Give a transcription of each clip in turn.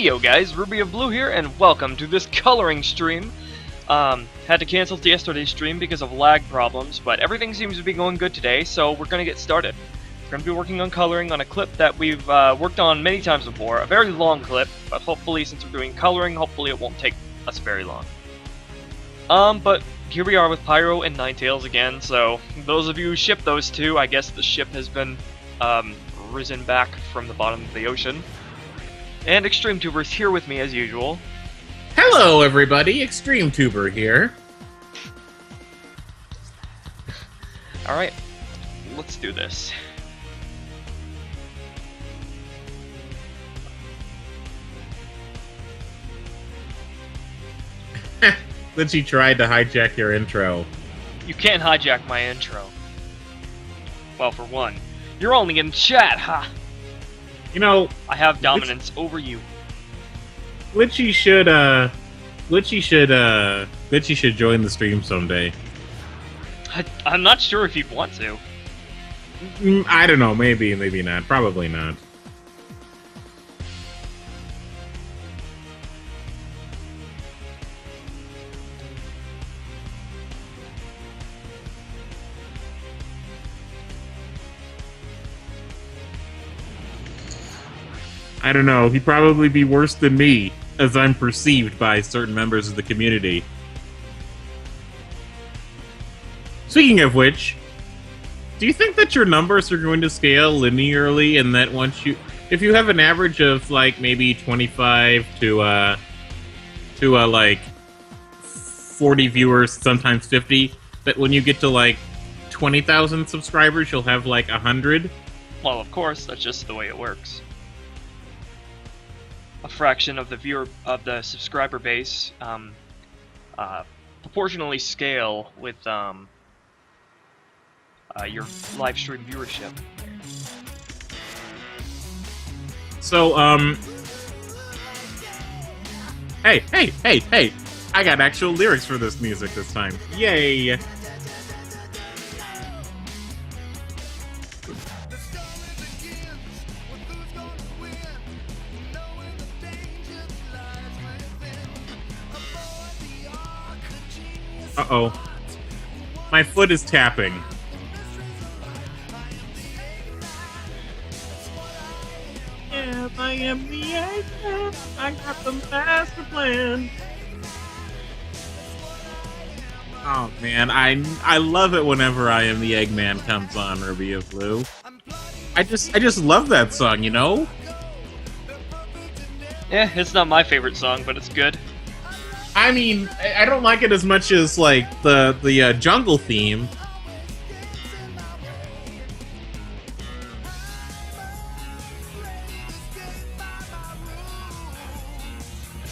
Yo guys, Ruby of Blue here, and welcome to this coloring stream. Had to cancel yesterday's stream because of lag problems, but everything seems to be going good today, so we're gonna get started. We're gonna be working on coloring on a clip that we've worked on many times before, a very long clip, but hopefully since we're doing coloring, hopefully it won't take us very long. But here we are with Pyro and Ninetales again, so those of you who ship those two, I guess the ship has been risen back from the bottom of the ocean. And XtremeTuber is here with me as usual. Hello everybody, XtremeTuber here. Alright, let's do this. Glitchy tried to hijack your intro. You can't hijack my intro. Well, for one, you're only in chat, ha! You know, I have dominance over you. Glitchy should join the stream someday. I'm not sure if he'd want to. I don't know, maybe not, probably not. I don't know, he'd probably be worse than me, as I'm perceived by certain members of the community. Speaking of which, do you think that your numbers are going to scale linearly and that if you have an average of like maybe 25 to like 40 viewers, sometimes 50, that when you get to like 20,000 subscribers, you'll have like 100? Well, of course, that's just the way it works. A fraction of the subscriber base proportionally scale with your live stream viewership. So hey, I got actual lyrics for this music this time. Yay. Uh-oh. My foot is tapping. Yes, I am the Eggman. I got the master plan. Oh man, I love it whenever I Am the Eggman comes on Ruby of Blue. I just love that song, you know? Yeah, it's not my favorite song, but it's good. I mean, I don't like it as much as, like, the jungle theme.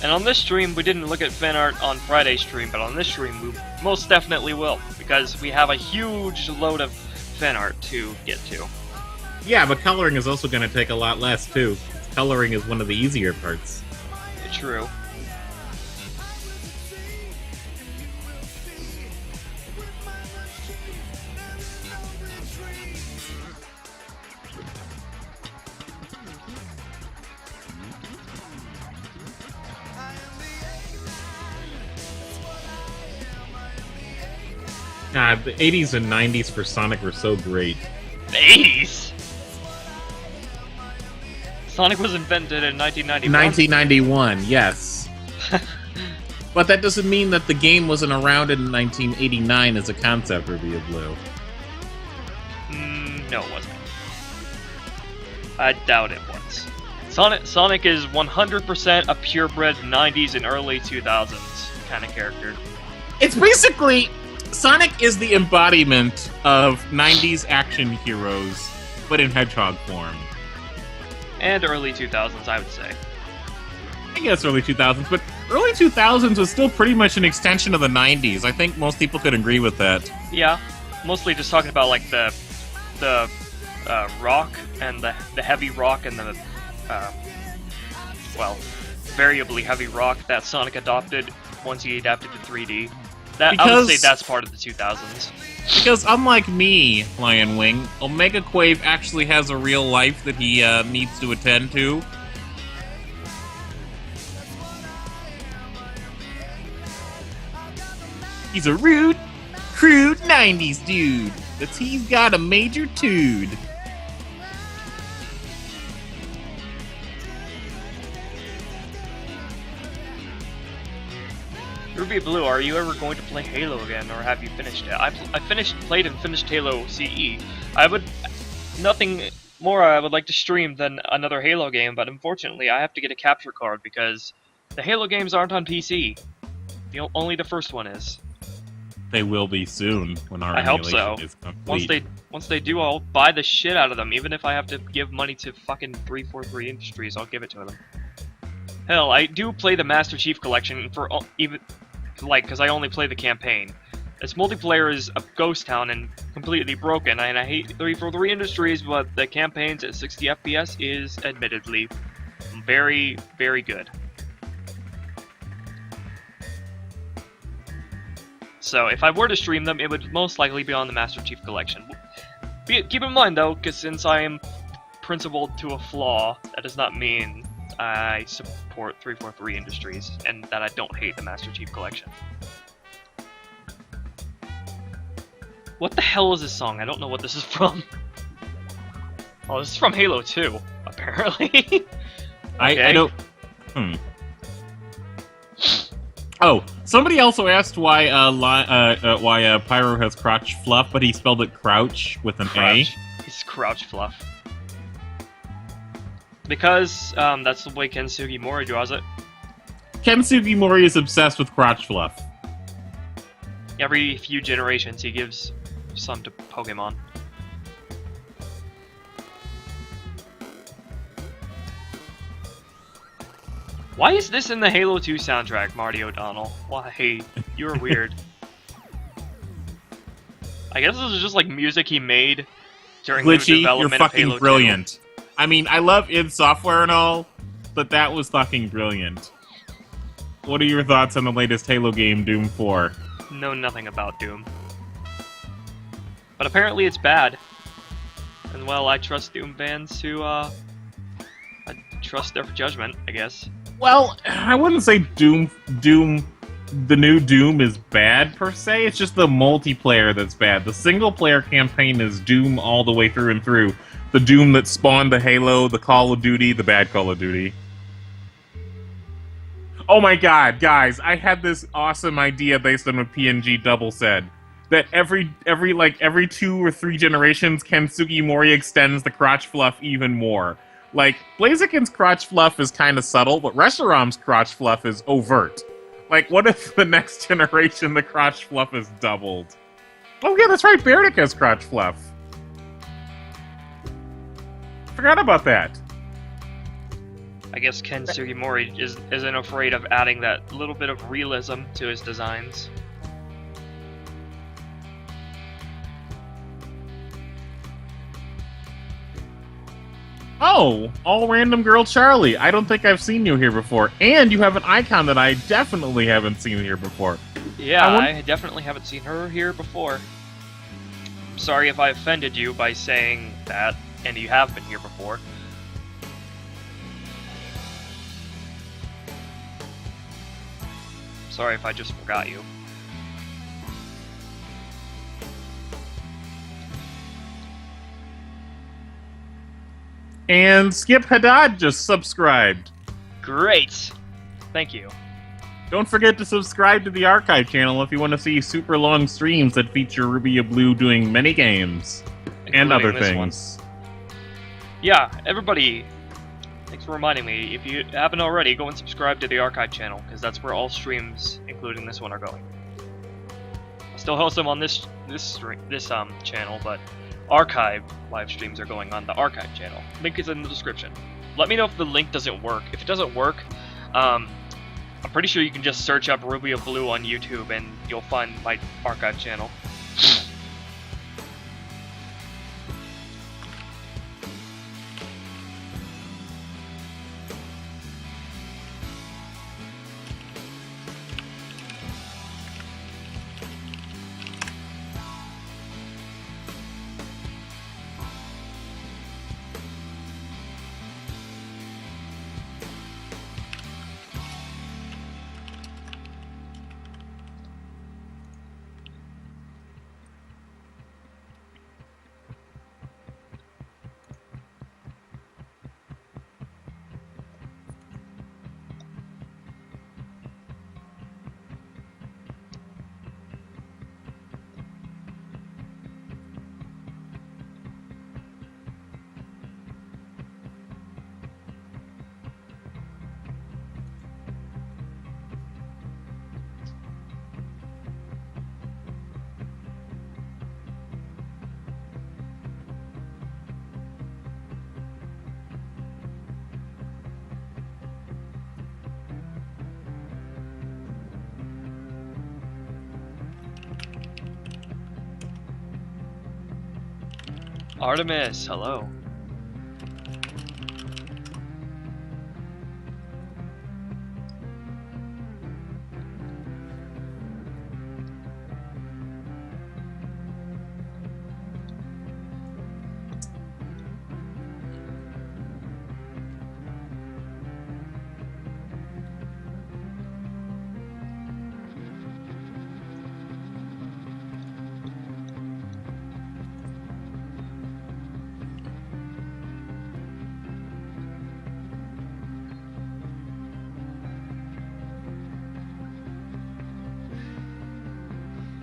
And on this stream, we didn't look at fan art on Friday's stream, but on this stream, we most definitely will, because we have a huge load of fan art to get to. Yeah, but coloring is also going to take a lot less, too. Coloring is one of the easier parts. True. God, the 80s and 90s for Sonic were so great. The 80s? Sonic was invented in 1991. 1991, yes. But that doesn't mean that the game wasn't around in 1989 as a concept, Ruby of Blue. No, it wasn't. I doubt it was. Sonic is 100% a purebred 90s and early 2000s kind of character. It's basically... Sonic is the embodiment of 90s action heroes, but in hedgehog form. And early 2000s, I would say. I guess early 2000s, but early 2000s was still pretty much an extension of the 90s. I think most people could agree with that. Yeah, mostly just talking about like the rock and the heavy rock and the variably heavy rock that Sonic adopted once he adapted to 3D. I would say that's part of the 2000s. Because unlike me, Lion Wing, Omega Quave actually has a real life that he needs to attend to. He's a rude, crude 90s dude. That's he's got a major tude. Ruby Blue, are you ever going to play Halo again, or have you finished it? I played and finished Halo CE. Nothing more I would like to stream than another Halo game, but unfortunately I have to get a capture card because the Halo games aren't on PC. Only the first one is. They will be soon when our I hope emulation so. is complete. Once they do, I'll buy the shit out of them. Even if I have to give money to fucking 343 Industries, I'll give it to them. Hell, I do play the Master Chief Collection for because I only play the campaign. Its multiplayer is a ghost town and completely broken, and I hate 343 Industries, but the campaigns at 60 FPS is admittedly very, very good. So if I were to stream them, it would most likely be on the Master Chief Collection. Keep in mind though, because since I am principled to a flaw, that does not mean I support 343 Industries, and that I don't hate the Master Chief Collection. What the hell is this song? I don't know what this is from. Oh, this is from Halo 2, apparently. Okay. I don't... Oh, somebody also asked why Pyro has crotch fluff, but he spelled it crouch with an Crouch. A. He's crouch fluff. Because that's the way Ken Sugimori draws it. Ken Sugimori is obsessed with crotch fluff. Every few generations he gives some to Pokemon. Why is this in the Halo 2 soundtrack, Marty O'Donnell? Why? You're weird. I guess this is just like music he made during the development you're fucking of Halo brilliant. 2. I mean, I love id Software and all, but that was fucking brilliant. What are your thoughts on the latest Halo game, Doom 4? Know nothing about Doom. But apparently it's bad. And well, I trust Doom fans to, I trust their judgment, I guess. Well, I wouldn't say the new Doom is bad, per se. It's just the multiplayer that's bad. The single-player campaign is Doom all the way through and through. The Doom that spawned the Halo, the Call of Duty, the bad Call of Duty. Oh my god, guys, I had this awesome idea based on what PNG Double said. That every 2 or 3 generations, Ken Sugimori extends the crotch fluff even more. Like, Blaziken's crotch fluff is kind of subtle, but Reshiram's crotch fluff is overt. Like, what if the next generation the crotch fluff is doubled? Oh yeah, that's right, Berdic has crotch fluff. Forgot about that. I guess Ken Sugimori isn't afraid of adding that little bit of realism to his designs. Oh, all random girl Charlie. I don't think I've seen you here before. And you have an icon that I definitely haven't seen here before. Yeah, I definitely haven't seen her here before. I'm sorry if I offended you by saying that, and you have been here before. Sorry if I just forgot you. And Skip Haddad just subscribed. Great! Thank you. Don't forget to subscribe to the archive channel if you want to see super long streams that feature Ruby Blue doing many games. And other things. Yeah, everybody, thanks for reminding me. If you haven't already, go and subscribe to the archive channel, because that's where all streams, including this one, are going. I still host them on this channel, but archive live streams are going on the archive channel. Link is in the description. Let me know if the link doesn't work. If it doesn't work, I'm pretty sure you can just search up Ruby of Blue on YouTube and you'll find my archive channel. Artemis, hello.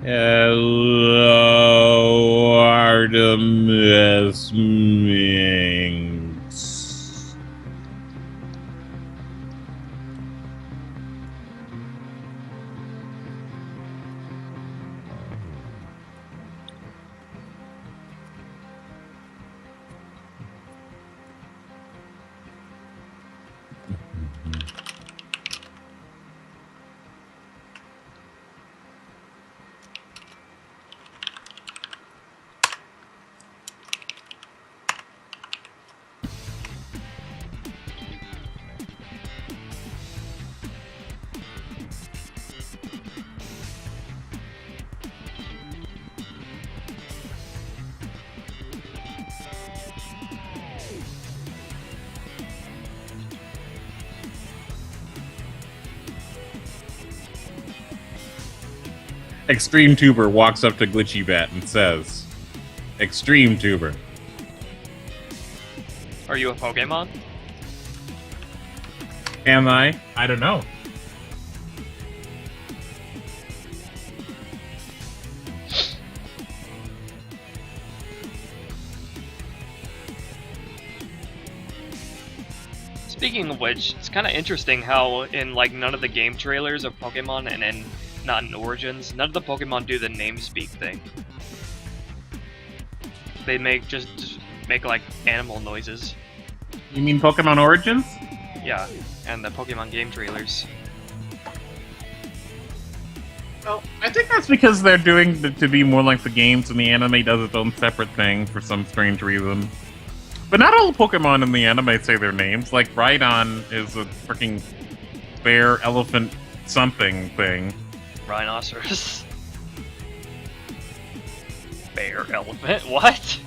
Hello, Artemis Minx. XtremeTuber walks up to GlitchyBat and says, XtremeTuber. Are you a Pokemon? Am I? I don't know. Speaking of which, it's kind of interesting how in like none of the game trailers of Pokemon and in not in Origins, none of the Pokemon do the name speak thing. They just make like animal noises. You mean Pokemon Origins? Yeah, and the Pokemon game trailers. Well, I think that's because they're doing to be more like the games, and the anime does its own separate thing for some strange reason. But not all the Pokemon in the anime say their names. Like, Rhydon is a freaking bear, elephant, something thing. Rhinoceros. Bear, elephant, what?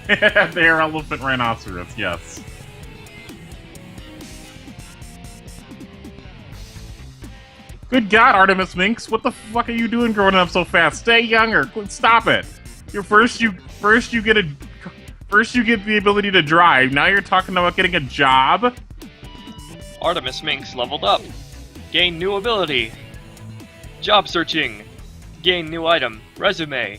Bear, elephant, rhinoceros, yes. Good God, Artemis Minx, what the fuck are you doing growing up so fast? Stay younger. Stop it. First you get the ability to drive. Now you're talking about getting a job. Artemis Minx leveled up. Gain new ability. Job searching. Gain new item. Resume.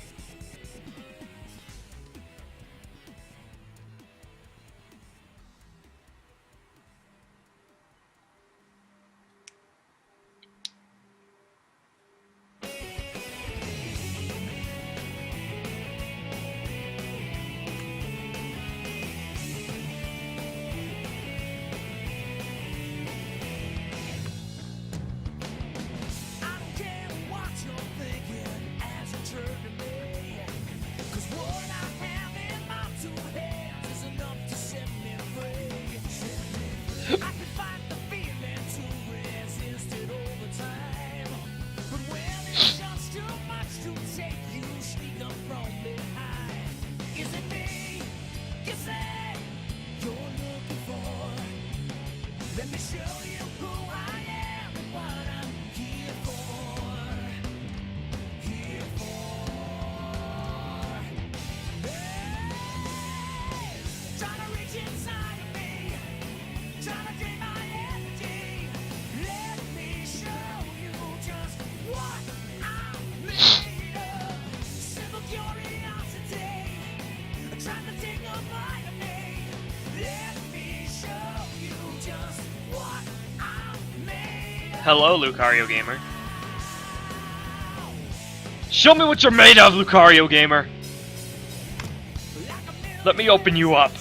Hello, Lucario Gamer. Show me what you're made of, Lucario Gamer! Let me open you up.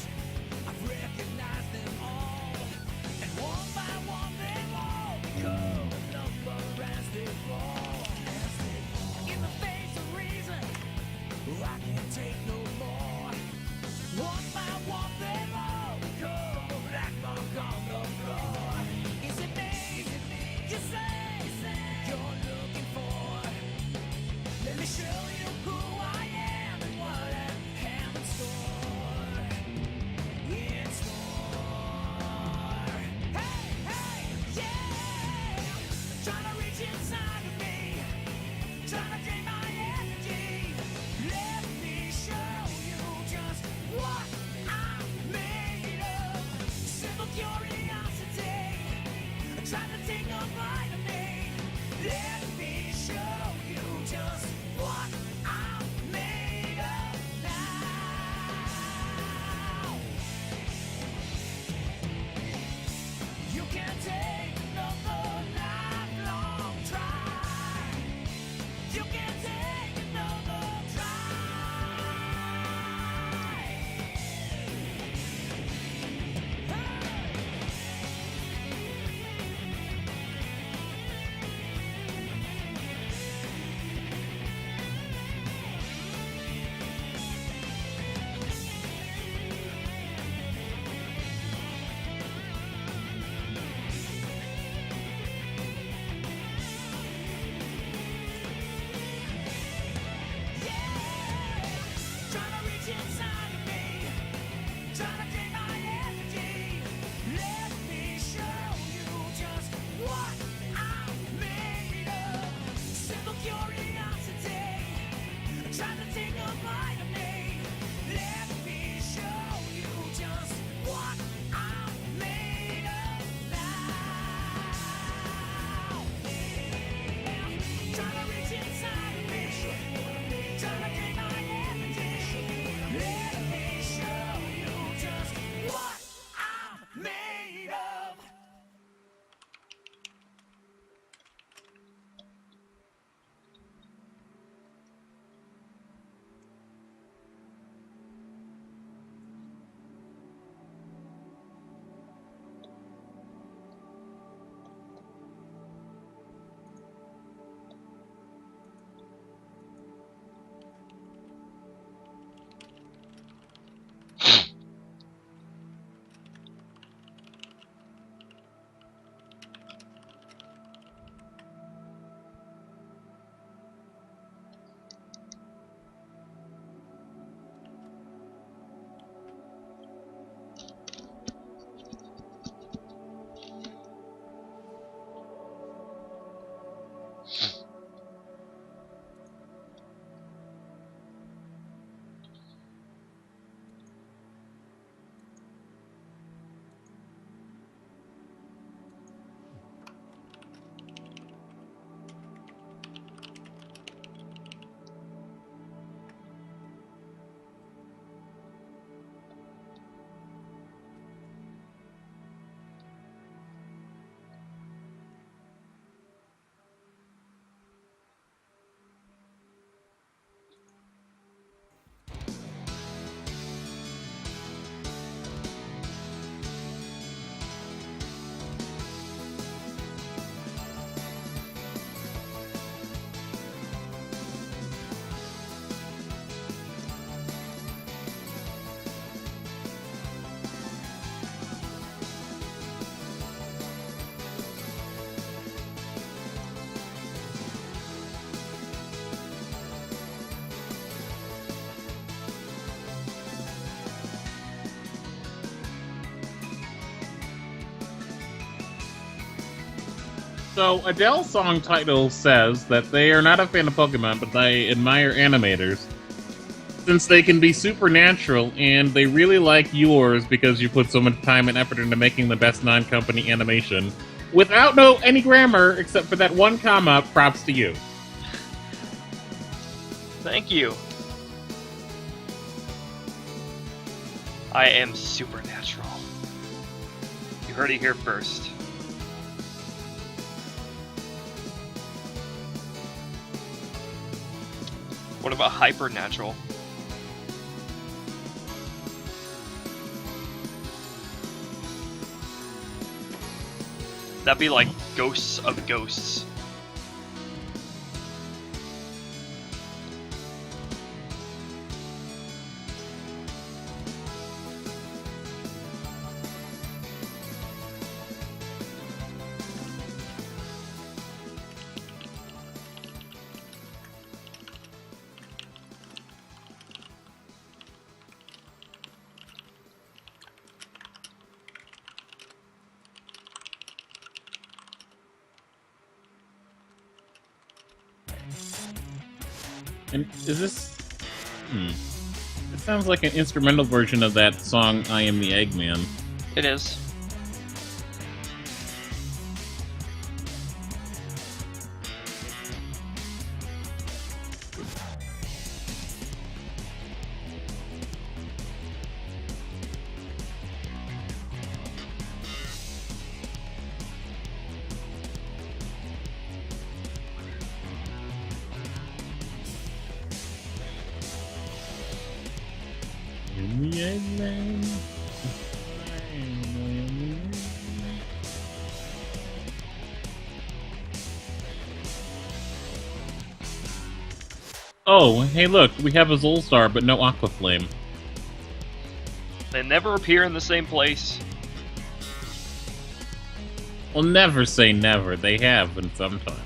So, Adele's song title says that they are not a fan of Pokemon, but they admire animators, since they can be supernatural, and they really like yours because you put so much time and effort into making the best non-company animation. Without any grammar, except for that one comma, props to you. Thank you. I am supernatural. You heard it here first. What about hypernatural? That'd be like ghosts of ghosts. And is this... It sounds like an instrumental version of that song, I Am the Eggman. It is. Oh, hey look, we have a Zolstar, but no Aquaflame. They never appear in the same place. Well, never say never. They have, and sometimes.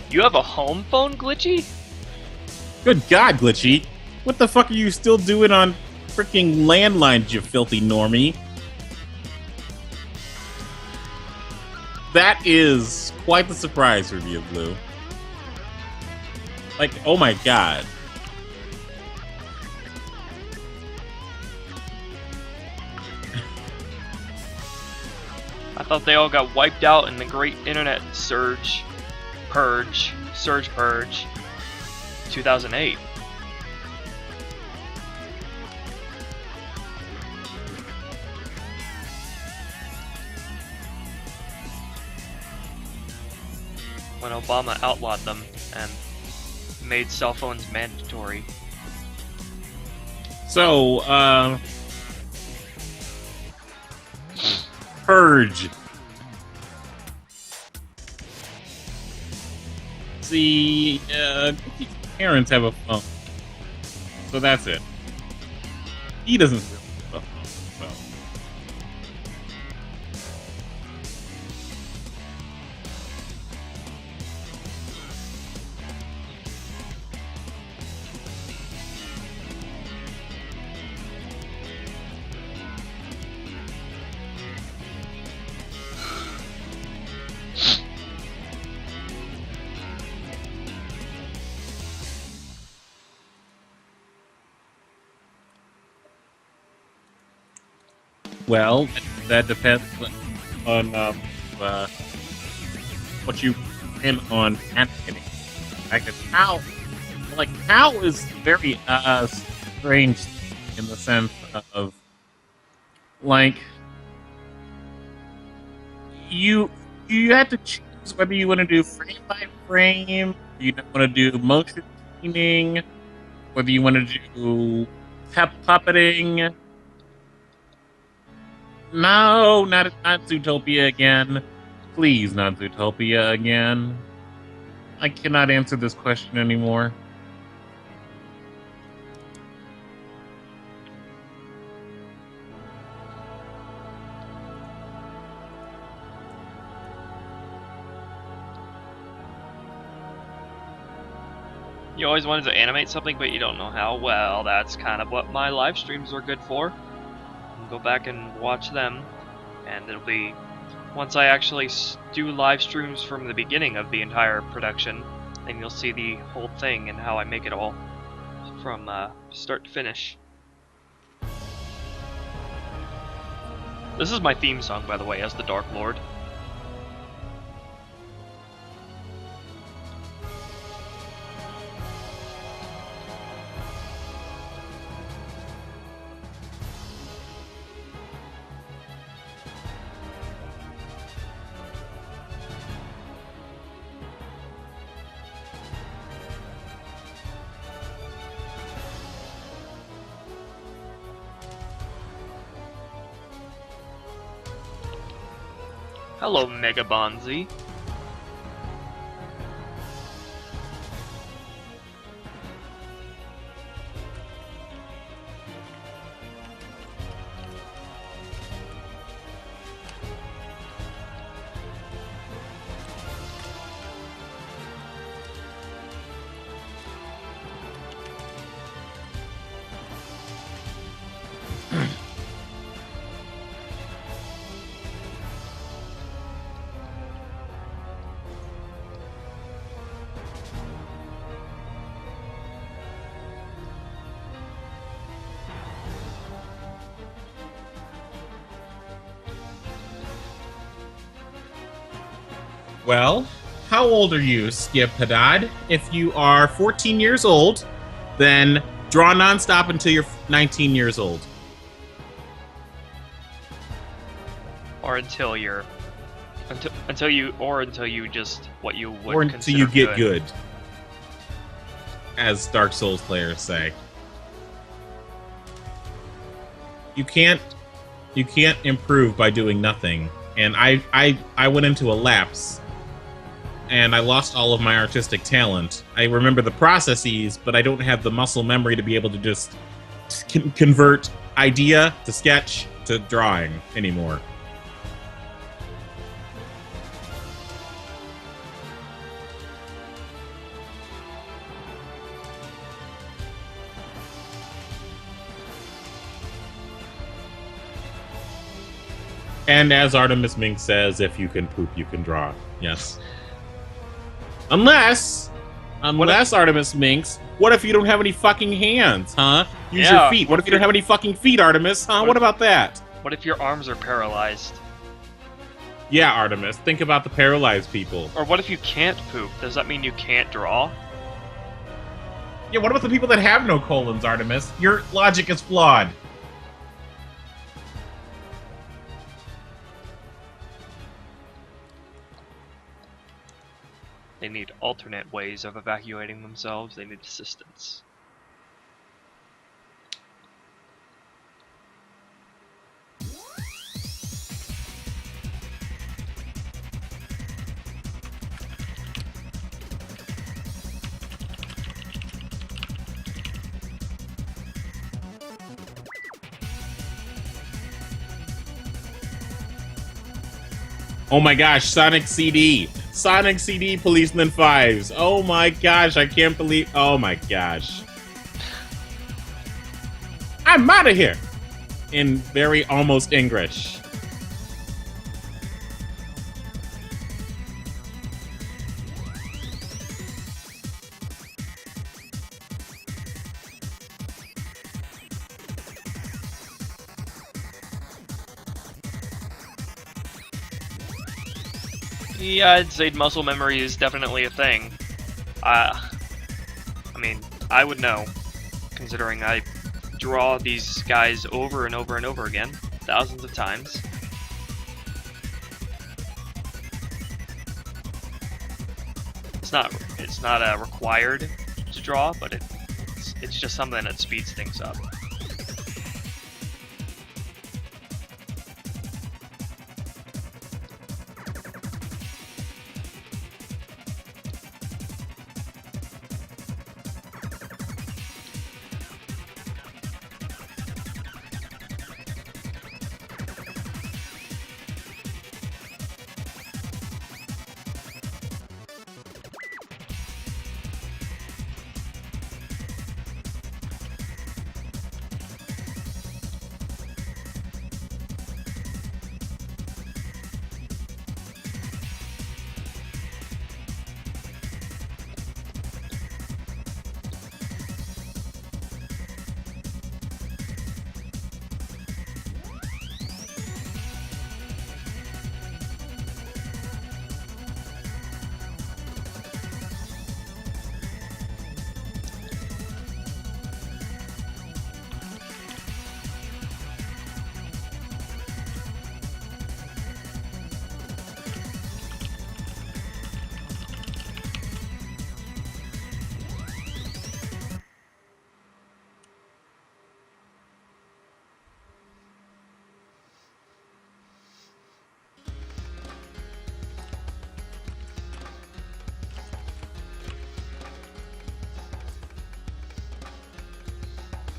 You have a home phone, Glitchy? Good God, Glitchy! What the fuck are you still doing on freaking landlines, you filthy normie? That is quite the surprise for me, Blue. Like, oh my God. I thought they all got wiped out in the great internet surge purge 2008. When Obama outlawed them and made cell phones mandatory. So, Purge. See, parents have a phone. So that's it. He doesn't really have a phone, so. Well, that depends on what you plan on animating. Like a cow, cow is very strange in the sense of like you have to choose whether you want to do frame by frame, you don't want to do motion tuning, whether you want to do puppeting. No, not Zootopia again. Please, not Zootopia again. I cannot answer this question anymore. You always wanted to animate something, but you don't know how. Well, that's kind of what my live streams are good for. Go back and watch them, and it'll be once I actually do live streams from the beginning of the entire production, then you'll see the whole thing and how I make it all from start to finish. This is my theme song, by the way, as the Dark Lord. Hello, Mega Bonzi. Well, how old are you, Skip Haddad? If you are 14 years old, then draw nonstop until you're 19 years old. Or until you're... Until you just... What you would Or until consider you get good. As Dark Souls players say. You can't improve by doing nothing. And I went into a lapse. And I lost all of my artistic talent. I remember the processes, but I don't have the muscle memory to be able to just convert idea to sketch to drawing anymore. And as Artemis Mink says, if you can poop, you can draw. Yes. Unless Artemis Minx, what if you don't have any fucking hands, huh? Use your feet. What if you don't have any fucking feet, Artemis, huh? What about that? What if your arms are paralyzed? Yeah, Artemis, think about the paralyzed people. Or what if you can't poop? Does that mean you can't draw? Yeah, what about the people that have no colons, Artemis? Your logic is flawed. They need alternate ways of evacuating themselves. They need assistance. Oh my gosh, Sonic CD. Sonic CD Policeman 5s. Oh my gosh, I can't believe... Oh my gosh. I'm out of here! In very almost English. Yeah, I'd say muscle memory is definitely a thing. I mean, I would know, considering I draw these guys over and over and over again, thousands of times. It's not required to draw, but it's just something that speeds things up.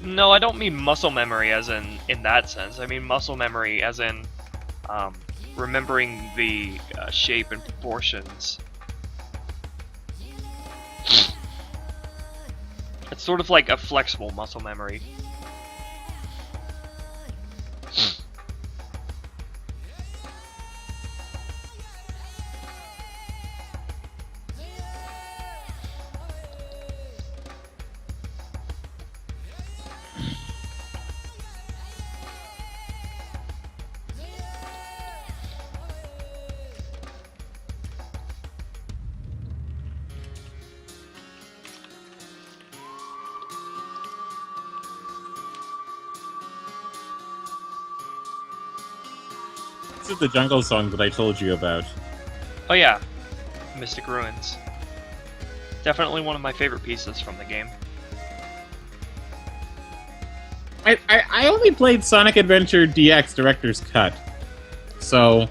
No, I don't mean muscle memory as in that sense. I mean muscle memory as in um, remembering the shape and proportions. It's sort of like a flexible muscle memory. This is the jungle song that I told you about. Oh yeah, Mystic Ruins. Definitely one of my favorite pieces from the game. I only played Sonic Adventure DX Director's Cut. So,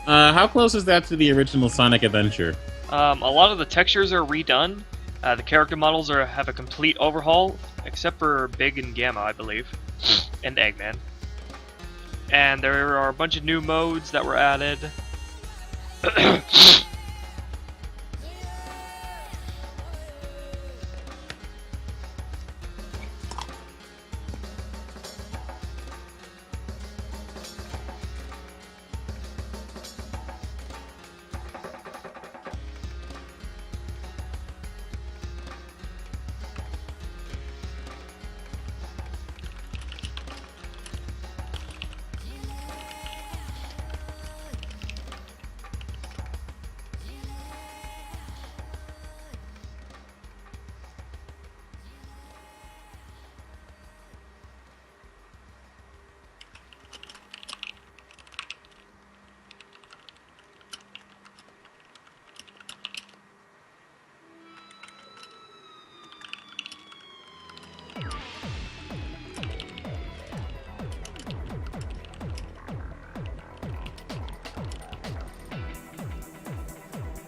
how close is that to the original Sonic Adventure? A lot of the textures are redone. The character models have a complete overhaul, except for Big and Gamma, I believe, and Eggman. And there are a bunch of new modes that were added.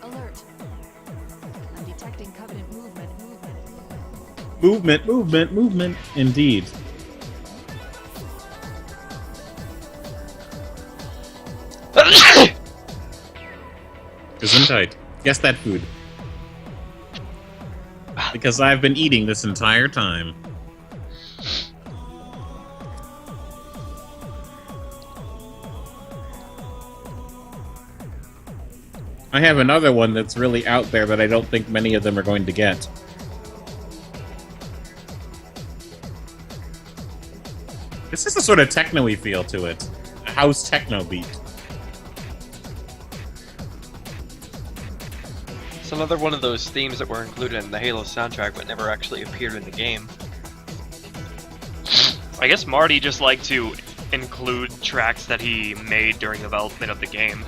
Alert. I'm detecting Covenant movement. Movement, indeed. Gesundheit. Guess that food. Because I've been eating this entire time. I have another one that's really out there that I don't think many of them are going to get. This has a sort of techno-y feel to it. A house techno beat. It's another one of those themes that were included in the Halo soundtrack but never actually appeared in the game. I guess Marty just liked to include tracks that he made during the development of the game.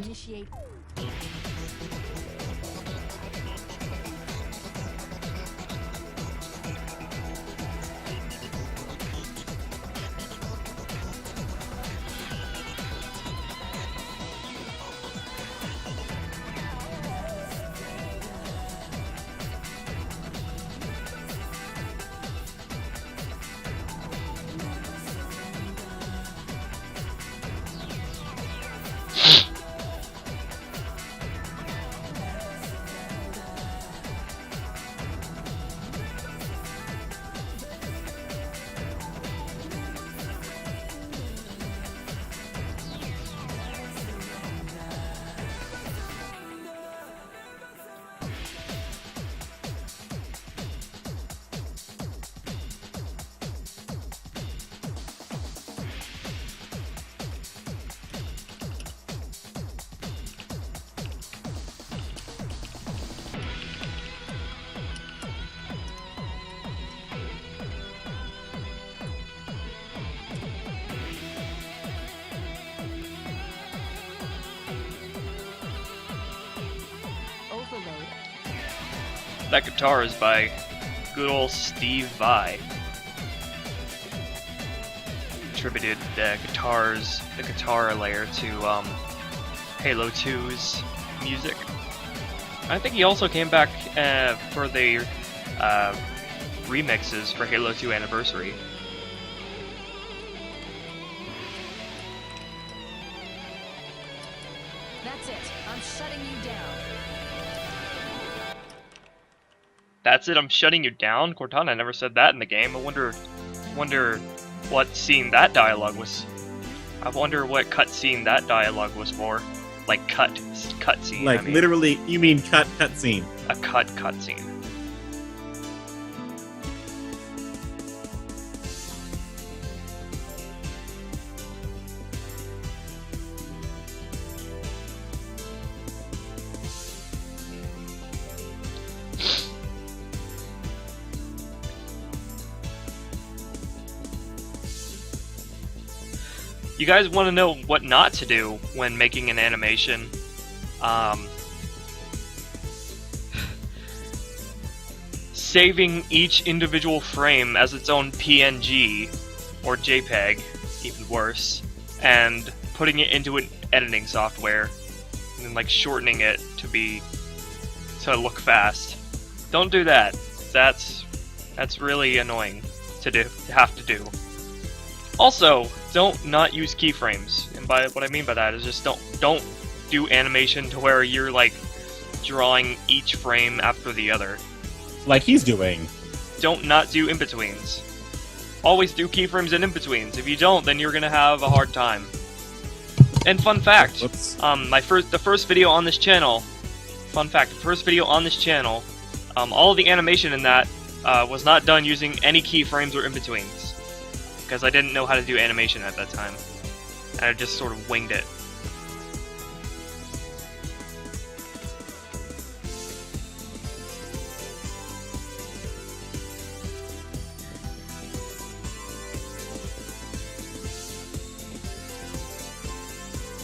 Initiate. That guitar is by good old Steve Vai. Attributed the guitar layer to Halo 2's music. I think he also came back for the remixes for Halo 2 Anniversary. That's it. I'm shutting you down. That's it, I'm shutting you down? Cortana never said that in the game. I wonder what scene that dialogue was. I wonder what cutscene that dialogue was for. Like cutscene. Like, I mean, literally, you mean cutscene. a cutscene. You guys want to know what not to do when making an animation? Saving each individual frame as its own PNG or JPEG, even worse, and putting it into an editing software, and then like shortening it to look fast. Don't do that. That's really annoying to have to do. Also, don't not use keyframes, and by what I mean by that is just don't do animation to where you're like drawing each frame after the other. Like he's doing. Don't not do in-betweens. Always do keyframes and in-betweens. If you don't, then you're gonna have a hard time. And fun fact, Whoops. the first video on this channel, all of the animation in that was not done using any keyframes or in-betweens. Because I didn't know how to do animation at that time. And I just sort of winged it.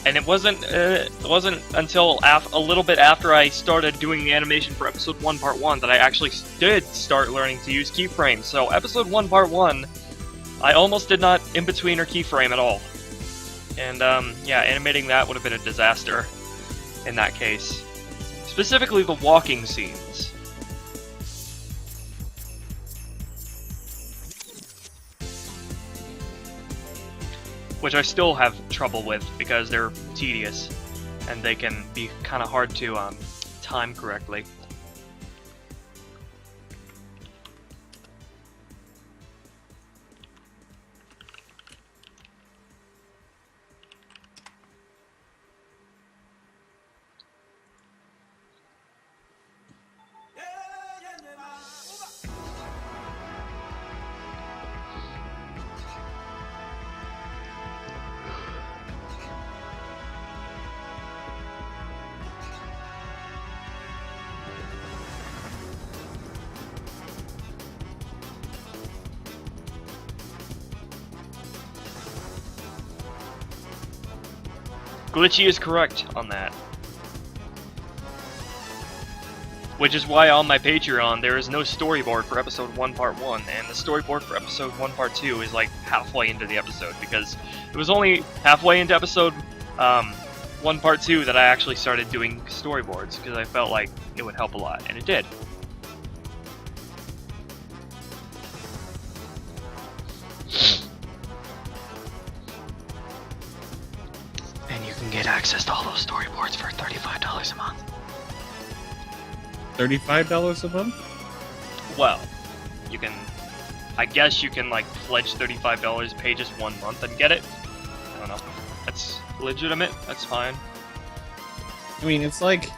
And it wasn't until a little bit after I started doing the animation for Episode 1 Part 1 that I actually did start learning to use keyframes. So Episode 1 Part 1, I almost did not in-between or keyframe at all. And yeah, animating that would have been a disaster in that case. Specifically the walking scenes. Which I still have trouble with because they're tedious and they can be kind of hard to time correctly. Glitchy is correct on that. Which is why on my Patreon there is no storyboard for Episode 1 Part 1, and the storyboard for Episode 1 Part 2 is like halfway into the episode, because it was only halfway into Episode 1 Part 2 that I actually started doing storyboards, because I felt like it would help a lot, and it did. And you can get access to all those storyboards for $35 a month. $35 a month? Well, you can... I guess you can, like, pledge $35, pay just 1 month and get it. I don't know. That's legitimate. That's fine. I mean, it's like...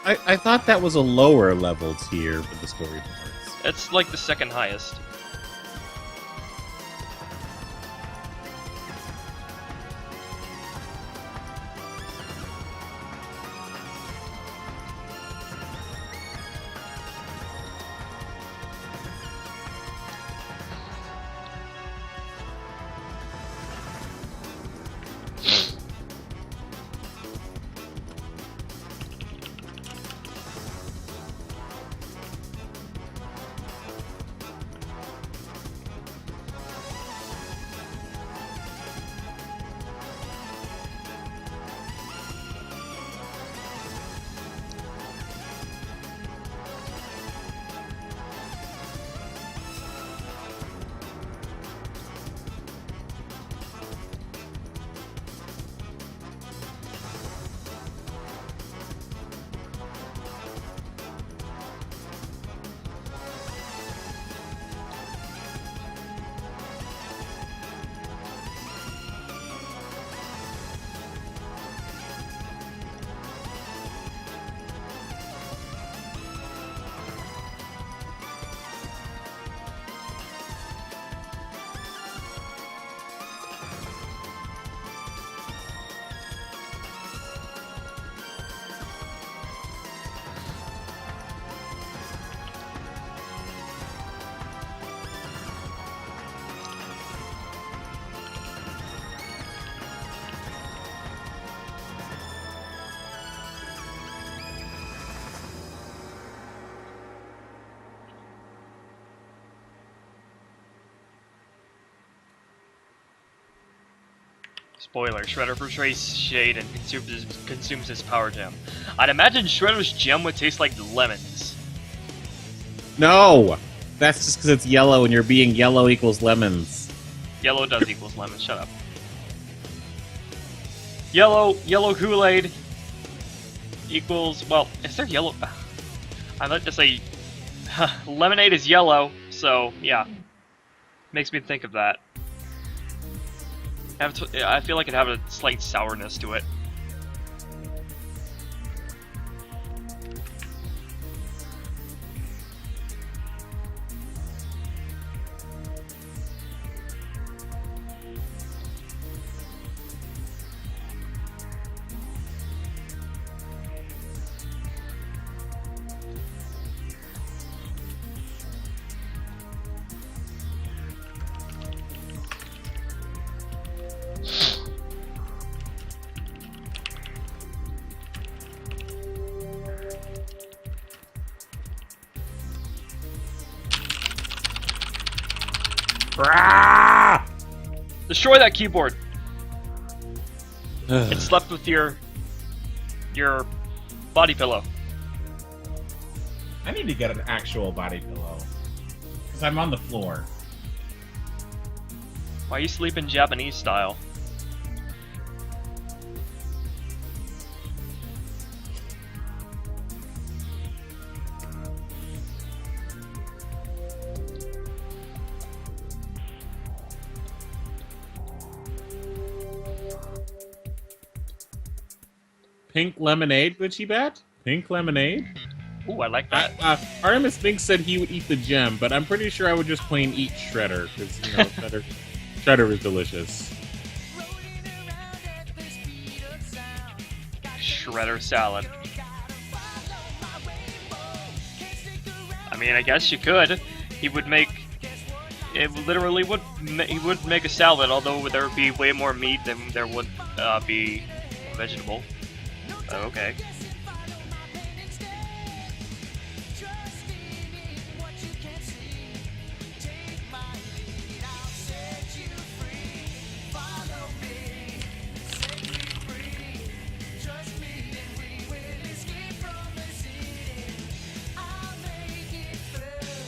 I thought that was a lower level tier for the storyboards. It's, like, the second highest. Spoiler, Shredder portrays Jade and consumes his power gem. I'd imagine Shredder's gem would taste like lemons. No! That's just because it's yellow and you're being yellow equals lemons. Yellow does equals lemons, shut up. Yellow Kool-Aid equals, well, is there yellow? I meant to say lemonade is yellow, so yeah. Makes me think of that. I feel like it'd have a slight sourness to it. Destroy that keyboard. It slept with your body pillow. I need to get an actual body pillow. Because I'm on the floor. Why you sleeping Japanese style? Pink lemonade, Glitchy Bat? Pink lemonade? Ooh, I like that. Artemis Sphinx said he would eat the gem, but I'm pretty sure I would just plain eat Shredder, because, you know, Shredder is delicious. Shredder salad. I mean, I guess you could. He would make... It literally would... He would make a salad, although there would be way more meat than there would be vegetable. Oh, okay.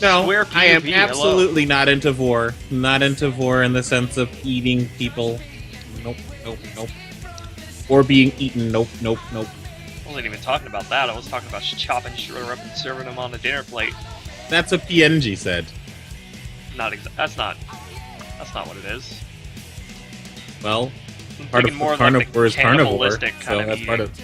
No, Swear I am PvP, absolutely not into vor. Not into vor in the sense of eating people. Nope, nope, nope. Or being eaten. Nope, nope, nope. I wasn't even talking about that. I was talking about chopping Shredder up and serving him on a dinner plate. That's what PNG said. That's not what it is. Well, I'm part thinking of more carnivore like is carnivore, cannibalistic so kind of that's eating. part of.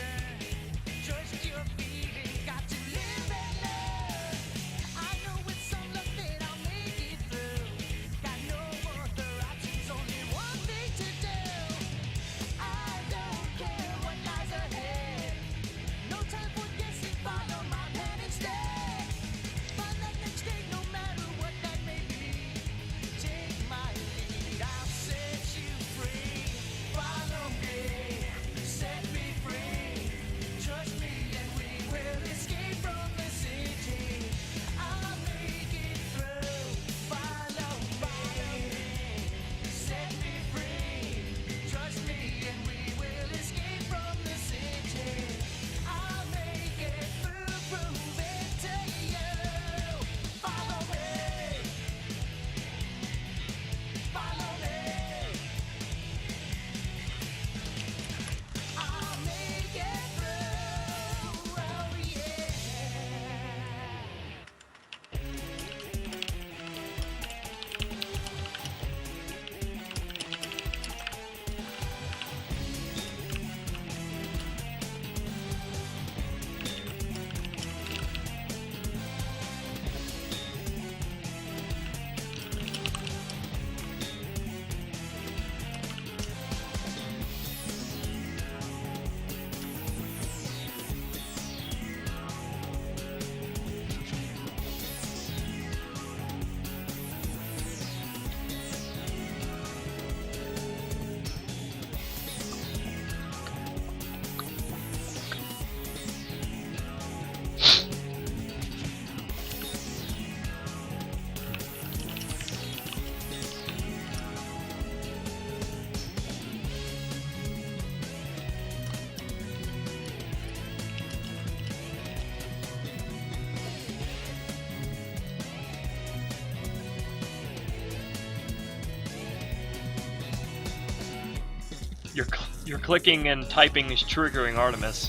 Your clicking and typing is triggering Artemis.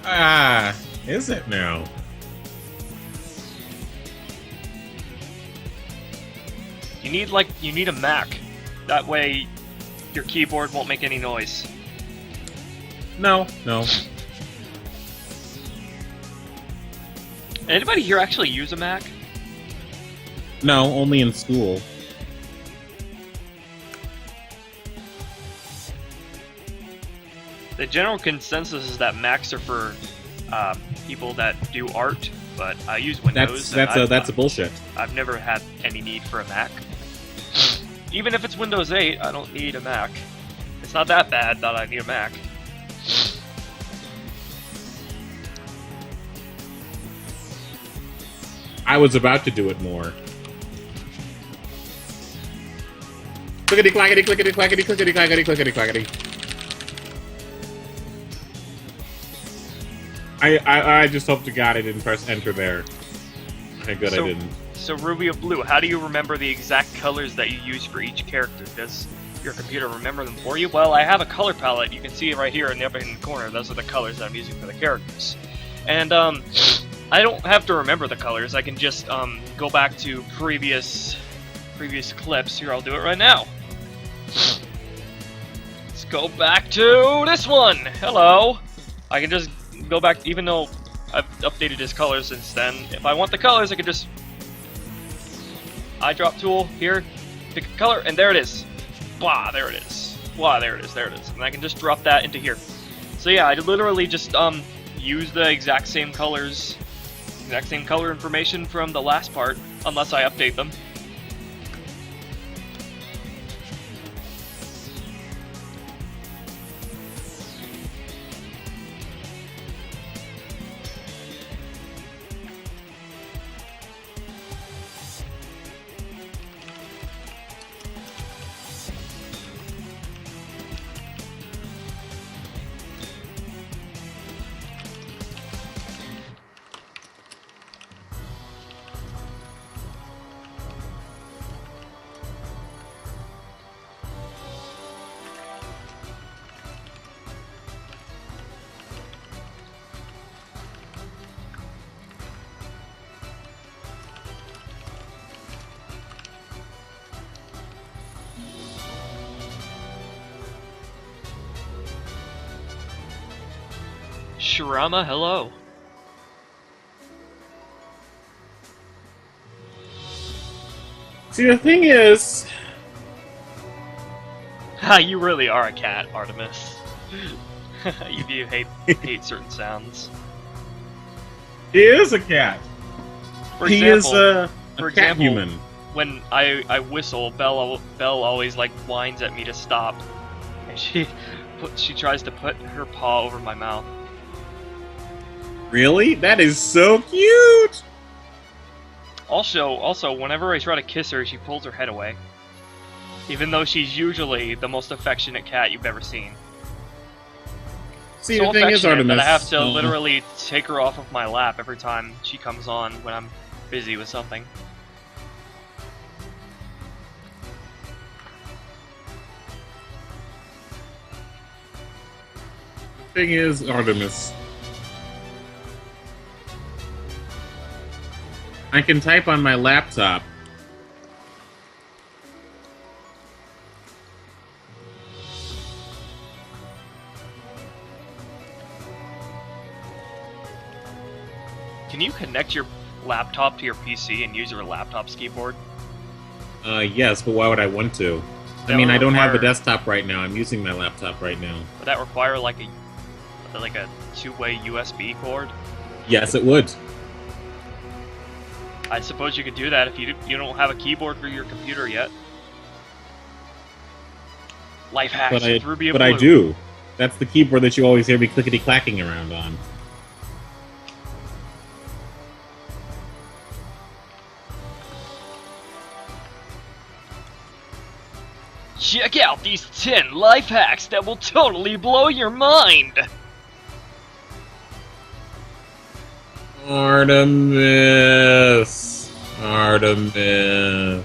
Ah, is it now? You need a Mac. That way, your keyboard won't make any noise. No. Anybody here actually use a Mac? No, only in school. The general consensus is that Macs are for people that do art, but I use Windows. That's a bullshit. I've never had any need for a Mac. Even if it's Windows 8, I don't need a Mac. It's not that bad that I need a Mac. I was about to do it more. Clickety clackety clickety clackety clickety clackety clickety clackety. I just hope to God I didn't press enter there. Thank God I didn't. So Ruby of Blue, how do you remember the exact colors that you use for each character? Does your computer remember them for you? Well, I have a color palette. You can see it right here in the upper hand corner. Those are the colors that I'm using for the characters. And I don't have to remember the colors. I can just go back to previous clips. Here, I'll do it right now. Let's go back to this one. Hello. I can just go back, even though I've updated his colors since then. If I want the colors, I can just eyedrop tool here, pick a color, and there it is. Blah, there it is. Blah, there it is. There it is. And I can just drop that into here. So yeah, I literally just use the exact same colors, exact same color information from the last part, unless I update them. Shirama, hello. See, the thing is... Ha, you really are a cat, Artemis. You do hate certain sounds. He is a cat. He is a cat human. When I whistle, Belle always like whines at me to stop, and she tries to put her paw over my mouth. Really? That is so cute! Also, whenever I try to kiss her, she pulls her head away. Even though she's usually the most affectionate cat you've ever seen. See, So the thing is, Artemis... that I have to literally take her off of my lap every time she comes on when I'm busy with something. The thing is, Artemis... I can type on my laptop. Can you connect your laptop to your PC and use your laptop's keyboard? Yes, but why would I want to? I mean, I don't have a desktop right now. I'm using my laptop right now. Would that require like a two-way USB cord? Yes, it would. I suppose you could do that if you don't have a keyboard for your computer yet. Life hacks with Ruby of Blue. I do. That's the keyboard that you always hear me clickety-clacking around on. Check out these 10 life hacks that will totally blow your mind! Artemis... Artemis.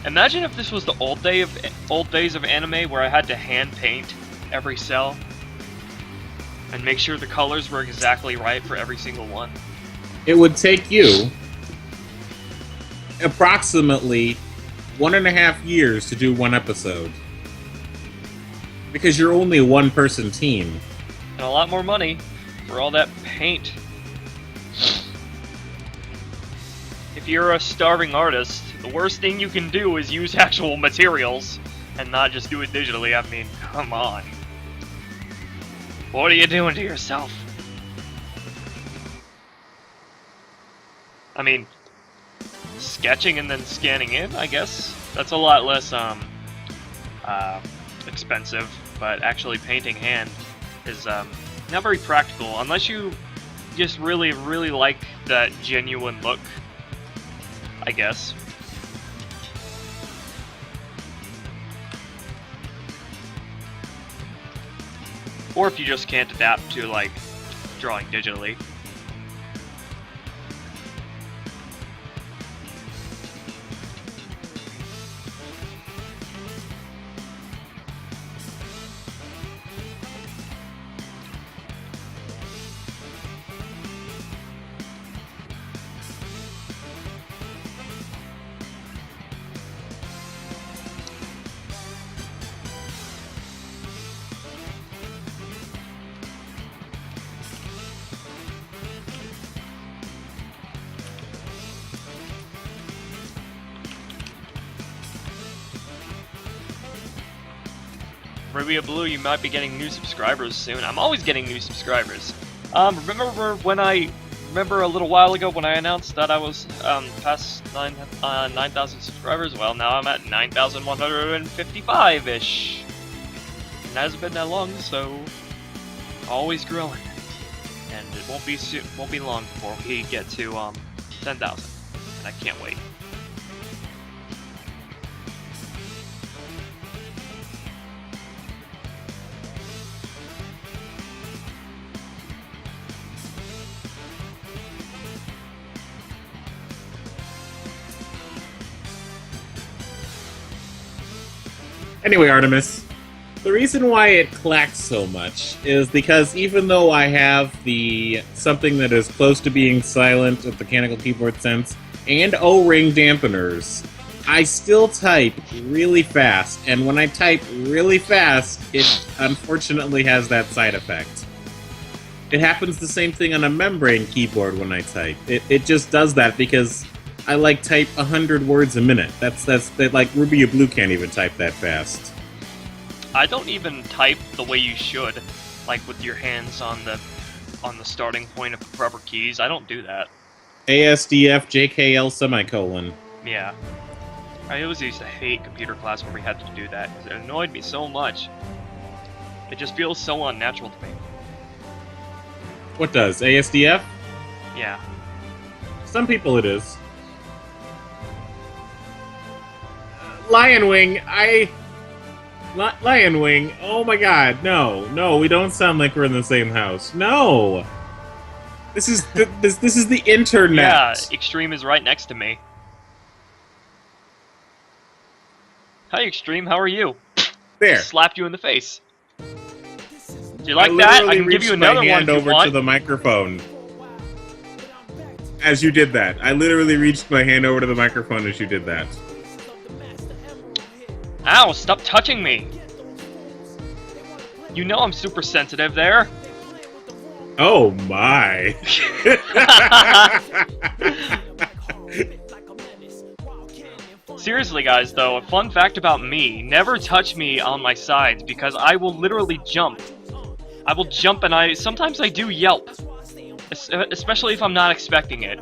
Imagine if this was the old days of anime where I had to hand paint every cell and make sure the colors were exactly right for every single one. It would take you approximately 1.5 years to do one episode. Because you're only a one-person team. And a lot more money for all that paint. If you're a starving artist, the worst thing you can do is use actual materials and not just do it digitally. I mean, come on. What are you doing to yourself? I mean, sketching and then scanning in, I guess? That's a lot less, expensive, but actually painting hand is, not very practical, unless you just really, really like that genuine look, I guess. Or if you just can't adapt to, like, drawing digitally. Rubia Blue, you might be getting new subscribers soon. I'm always getting new subscribers. Remember a little while ago when I announced that I was past 9,000 subscribers? Well, now I'm at 9,155-ish. It hasn't been that long, so always growing. And it won't be long before we get to 10,000. And I can't wait. Anyway, Artemis, the reason why it clacks so much is because even though I have the something that is close to being silent with mechanical keyboard sense and O-ring dampeners, I still type really fast, and when I type really fast, it unfortunately has that side effect. It happens the same thing on a membrane keyboard when I type. It just does that because I type 100 words a minute. That's like Rubia Blue can't even type that fast. I don't even type the way you should, like with your hands on the starting point of the proper keys. I don't do that. ASDF JKL semicolon. Yeah. I always used to hate computer class where we had to do that because it annoyed me so much. It just feels so unnatural to me. What does? ASDF? Yeah. Some people it is. Lionwing, Lionwing, oh my god, no, we don't sound like we're in the same house. No! This is this is the internet. Yeah, Extreme is right next to me. Hi Extreme, how are you? There. Slapped you in the face. Do you like that? I can give reached you another my hand one if you over want. to the microphone. As you did that. I literally reached my hand over to the microphone as you did that. Ow, stop touching me! You know I'm super sensitive there. Oh my. Seriously, guys, though, a fun fact about me, never touch me on my sides, because I will literally jump. I will jump and sometimes I do yelp. Especially if I'm not expecting it.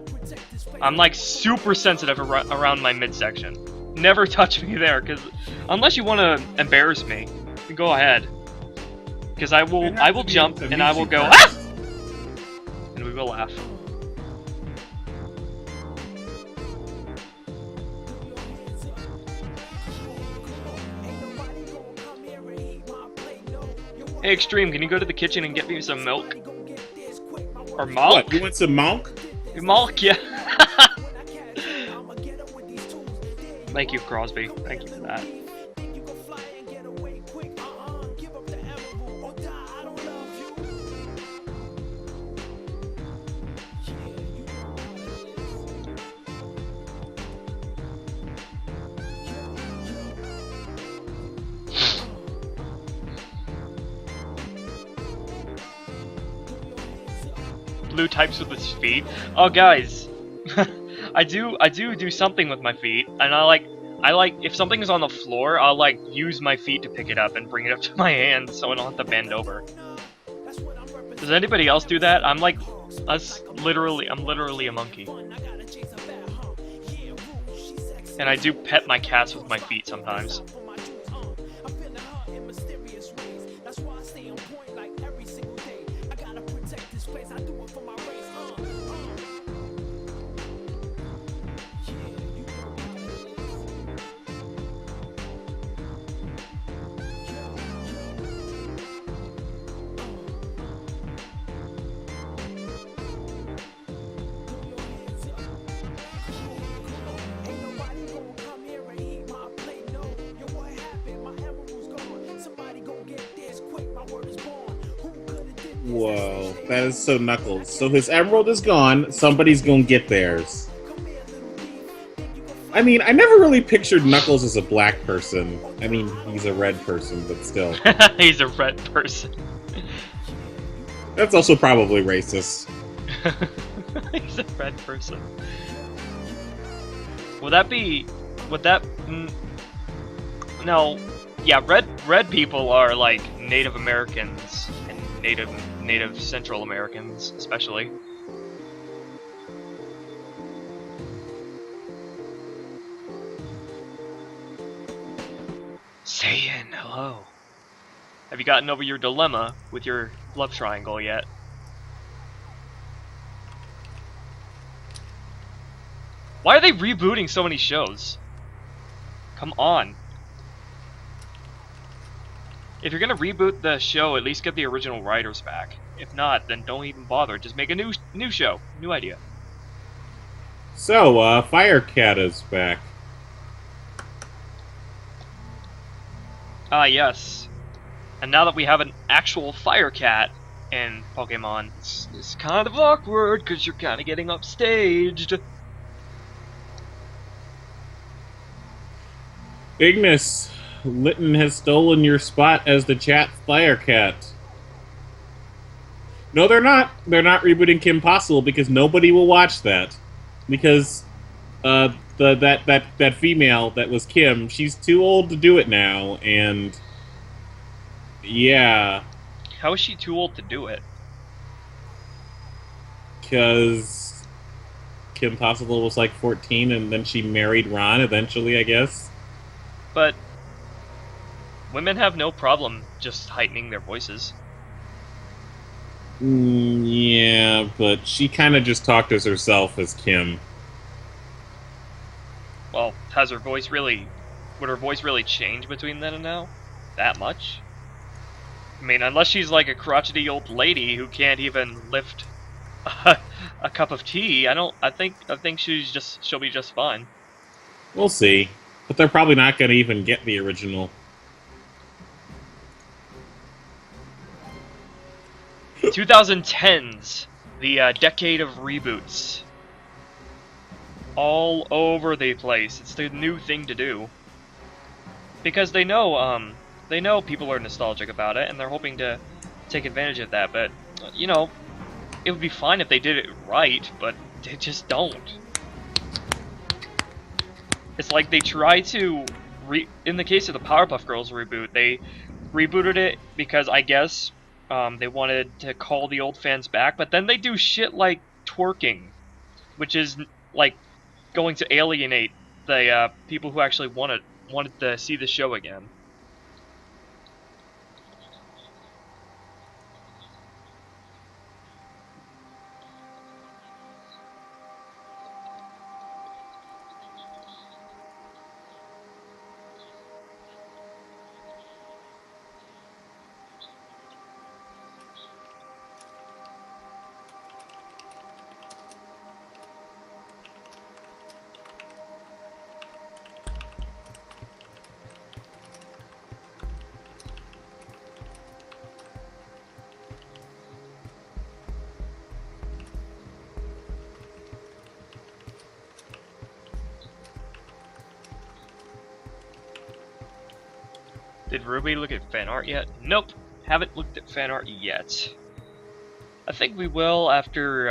I'm like super sensitive around my midsection. Never touch me there, because unless you want to embarrass me, go ahead. Because I will jump and I will go ah! And we will laugh. Hey Extreme, can you go to the kitchen and get me some milk? Or milk? What, you want some milk? Milk, yeah. Thank you, Crosby. Thank you for that. Blue types with his feet. Oh, guys, I do something with my feet, and I like if something is on the floor, I'll like use my feet to pick it up and bring it up to my hands so I don't have to bend over. Does anybody else do that? I'm literally a monkey, and I do pet my cats with my feet sometimes. Whoa, that is so Knuckles. So his emerald is gone, somebody's gonna get theirs. I mean, I never really pictured Knuckles as a black person. I mean, he's a red person, but still. He's a red person. That's also probably racist. He's a red person. Would that... No. Yeah, red people are like Native Americans and Native Central Americans, especially. Saiyan, hello. Have you gotten over your dilemma with your love triangle yet? Why are they rebooting so many shows? Come on. If you're gonna reboot the show, at least get the original writers back. If not, then don't even bother. Just make a new show. New idea. So, Firecat is back. Ah, yes. And now that we have an actual Firecat in Pokemon, it's kind of awkward, because you're kind of getting upstaged. Ignis, Litton has stolen your spot as the chat Firecat. No, they're not. They're not rebooting Kim Possible because nobody will watch that. Because that female that was Kim, she's too old to do it now, and yeah. How is she too old to do it? Because Kim Possible was like 14, and then she married Ron eventually, I guess. But women have no problem just heightening their voices. Yeah, but she kind of just talked as herself as Kim. Well, would her voice really change between then and now? That much? I mean, unless she's like a crotchety old lady who can't even lift a cup of tea, I think she'll be just fine. We'll see. But they're probably not going to even get the original. 2010s, the decade of reboots. All over the place. It's the new thing to do. Because they know people are nostalgic about it, and they're hoping to take advantage of that, but, you know, it would be fine if they did it right, but they just don't. It's like they try to, in the case of the Powerpuff Girls reboot, they rebooted it because I guess they wanted to call the old fans back, but then they do shit like twerking, which is like going to alienate the people who actually wanted to see the show again. Did Ruby look at fan art yet? Nope, haven't looked at fan art yet. I think we will after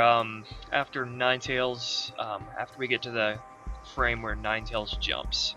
after Ninetales, after we get to the frame where Ninetales jumps.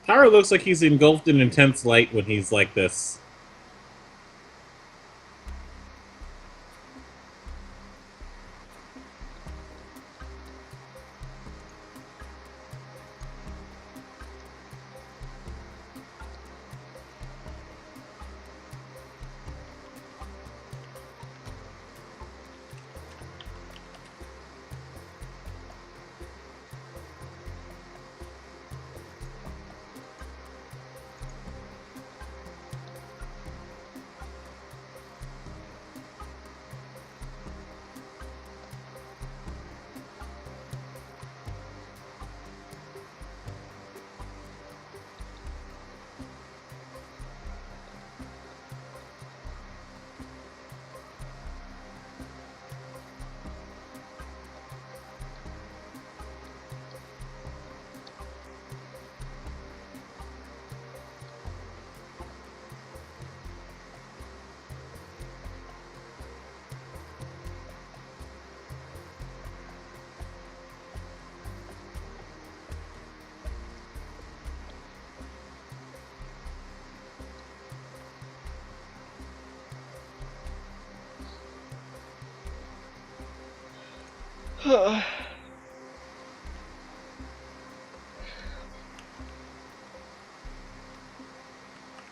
Taro looks like he's engulfed in intense light when he's like this.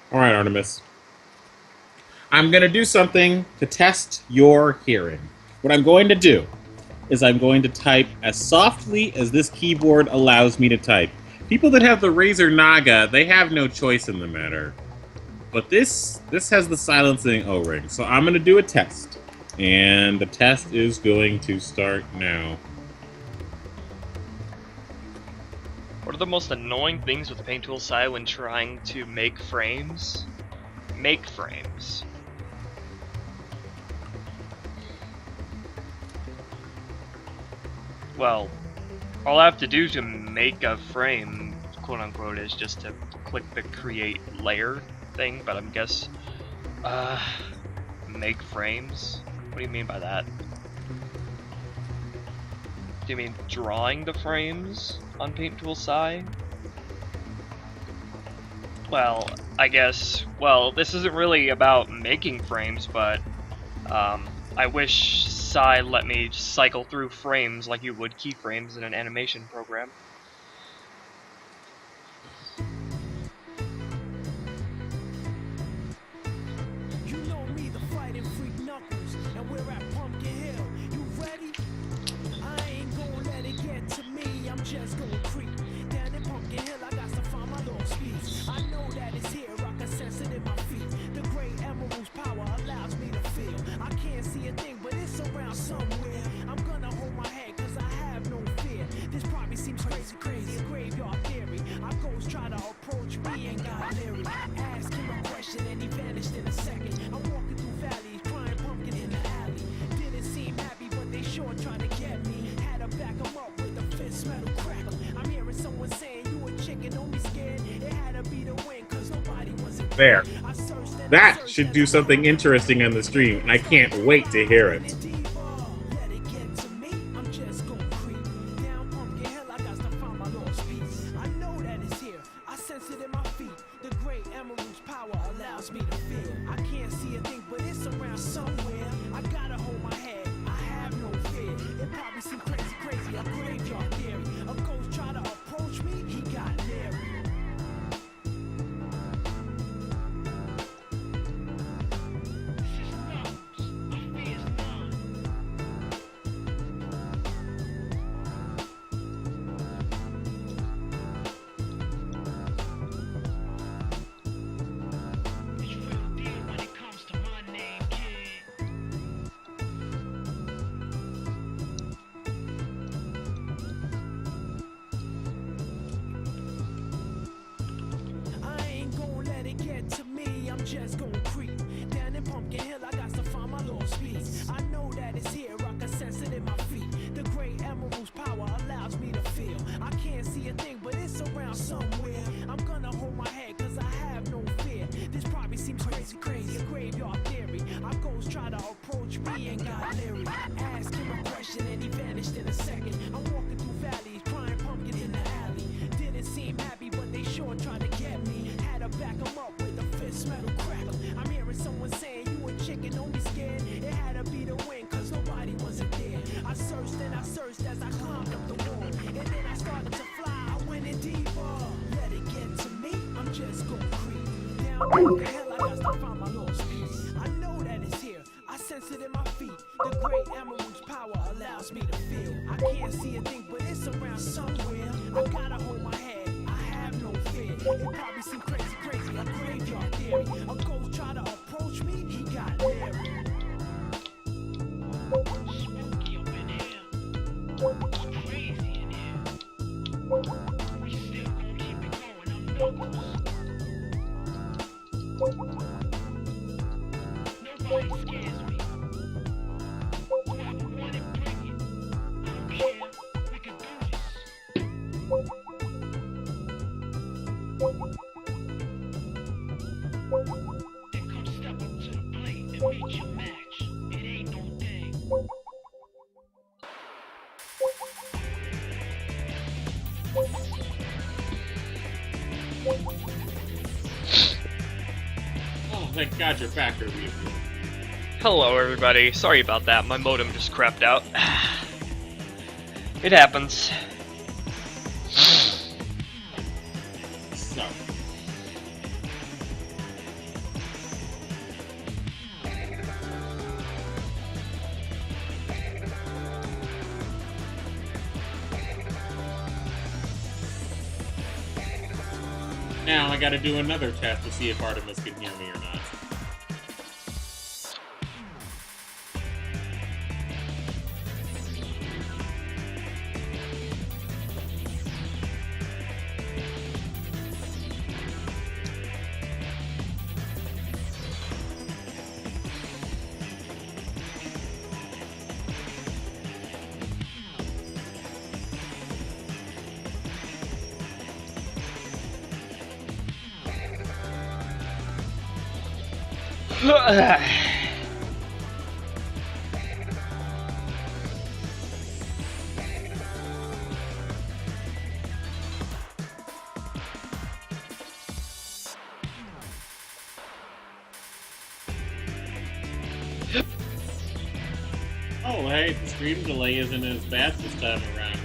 Alright, Artemis. I'm going to do something to test your hearing. What I'm going to do is I'm going to type as softly as this keyboard allows me to type. People that have the Razer Naga, they have no choice in the matter. But this has the silencing O-ring, so I'm going to do a test. And the test is going to start now. What are the most annoying things with Paint Tool SAI when trying to make frames? Make frames. Well, all I have to do to make a frame, quote unquote, is just to click the create layer thing, but I'm guess, make frames? What do you mean by that? Do you mean drawing the frames on Paint Tool SAI? Well, I guess, well, this isn't really about making frames, but I wish SAI let me cycle through frames like you would keyframes in an animation program. There. That should do something interesting on the stream, and I can't wait to hear it. Just gon' creep down in Pumpkin Hill. I got to find my lost piece. I know that it's here. I can sense it in my feet. The great emerald's power allows me to feel. I can't see a thing, but it's around somewhere. I'm gonna hold my head, cause I have no fear. This probably seems crazy, a graveyard theory. Our ghosts try to approach me and got leery. Ask him a question and he vanished in a second. I'm walking through valleys, crying pumpkin in the alley. Didn't seem happy, but they sure tried to get me. Had to back him up with a fist metal crackle. I'm hearing someone saying you a chicken, don't be scared. It had to be the wind, cause nobody wasn't there. I searched and I searched as I climbed up the wall. And then I started to fly, I went in deeper. Let it get to me, I'm just gon' creep down the hell. I got to find my lost piece. I know that it's here, I sense it in my feet. The great emerald's power allows me to feel. I can't see a thing, but it's around somewhere. I gotta hold my head, I have no fear. It probably seems crazy, a graveyard theory. A ghost try to approach me, he got leery. Spooky up in here, crazy in here. We still gon' keep it going, I'm Knuckles. Nobody scares me. Whoever want it, bring it. I don't care, we can do this. Then come step up to the plate and meet your match. It ain't no thing. Oh, thank God you're back, review. Hello, everybody. Sorry about that. My modem just crapped out. It happens. So. Now I gotta do another test to see if Artemis can hear me or not. Oh, hey, the stream delay isn't as bad this time around.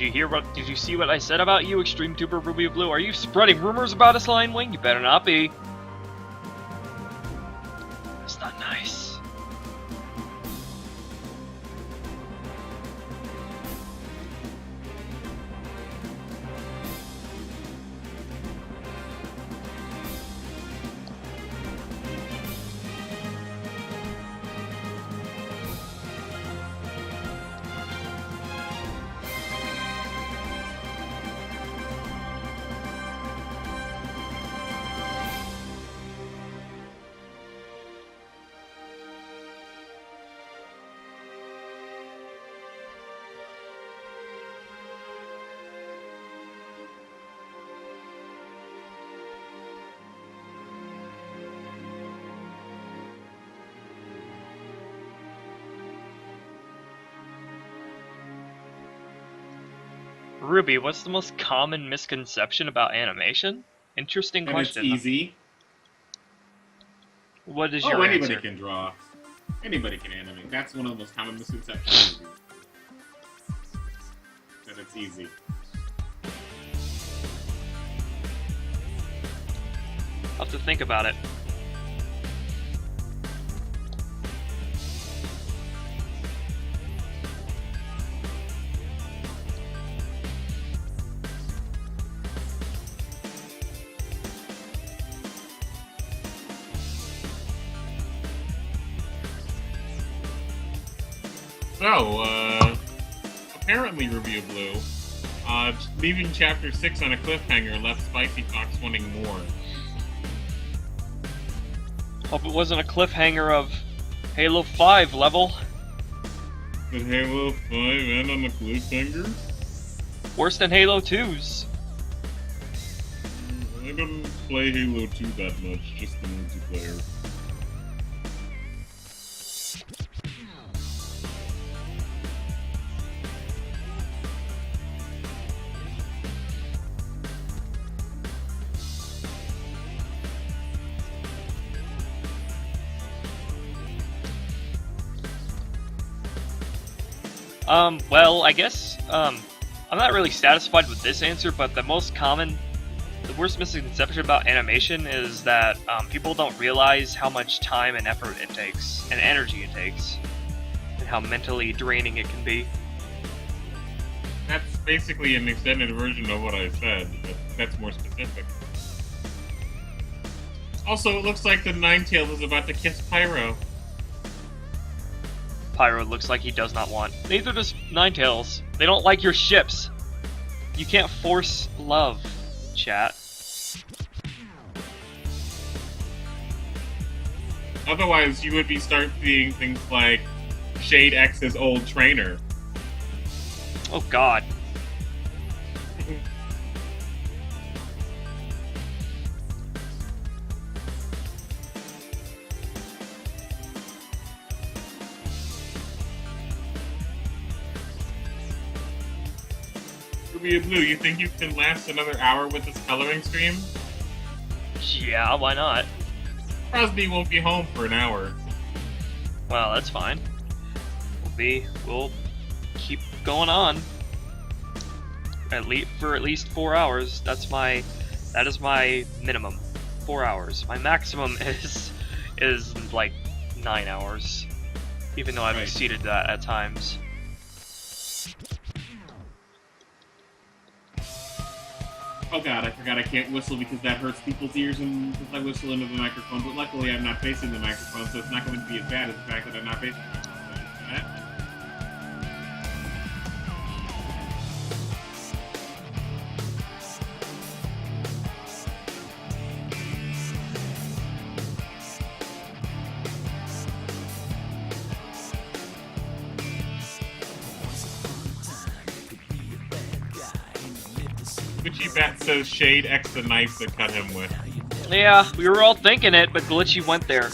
Did you hear what? Did you see what I said about you, XtremeTuber Ruby Blue? Are you spreading rumors about us, Lion Wing? You better not be. It's not nice. Ruby, what's the most common misconception about animation? Interesting And it's question. easy. What is your anybody answer? can draw. Anybody can animate. That's one of the most common misconceptions. That it's easy. I'll have to think about it. So, apparently Ruby of Blue, leaving Chapter 6 on a cliffhanger left Spicy Fox wanting more. Hope it wasn't a cliffhanger of Halo 5 level. Did Halo 5 end on a cliffhanger? Worse than Halo 2's. I don't play Halo 2 that much, just the multiplayer. Well, I guess, I'm not really satisfied with this answer, but the worst misconception about animation is that, people don't realize how much time and effort it takes, and energy it takes, and how mentally draining it can be. That's basically an extended version of what I said, but that's more specific. Also, it looks like the Ninetales is about to kiss Pyro. Pyro looks like he does not want. Neither does Ninetales. They don't like your ships. You can't force love, chat. Otherwise, you would start seeing things like Shade X's old trainer. Oh god. Ruby of Blue, you think you can last another hour with this coloring stream? Yeah, why not? Crosby won't be home for an hour. Well, that's fine. We'll keep going on. For at least 4 hours. That is my minimum. 4 hours. My maximum is like 9 hours. Even though I've exceeded that at times. Oh god, I forgot I can't whistle because that hurts people's ears and if I whistle into the microphone, but luckily I'm not facing the microphone, so it's not going to be as bad as the fact that I'm not facing the microphone. Glitchy Bat says Shade X the knife that cut him with. Yeah, we were all thinking it, but Glitchy went there.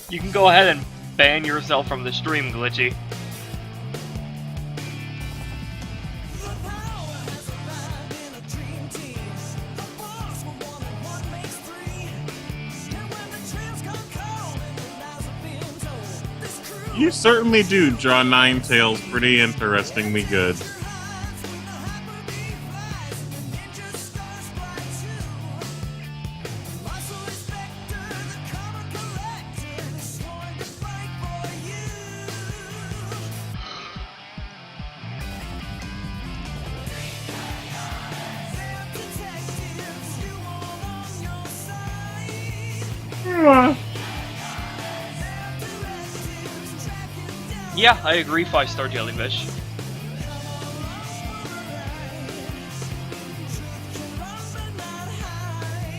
You can go ahead and ban yourself from the stream, Glitchy. You certainly do draw Ninetales pretty interestingly good. Yeah, I agree, 5-star jellyfish.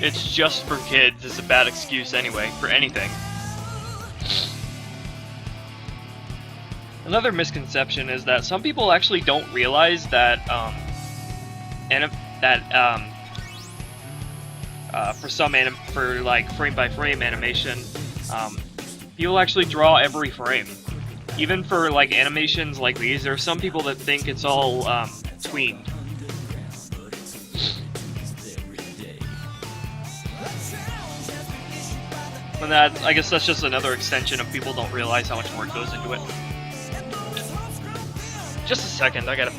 It's just for kids is a bad excuse anyway, for anything. Another misconception is that some people actually don't realize that, for like frame-by-frame animation, people actually draw every frame. Even for like animations like these, there are some people that think it's all tweened. And that, I guess that's just another extension of people don't realize how much work goes into it. Just a second, I gotta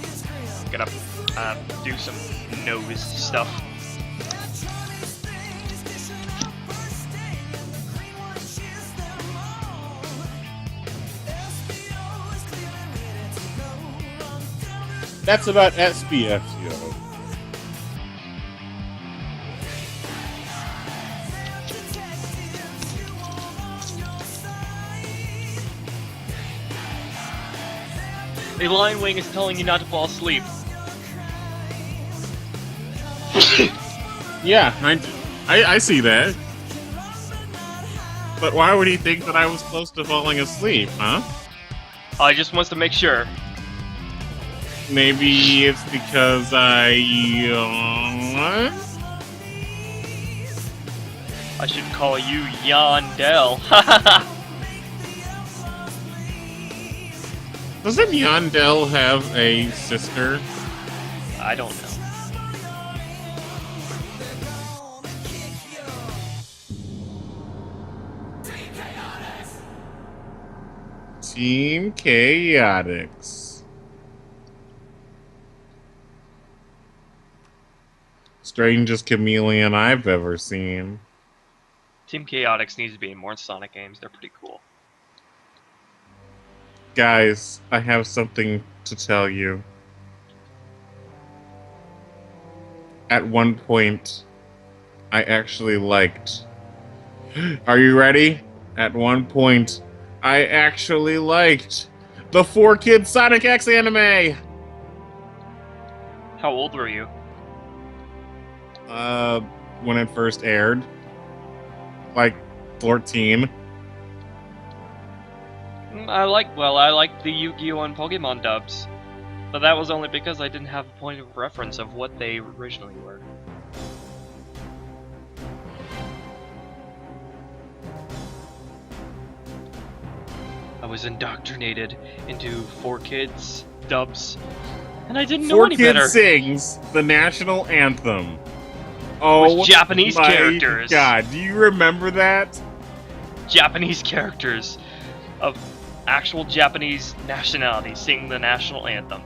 do some nose stuff. That's about SPF, yo. A Lion Wing is telling you not to fall asleep. Yeah, I see that. But why would he think that I was close to falling asleep, huh? I just wants to make sure. Maybe it's because I should call you Yandel. Doesn't Yandel have a sister? I don't know. Team Chaotix. Strangest chameleon I've ever seen. Team Chaotix needs to be in more Sonic games. They're pretty cool. Guys, I have something to tell you. At one point, I actually liked... Are you ready? At one point, I actually liked the 4-Kid Sonic X anime! How old were you? When it first aired. Like, 14. I like the Yu-Gi-Oh! And Pokemon dubs. But that was only because I didn't have a point of reference of what they originally were. I was indoctrinated into 4Kids dubs, and I didn't know any better. 4Kid sings the national anthem. Oh, with Japanese my characters. God, do you remember that? Japanese characters of actual Japanese nationality sing the national anthem.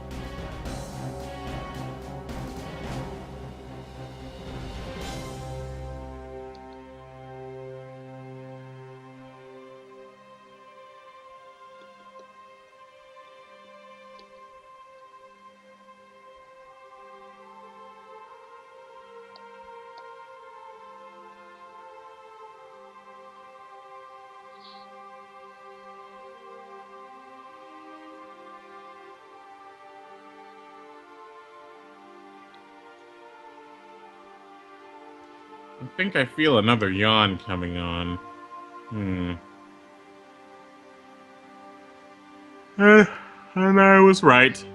I think I feel another yawn coming on. And I was right.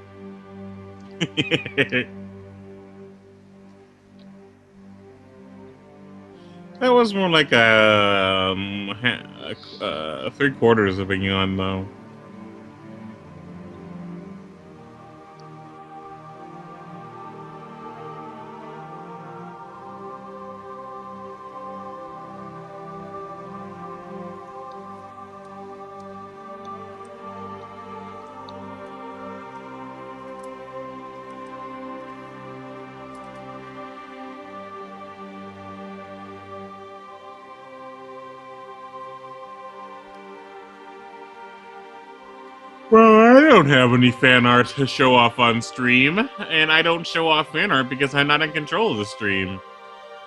That was more like a 3/4 of a yawn, though. Well, I don't have any fan art to show off on stream, and I don't show off fan art because I'm not in control of the stream.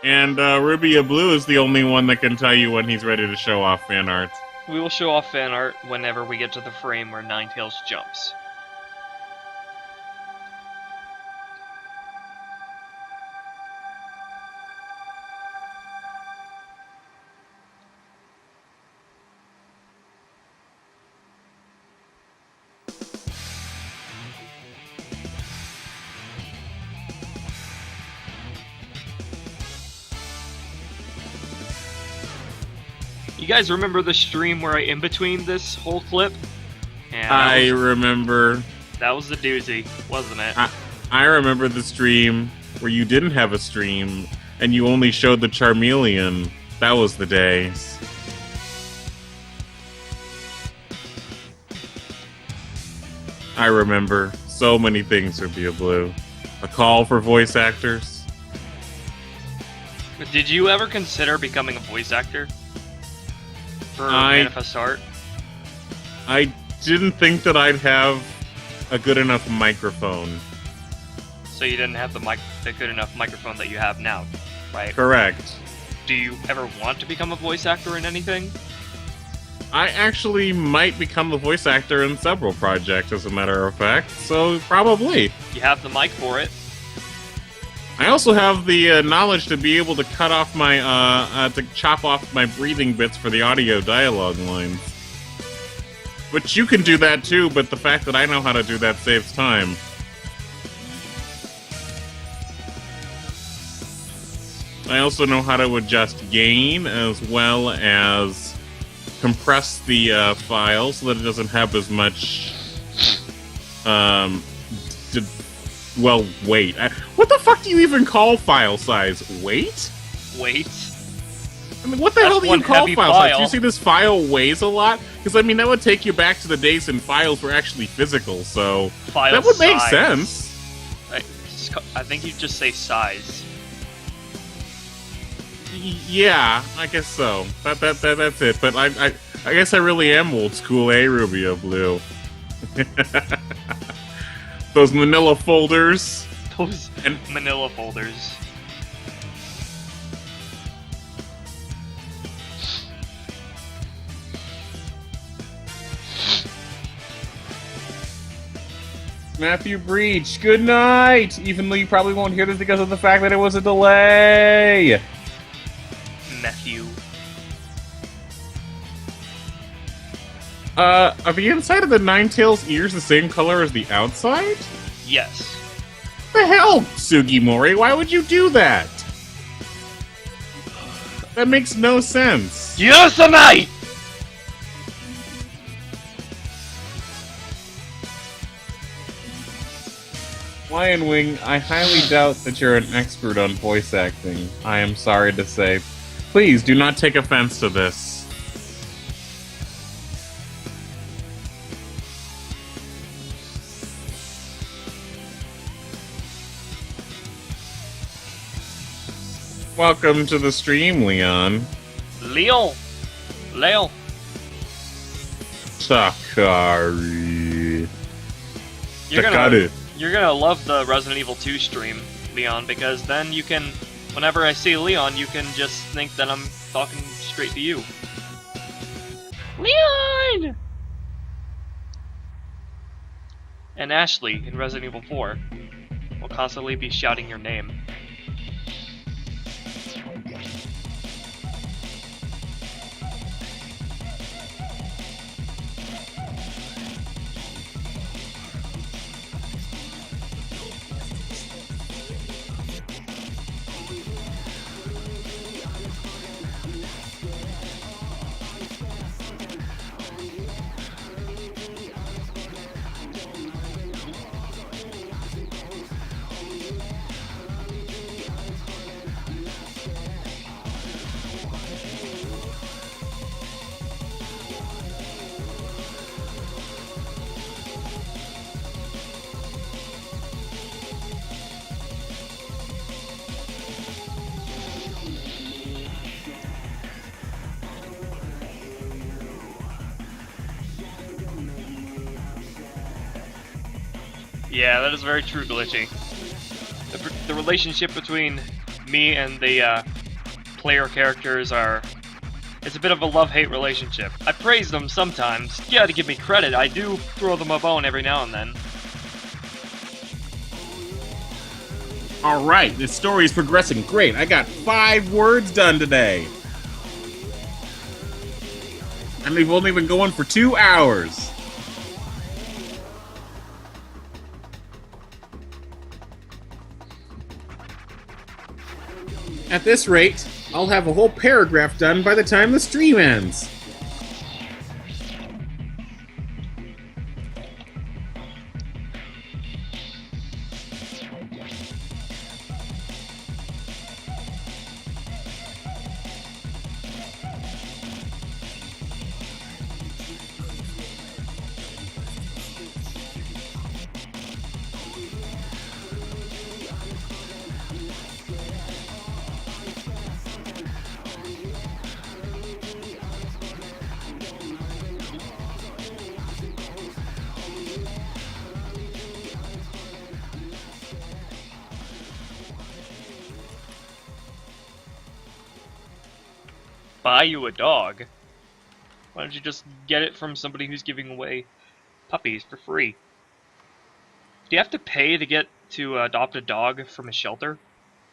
And Ruby Blue is the only one that can tell you when he's ready to show off fan art. We will show off fan art whenever we get to the frame where Ninetales jumps. You guys remember the stream where I in-betweened this whole clip? Yeah, I remember. That was the doozy, wasn't it? I remember the stream where you didn't have a stream and you only showed the Charmeleon. That was the days. I remember so many things for Be Blue. A call for voice actors. Did you ever consider becoming a voice actor? For Manifest Art? I didn't think that I'd have a good enough microphone. So you didn't have the good enough microphone that you have now, right? Correct. Do you ever want to become a voice actor in anything? I actually might become a voice actor in several projects, as a matter of fact, so probably. You have the mic for it. I also have the knowledge to be able to cut off my, to chop off my breathing bits for the audio dialogue lines. But you can do that too, but the fact that I know how to do that saves time. I also know how to adjust gain, as well as compress the file so that it doesn't have as much, well, weight. What the fuck do you even call file size? Weight? Weight? I mean, what the hell do you call file size? Do you see this file weighs a lot? Because, I mean, that would take you back to the days when files were actually physical, so File that would make size. sense. I think you just say size. Yeah, I guess so. That's it. But I guess I really am old school, Ruby Blue. Those manila folders. Those manila folders. Matthew Breach, good night! Even though you probably won't hear this because of the fact that it was a delay! Matthew. Are the inside of the Ninetales ears the same color as the outside? Yes. The hell, Sugimori? Why would you do that? That makes no sense. Yosemite! Lion Wing, I highly doubt that you're an expert on voice acting. I am sorry to say. Please do not take offense to this. Welcome to the stream, Leon. Leon. Takari. You're gonna love the Resident Evil 2 stream, Leon, because then you can, whenever I see Leon, you can just think that I'm talking straight to you. Leon! And Ashley in Resident Evil 4 will constantly be shouting your name. Yeah, that is very true, Glitchy. The relationship between me and the player characters it's a bit of a love-hate relationship. I praise them sometimes. Yeah, to give me credit, I do throw them a bone every now and then. Alright, this story is progressing great. I got 5 words done today. And we've only been going for 2 hours. At this rate, I'll have a whole paragraph done by the time the stream ends. Buy you a dog? Why don't you just get it from somebody who's giving away puppies for free? Do you have to pay to get to adopt a dog from a shelter?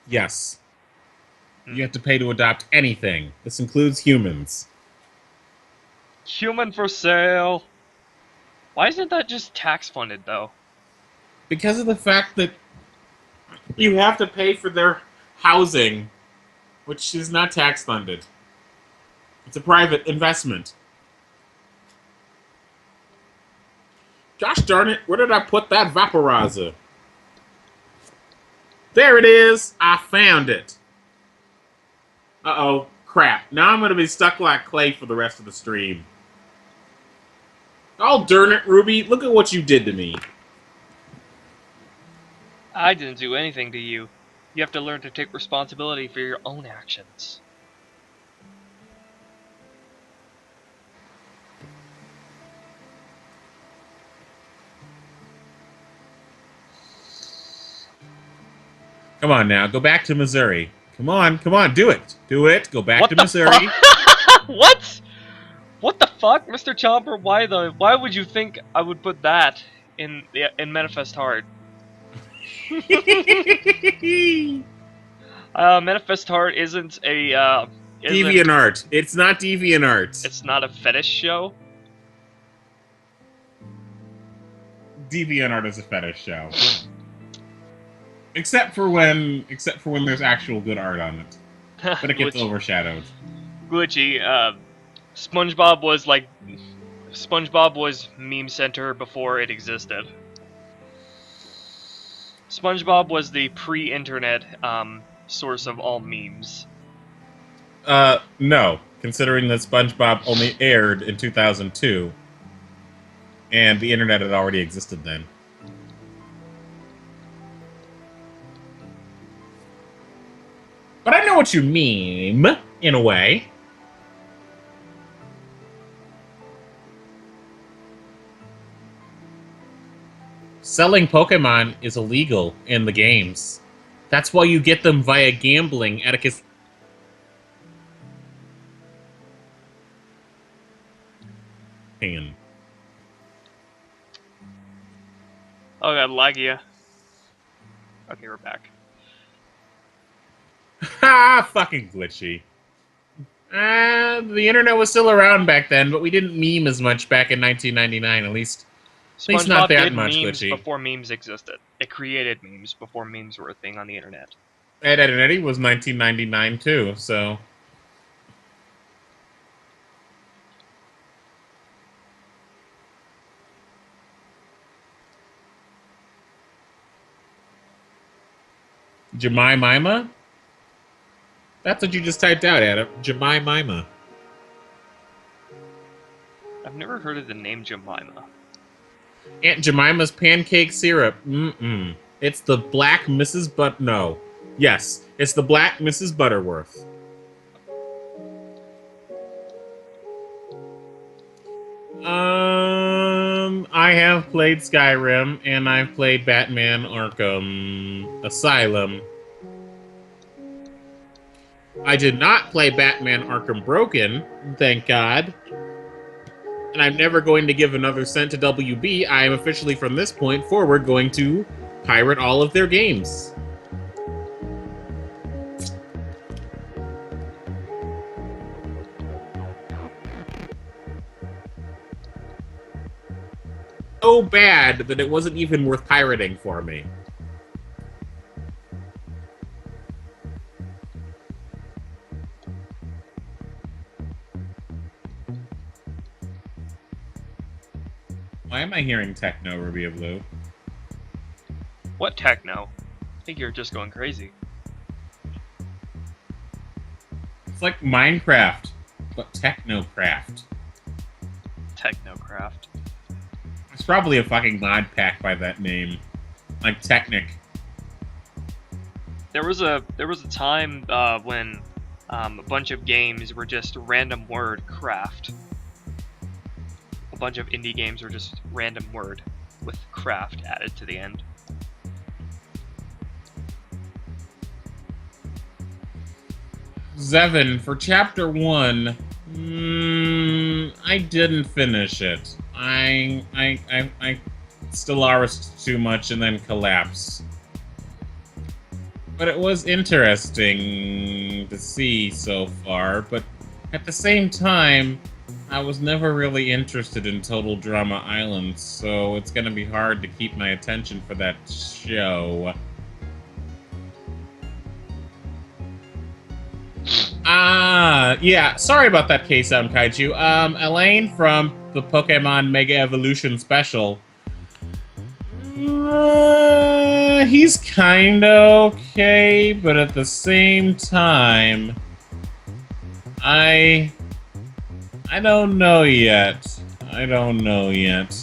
Yes. You have to pay to adopt anything. This includes humans. Human for sale! Why isn't that just tax funded, though? Because of the fact that you have to pay for their housing, which is not tax funded. It's a private investment. Gosh darn it, where did I put that vaporizer? There it is! I found it! Uh-oh, crap. Now I'm gonna be stuck like clay for the rest of the stream. Oh, darn it, Ruby, look at what you did to me. I didn't do anything to you. You have to learn to take responsibility for your own actions. Come on now, go back to Missouri. Come on, do it. Do it, go back What to the Missouri. What? What the fuck, Mr. Chomper? Why would you think I would put that in Manifest Heart? Manifest Heart isn't a Deviant art. It's not deviant art. It's not a fetish show. Deviant art is a fetish show. Except for when there's actual good art on it. But it gets overshadowed. Glitchy, SpongeBob was meme center before it existed. SpongeBob was the pre-internet source of all memes. No. Considering that SpongeBob only aired in 2002. And the internet had already existed then. But I know what you mean, in a way. Selling Pokemon is illegal in the games. That's why you get them via gambling at a casino. Oh god, Lagia. Okay, we're back. Ha! Fucking glitchy. The internet was still around back then, but we didn't meme as much back in 1999, at least SpongeBob not that did much, memes glitchy. before memes existed. It created memes before memes were a thing on the internet. Ed, Ed, and Eddie was 1999 too, so... Jemima? That's what you just typed out, Adam. Jemima. I've never heard of the name Jemima. Aunt Jemima's pancake syrup. It's the Black Mrs. No. Yes, it's the Black Mrs. Butterworth. I have played Skyrim, and I've played Batman Arkham Asylum. I did not play Batman Arkham Broken, thank God. And I'm never going to give another cent to WB. I am officially, from this point forward, going to pirate all of their games. So bad that it wasn't even worth pirating for me. Why am I hearing techno, Ruby of Blue? What techno? I think you're just going crazy. It's like Minecraft, but Technocraft. Technocraft. It's probably a fucking mod pack by that name. Like Technic. There was a time when a bunch of games were just random word craft. A bunch of indie games were just random word with craft added to the end. Zevin, for chapter 1, I didn't finish it. I Stellaris too much and then collapsed. But it was interesting to see so far, but at the same time, I was never really interested in Total Drama Island, so it's gonna be hard to keep my attention for that show. Yeah, sorry about that K-Sound Kaiju. Elaine from the Pokemon Mega Evolution Special. He's kinda okay, but at the same time, I don't know yet. I don't know yet.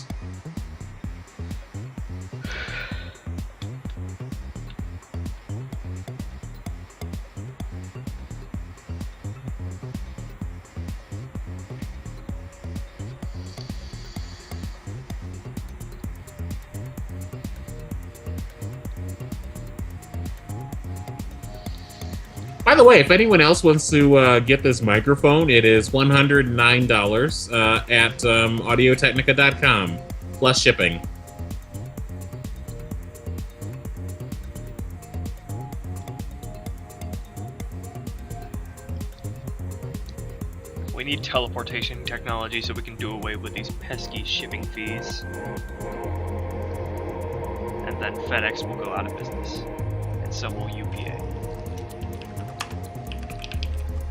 By the way, if anyone else wants to get this microphone, it is $109 at audiotechnica.com, plus shipping. We need teleportation technology so we can do away with these pesky shipping fees. And then FedEx will go out of business. And so will UPA.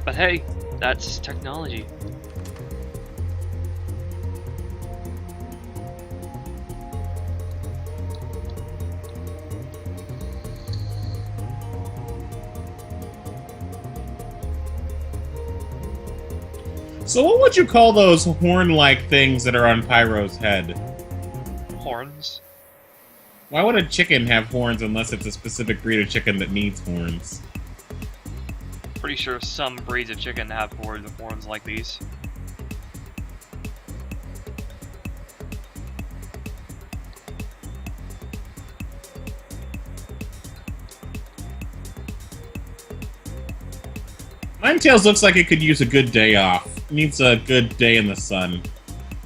But hey, that's technology. So what would you call those horn-like things that are on Pyro's head? Horns? Why would a chicken have horns unless it's a specific breed of chicken that needs horns? Pretty sure some breeds of chicken have horns like these. Ninetales looks like it could use a good day off. It needs a good day in the sun.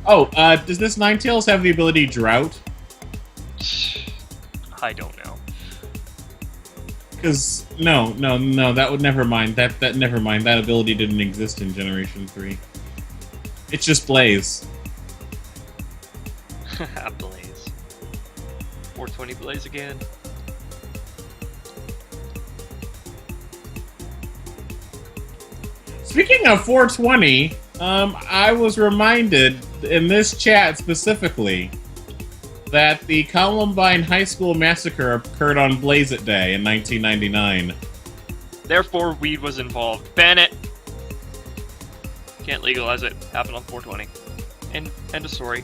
Oh, does this Ninetales have the ability Drought? I don't know. Because no, that would never mind. That never mind. That ability didn't exist in Generation 3. It's just Blaze. Blaze. 420 Blaze again. Speaking of 420, I was reminded in this chat specifically that the Columbine High School Massacre occurred on Blaze It Day in 1999. Therefore, weed was involved. Ban it! Can't legalize it. Happened on 420. End of story.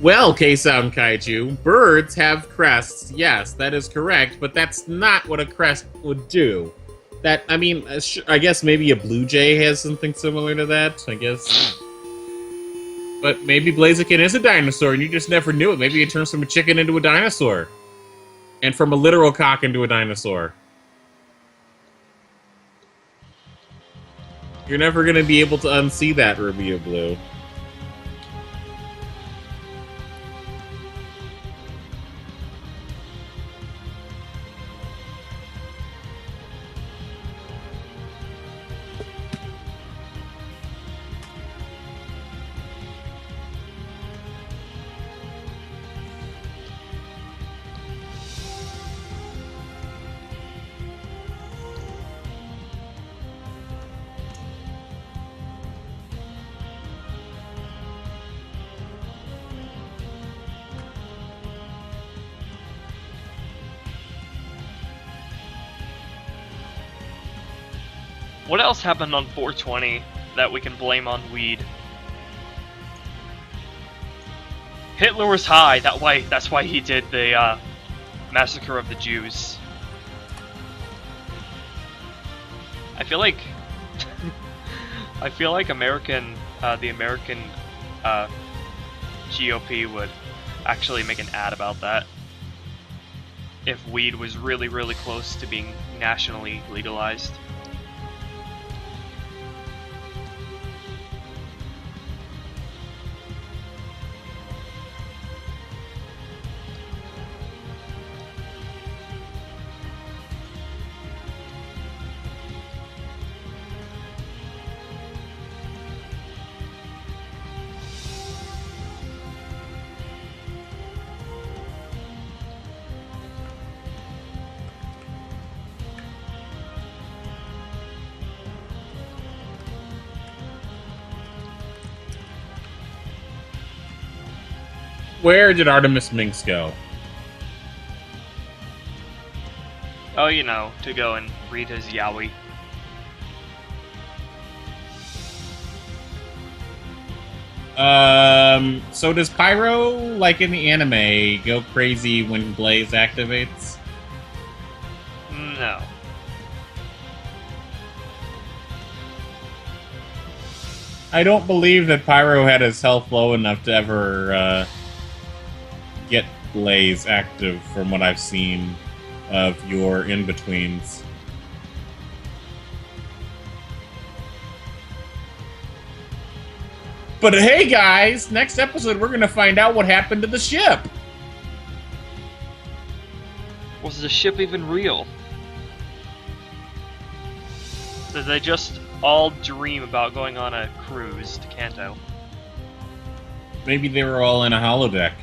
Well, K-Sound Kaiju, birds have crests. Yes, that is correct, but that's not what a crest would do. That, I mean, I guess maybe a blue jay has something similar to that, I guess. But maybe Blaziken is a dinosaur and you just never knew it. Maybe it turns from a chicken into a dinosaur. And from a literal cock into a dinosaur. You're never going to be able to unsee that, Ruby of Blue. What else happened on 420 that we can blame on weed? Hitler was high. That's why he did the massacre of the Jews. I feel like the American GOP would actually make an ad about that if weed was really, really close to being nationally legalized. Where did Artemis Minx go? Oh, you know, to go and read his yaoi. So does Pyro, like in the anime, go crazy when Blaze activates? No. I don't believe that Pyro had his health low enough to ever, get Blaze active from what I've seen of your in-betweens. But hey guys, next episode we're gonna find out what happened to the ship! Was the ship even real? Did they just all dream about going on a cruise to Kanto? Maybe they were all in a holodeck.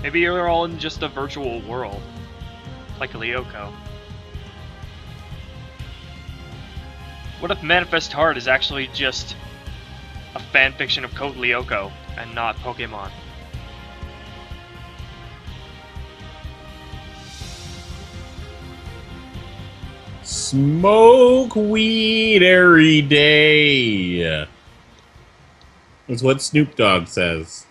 Maybe you're all in just a virtual world, like Lyoko. What if Manifest Heart is actually just a fanfiction of Code Lyoko and not Pokemon? Smoke weed every day. Is what Snoop Dogg says.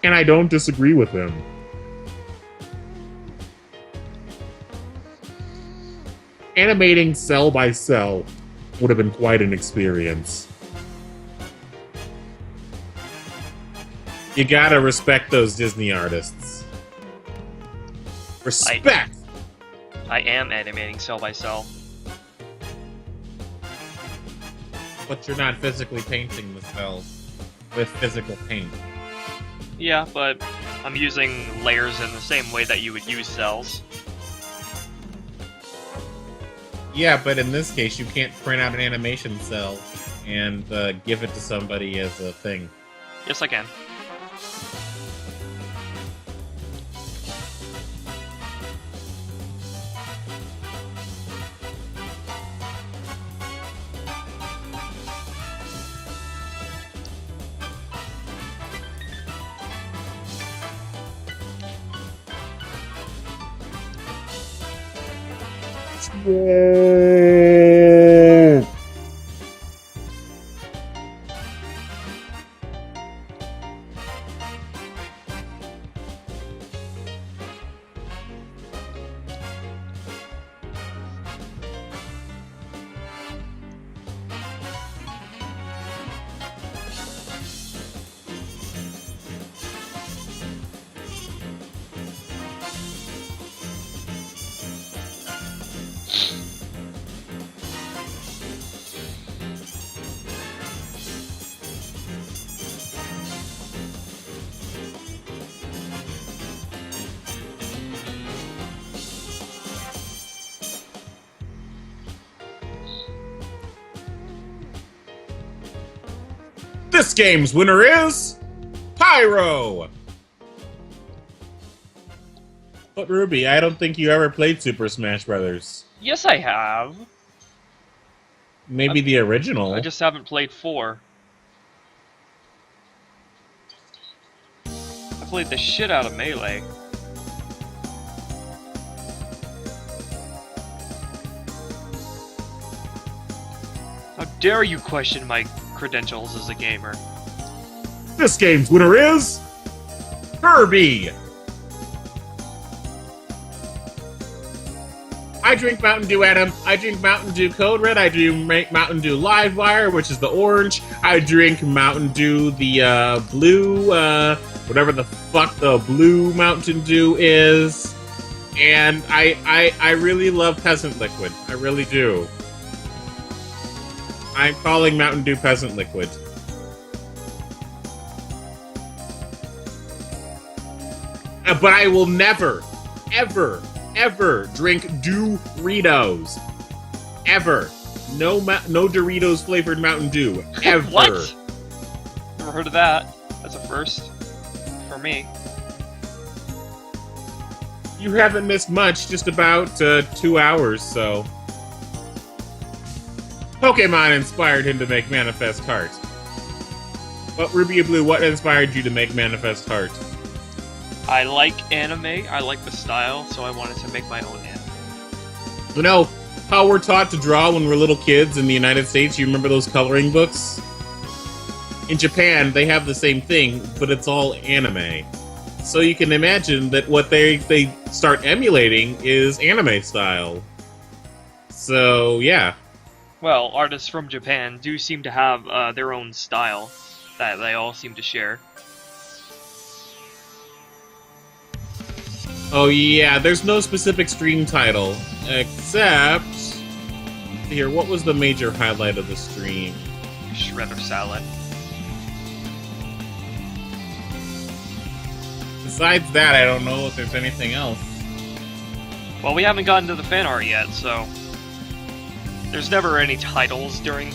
And I don't disagree with him. Animating cell by cell would have been quite an experience. You gotta respect those Disney artists. Respect! I am animating cell by cell. But you're not physically painting the cells with physical paint. Yeah, but I'm using layers in the same way that you would use cells. Yeah, but in this case, you can't print out an animation cell and give it to somebody as a thing. Yes, I can. This game's winner is Pyro. But Ruby, I don't think you ever played Super Smash Brothers. Yes, I have. Maybe the original. I just haven't played 4. I played the shit out of Melee. How dare you question my credentials as a gamer? This game's winner is Kirby. I drink Mountain Dew Atom. I drink Mountain Dew Code Red. I drink Mountain Dew Livewire, which is the orange. I drink Mountain Dew the blue, whatever the fuck the blue Mountain Dew is. And I really love Peasant Liquid. I really do. I'm calling Mountain Dew Peasant Liquid. But I will never, ever drink Doritos. Ever. No Doritos flavored Mountain Dew. Ever. What? Never heard of that. That's a first. For me. You haven't missed much, just about 2 hours, so. Pokemon inspired him to make Manifest Heart. But Ruby Blue, what inspired you to make Manifest Heart? I like anime, I like the style, so I wanted to make my own anime. You know, how we're taught to draw when we're little kids in the United States, you remember those coloring books? In Japan, they have the same thing, but it's all anime. So you can imagine that what they start emulating is anime style. So, yeah. Well, artists from Japan do seem to have their own style that they all seem to share. Oh yeah, there's no specific stream title, except... Here, what was the major highlight of the stream? Shredder salad. Besides that, I don't know if there's anything else. Well, we haven't gotten to the fan art yet, so... There's never any titles during,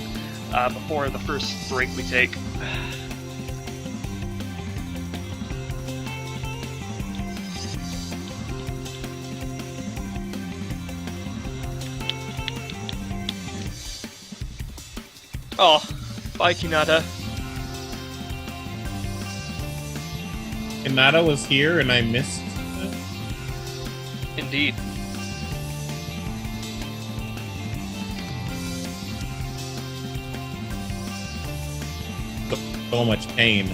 before the first break we take. Oh, bye, Kinata. Hinata was here and I missed it? Indeed. So much pain.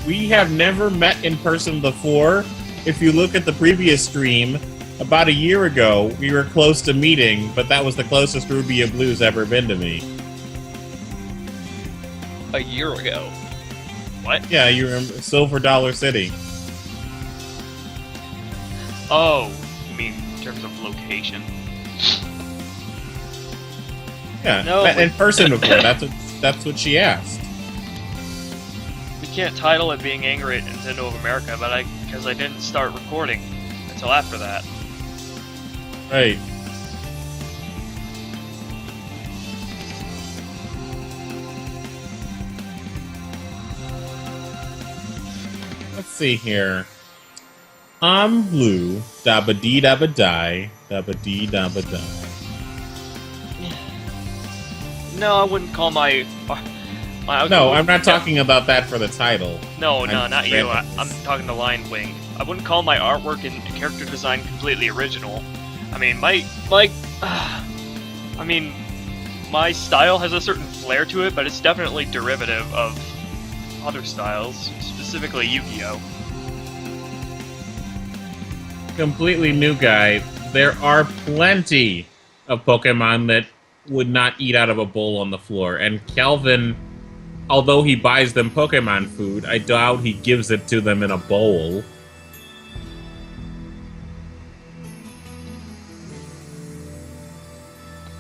We have never met in person before. If you look at the previous stream, about a year ago, we were close to meeting, but that was the closest Ruby and Blue's ever been to me. A year ago? What? Yeah, you remember Silver Dollar City. Oh, you mean in terms of location? Yeah, No, met in but- person before. That's what she asked. We can't title it being angry at Nintendo of America, but because I didn't start recording until after that. Right. Let's see here. I'm blue. Dabba dee dabba die. Dabba dee dabba die. No, I wouldn't call my No, I'm not talking about that for the title. No, I'm not you. I'm randomness. talking to Lion Wing. I wouldn't call my artwork and character design completely original. I mean, my style has a certain flair to it, but it's definitely derivative of other styles, specifically Yu-Gi-Oh! Completely new guy. There are plenty of Pokemon that would not eat out of a bowl on the floor, and Kelvin, although he buys them Pokemon food, I doubt he gives it to them in a bowl.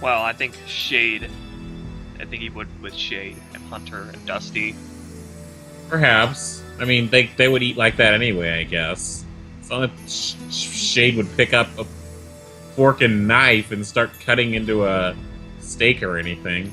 Well, I think Shade. I think he would with Shade and Hunter and Dusty. Perhaps. I mean, they would eat like that anyway, I guess. It's not that Shade would pick up a fork and knife and start cutting into a steak or anything.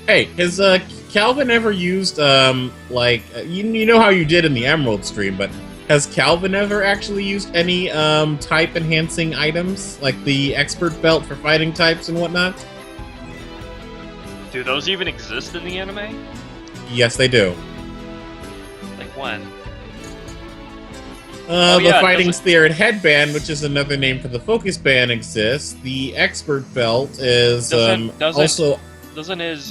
Hey, has Calvin ever used, you know how you did in the Emerald stream, but has Calvin ever actually used any type-enhancing items, like the expert belt for fighting types and whatnot? Do those even exist in the anime? Yes, they do. Like when? The Fighting Spirit headband, which is another name for the focus band, exists. The expert belt is also... Doesn't Satoshi's,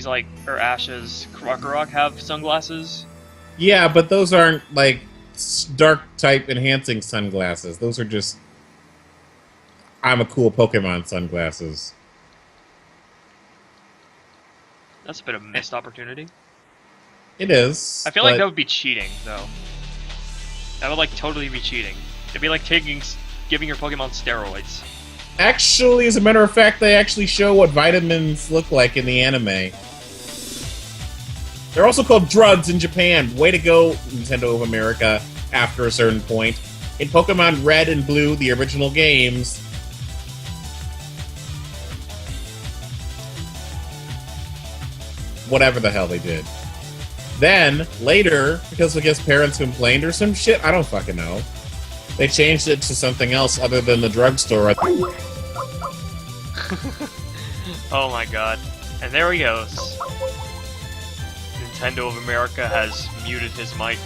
like, or Ash's Kakarot have sunglasses? Yeah, but those aren't, like, dark type enhancing sunglasses. Those are just I'm a cool Pokemon sunglasses. That's a bit of a missed opportunity. It is. I feel like that would be cheating, though. That would, like, totally be cheating. It'd be like giving your Pokemon steroids. Actually, as a matter of fact, they actually show what vitamins look like in the anime. They're also called drugs in Japan. Way to go, Nintendo of America, after a certain point. In Pokemon Red and Blue, the original games... whatever the hell they did. Then, later, because I guess parents complained or some shit, I don't fucking know. They changed it to something else other than the drugstore. Oh my god. And there he goes. Nintendo of America has muted his mic.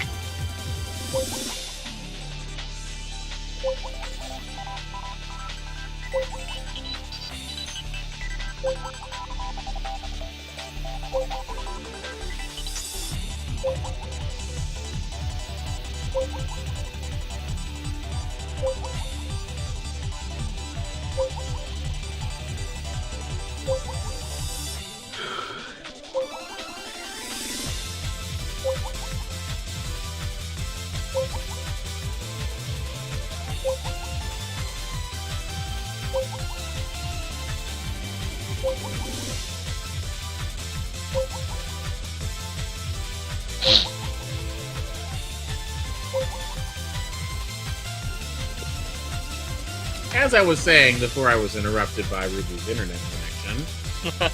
As I was saying before I was interrupted by Ruby's internet connection,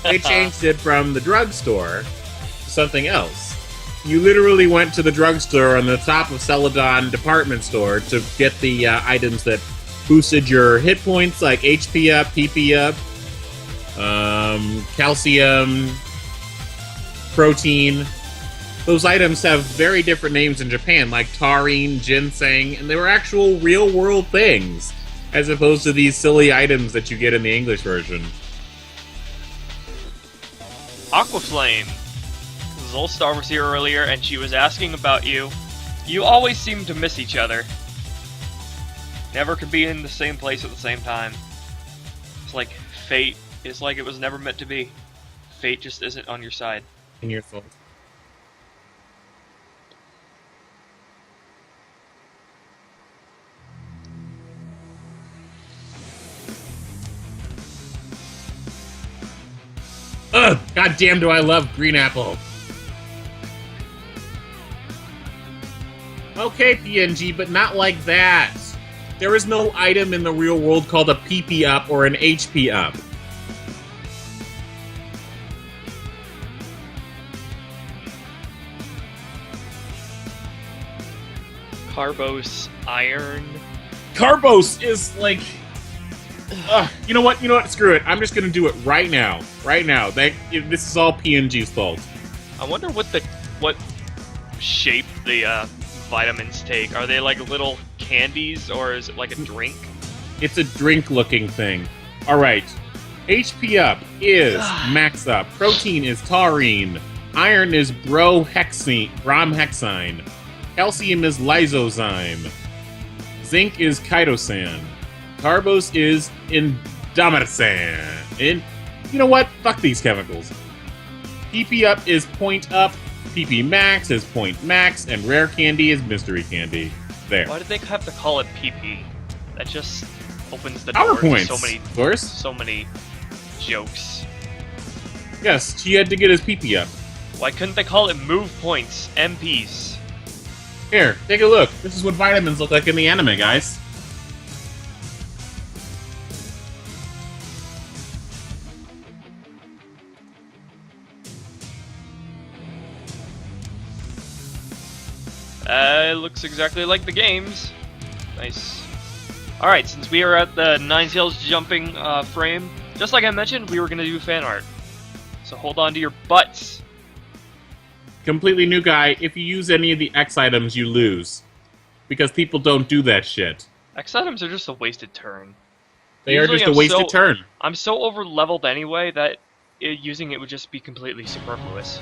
they changed it from the drugstore to something else. You literally went to the drugstore on the top of Celadon department store to get the items that boosted your hit points, like HP up, PP up, calcium, protein. Those items have very different names in Japan, like taurine, ginseng, and they were actual real-world things, as opposed to these silly items that you get in the English version. Aquaflame. Zolstar was here earlier, and she was asking about you. You always seem to miss each other. Never could be in the same place at the same time. It's like fate. It's like it was never meant to be. Fate just isn't on your side. In your fault. Ugh! Goddamn, do I love green apple. Okay, PNG, but not like that. There is no item in the real world called a PP up or an HP up. Carbos Iron. Carbos is like You know what? Screw it. I'm just gonna do it right now. Right now. This is all PNG's fault. I wonder what shape the vitamins take. Are they like little candies, or is it like a drink? It's a drink-looking thing. All right. HP up is max up. Protein is taurine. Iron is bromhexine. Calcium is lysozyme. Zinc is chitosan. Carbos is indomitosan. You know what? Fuck these chemicals. PP up is point up. PP max is point max. And rare candy is mystery candy. There. Why did they have to call it PP? That just opens the Power door to points, of course. so many jokes. Yes, he had to get his PP up. Why couldn't they call it move points, MPs? Here, take a look. This is what vitamins look like in the anime, guys. It looks exactly like the games. Nice. Alright, since we are at the Ninetales jumping frame, just like I mentioned, we were going to do fan art. So hold on to your butts. Completely new guy. If you use any of the X items, you lose. Because people don't do that shit. X items are just a wasted turn. They are Usually just a wasted turn. I'm so over-leveled anyway that using it would just be completely superfluous.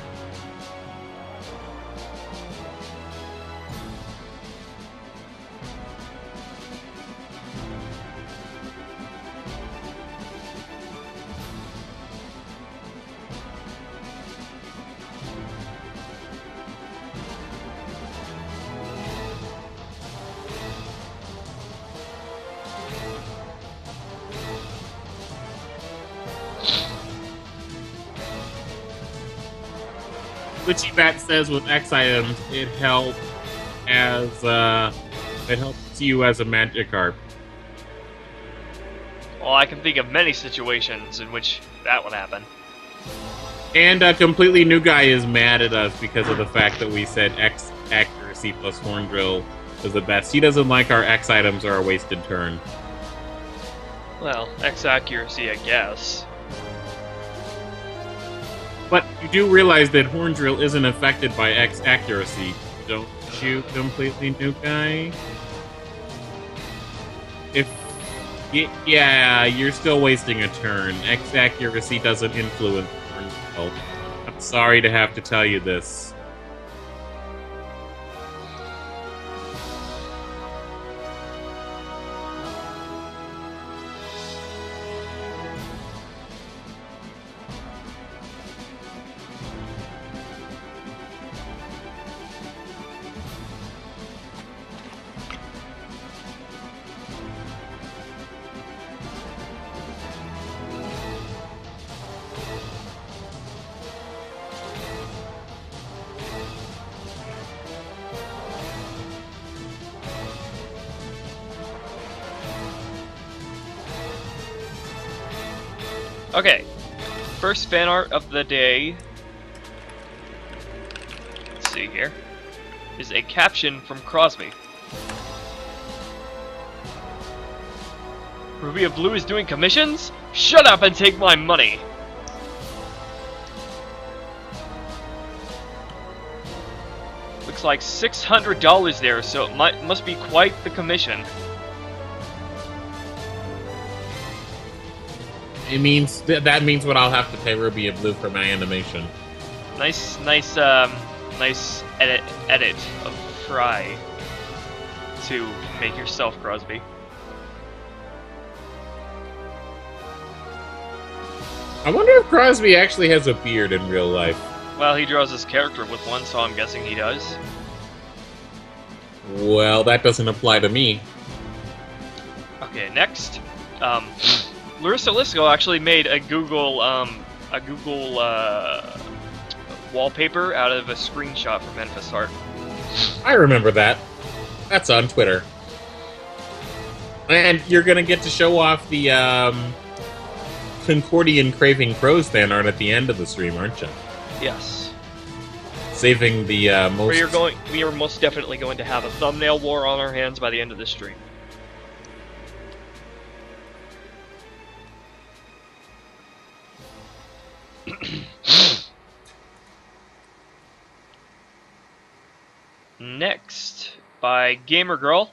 Glitchy Bat says with X items, it helps you as a Magikarp. Well, I can think of many situations in which that would happen. And a completely new guy is mad at us because of the fact that we said X accuracy plus Horn Drill is the best. He doesn't like our X items or a wasted turn. Well, X accuracy, I guess. But you do realize that Horn Drill isn't affected by X accuracy, don't you, completely new guy? Yeah, you're still wasting a turn. X accuracy doesn't influence Horn Drill. I'm sorry to have to tell you this. Okay, first fan art of the day, let's see here, is a caption from Crosby. Ruby of Blue is doing commissions? Shut up and take my money! Looks like $600 there, so it must be quite the commission. It means that means what I'll have to pay Ruby of Blue for my animation. Nice edit of Fry to make yourself, Crosby. I wonder if Crosby actually has a beard in real life. Well, he draws his character with one, so I'm guessing he does. Well, that doesn't apply to me. Okay, next. Larissa Lisco actually made a Google wallpaper out of a screenshot from Memphis Art. I remember that. That's on Twitter. And you're gonna get to show off the Concordian Craving Crows fan art at the end of the stream, aren't you? Yes. Saving the most... We are most definitely going to have a thumbnail war on our hands by the end of this stream. Next, by Gamer Girl.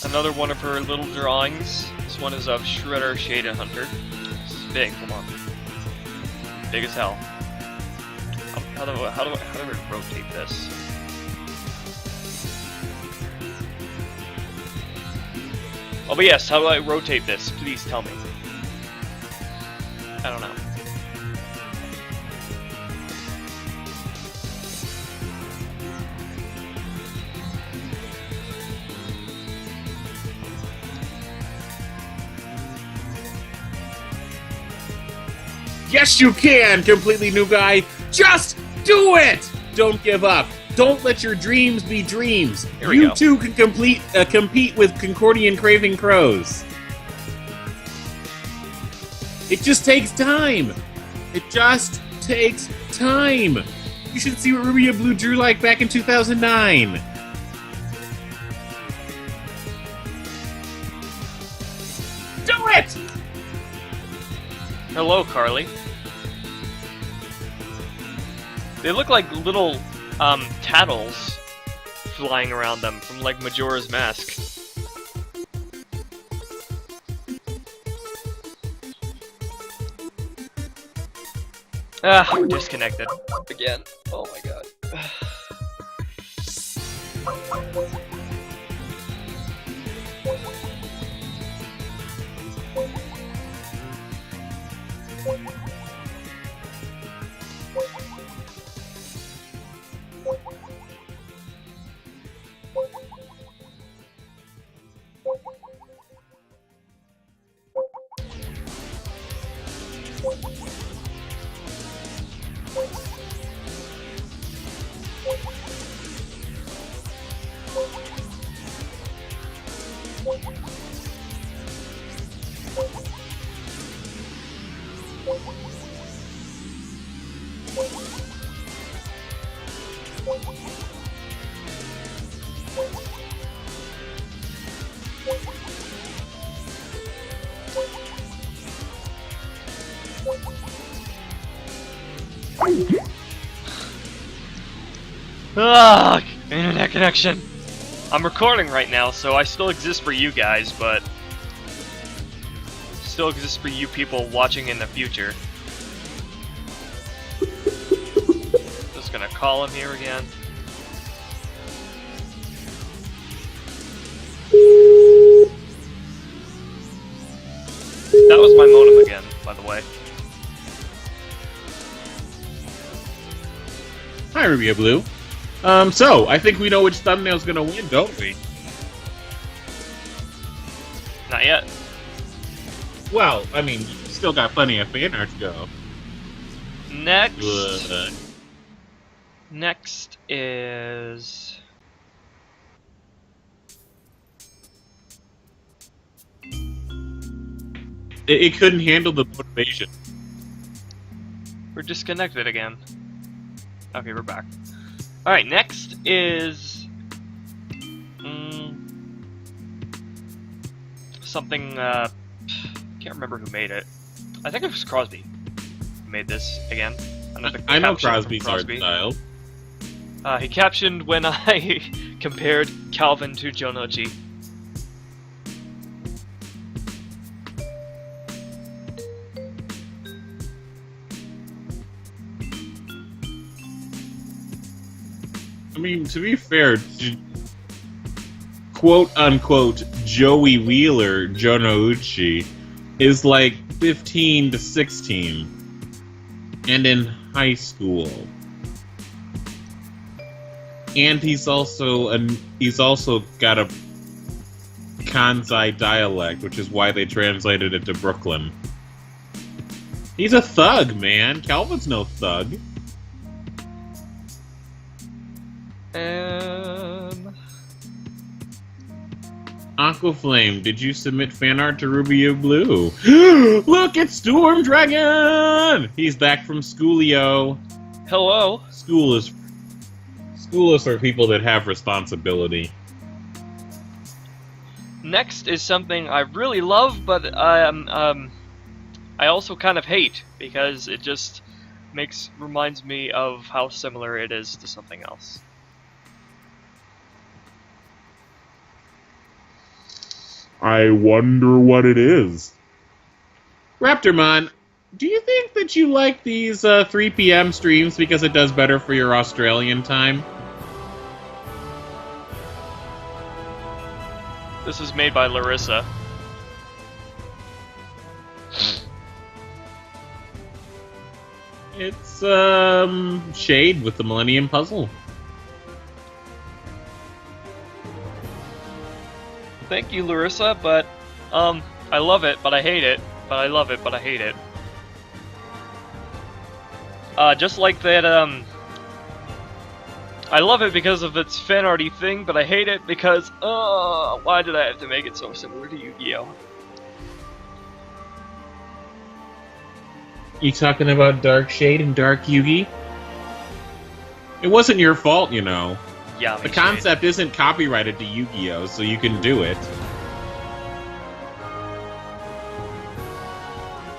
Another one of her little drawings. This one is of Shredder Shaded Hunter. This is big, come on. Big as hell. How do I rotate this? Oh, but yes, how do I rotate this? Please tell me. I don't know. Yes, you can, completely new guy. Just do it! Don't give up. Don't let your dreams be dreams. Here we You go. too can compete with Concordian Craving Crows. It just takes time. It just takes time. You should see what Ruby and Blue drew like back in 2009. Do it! Hello, Carly. They look like little, tattles flying around them from, like, Majora's Mask. Ah, we're disconnected. Again. Oh my god. Ah, internet connection. I'm recording right now, so I still exist for you guys, but still exist for you people watching in the future. Just gonna call him here again. That was my modem again, by the way. Hi, Ruby and Blue. So, I think we know which thumbnail's gonna win, don't we? Not yet. Well, I mean, you still got plenty of fan art to go. Next. Ugh. Next is... It couldn't handle the motivation. We're disconnected again. Okay, we're back. Alright, next is... something, can't remember who made it. I think it was Crosby who made this again. I know caption from Crosby's art style. He captioned when I compared Calvin to Jonochi. I mean, to be fair, quote-unquote Joey Wheeler Jonouchi is like 15 to 16 and in high school. And he's also got a Kansai dialect, which is why they translated it to Brooklyn. He's a thug, man. Calvin's no thug. Aquaflame, did you submit fan art to Ruby and Blue? Look, it's Storm Dragon! He's back from Schoolio. Hello. School is for people that have responsibility. Next is something I really love, but I also kind of hate, because it just reminds me of how similar it is to something else. I wonder what it is. Raptormon, do you think that you like these 3 p.m. streams because it does better for your Australian time? This is made by Larissa. It's Shade with the Millennium Puzzle. Thank you, Larissa, but I love it, but I hate it. But I love it, but I hate it. Just like that, I love it because of its fanarty thing, but I hate it because, why did I have to make it so similar to Yu-Gi-Oh? You talking about Dark Shade and Dark Yugi? It wasn't your fault, you know. Yeah, The concept isn't copyrighted to Yu-Gi-Oh, so you can do it.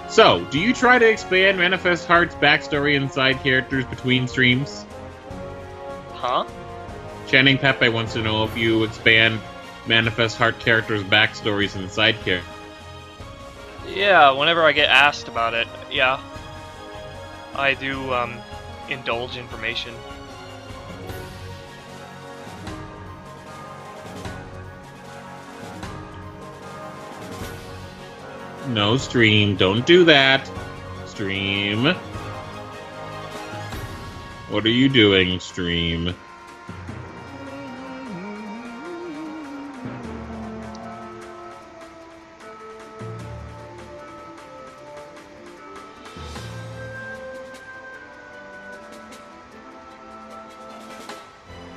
So, do you try to expand Manifest Heart's backstory and side characters between streams? Huh? Channing Pepe wants to know if you expand Manifest Heart characters' backstories and side characters. Yeah, whenever I get asked about it, yeah. I do, indulge information. No, Stream, don't do that. Stream. What are you doing, Stream?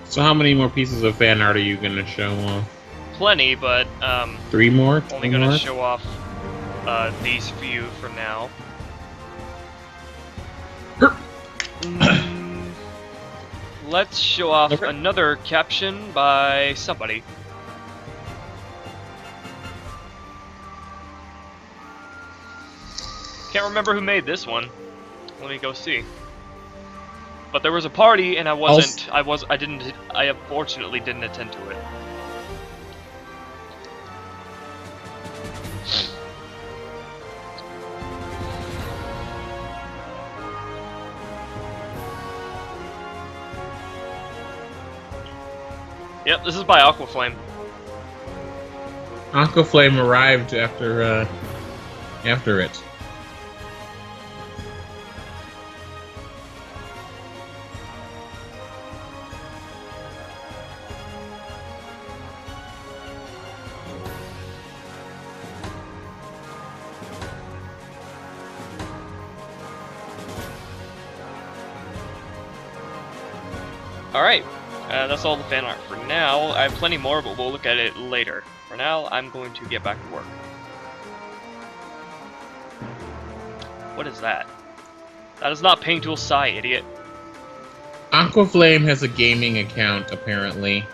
So how many more pieces of fan art are you going to show off? Plenty, but, 3 more? only 2 gonna more? show off, these few for now. Let's show off Okay. another caption by somebody. Can't remember who made this one. Let me go see. But there was a party, and I unfortunately didn't attend to it. Yep, this is by Aquaflame. Aquaflame arrived after it. Alright, that's all the fan art for now. I have plenty more, but we'll look at it later. For now, I'm going to get back to work. What is that? That is not Paint Tool Sai, idiot. Aquaflame has a gaming account, apparently.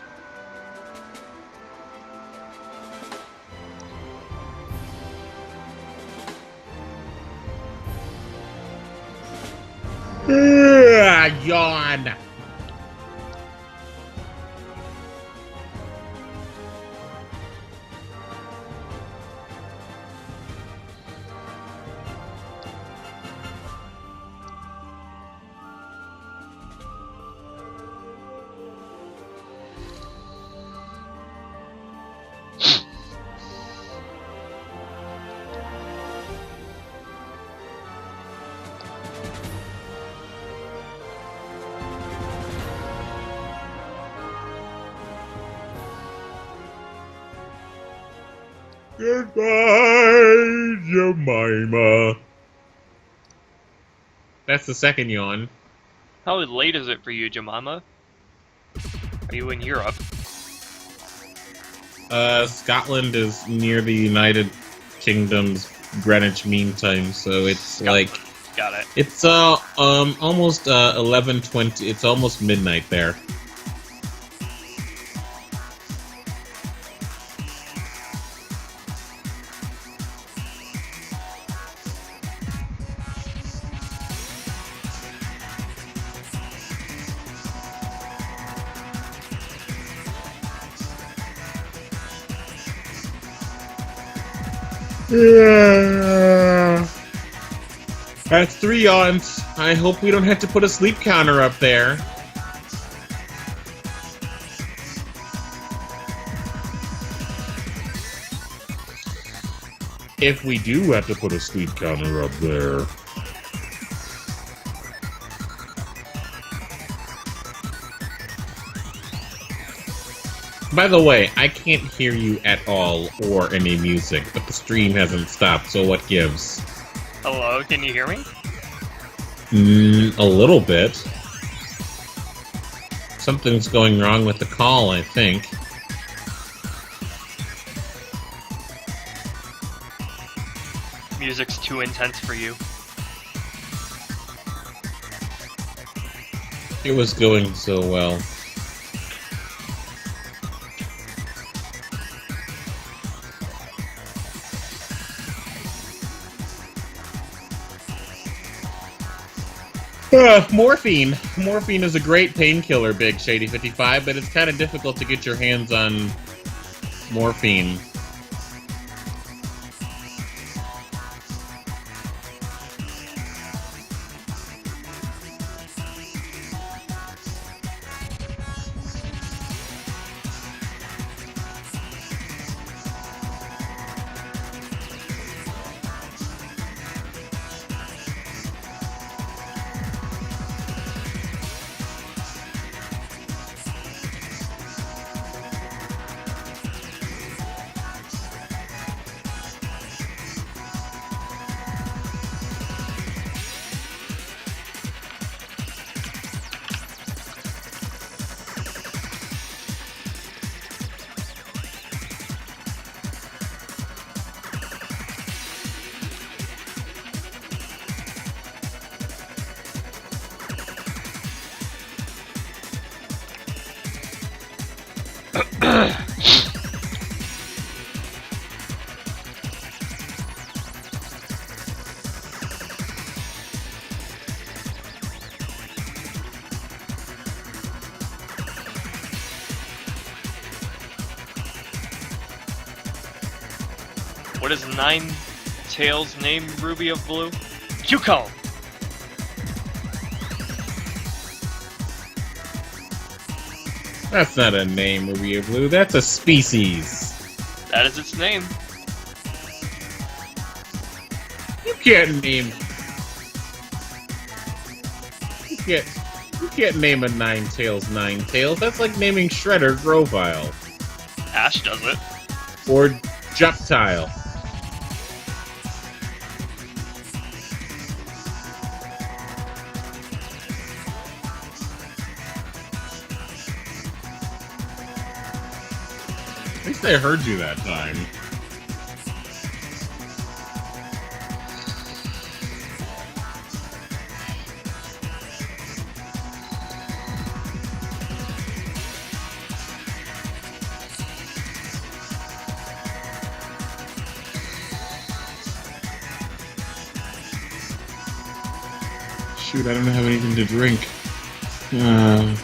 Yawn! Goodbye, Jemima. That's the second yawn. How late is it for you, Jemima? Are you in Europe? Scotland is near the United Kingdom's Greenwich Mean Time, so it's like Got it. it's almost 11:20. It's almost midnight there. Yeah. That's 3 aunts. I hope we don't have to put a sleep counter up there. If we do have to put a sleep counter up there. By the way, I can't hear you at all or any music, but the stream hasn't stopped, so what gives? Hello, can you hear me? A little bit. Something's going wrong with the call, I think. Music's too intense for you. It was going so well. Morphine. Morphine is a great painkiller, Big Shady55, but it's kind of difficult to get your hands on morphine. What is Nine Tails' name, Ruby of Blue? Cucumber! That's not a name, Ruby of Blue. That's a species. That is its name. You can't name. You can't name a Ninetales Ninetales. That's like naming Shredder Grovile. Ash does it. Or Juptile. At least I heard you that time. Shoot, I don't have anything to drink. I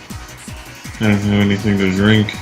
don't have anything to drink.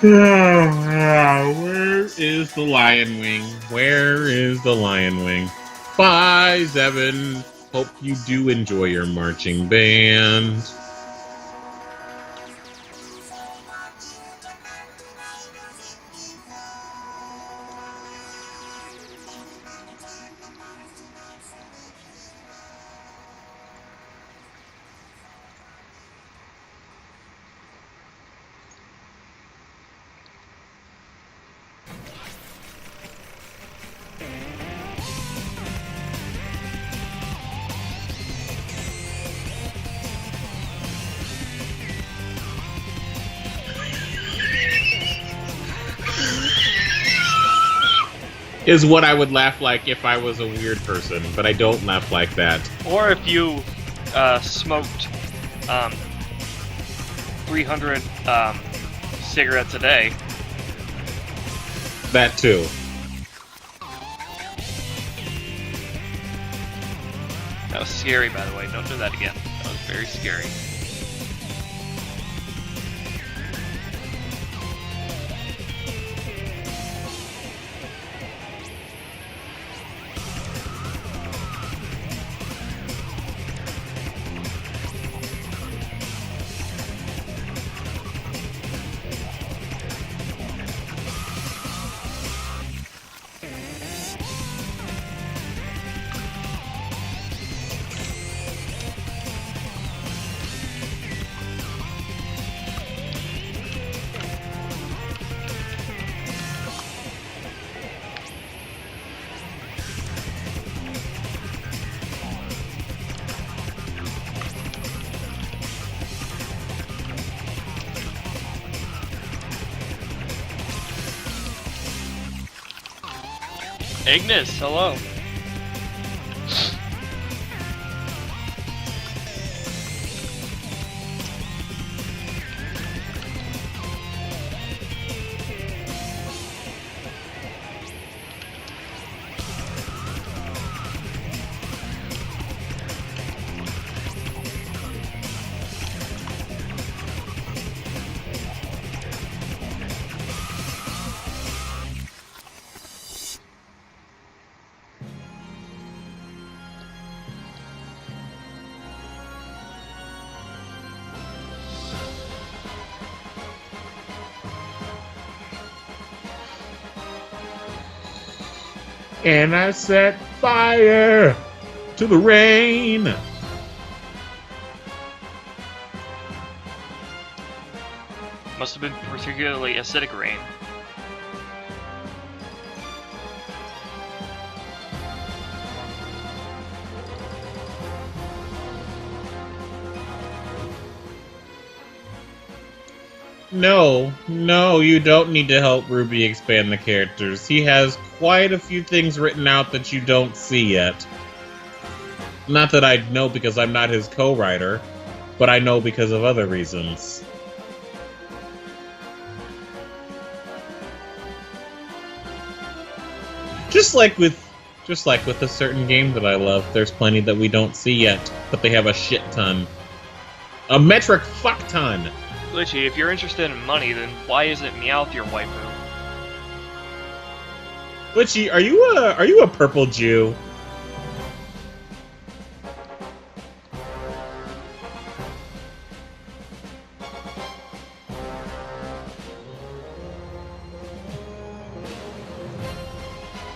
Where is the Lion Wing? Where is the Lion Wing? Bye, Zevin. Hope you do enjoy your marching band. Is what I would laugh like if I was a weird person, but I don't laugh like that. Or if you smoked 300 cigarettes a day. That too. That was scary, by the way. Don't do that again. That was very scary. Ignis, hello. And I set fire to the rain. Must have been particularly acidic rain. No, you don't need to help Ruby expand the characters. He has quite a few things written out that you don't see yet. Not that I know because I'm not his co-writer, but I know because of other reasons. Just like with a certain game that I love, there's plenty that we don't see yet, but they have a shit ton. A metric fuck ton! Glitchy, if you're interested in money, then why isn't Meowth your waifu? Glitchy, are you a purple Jew?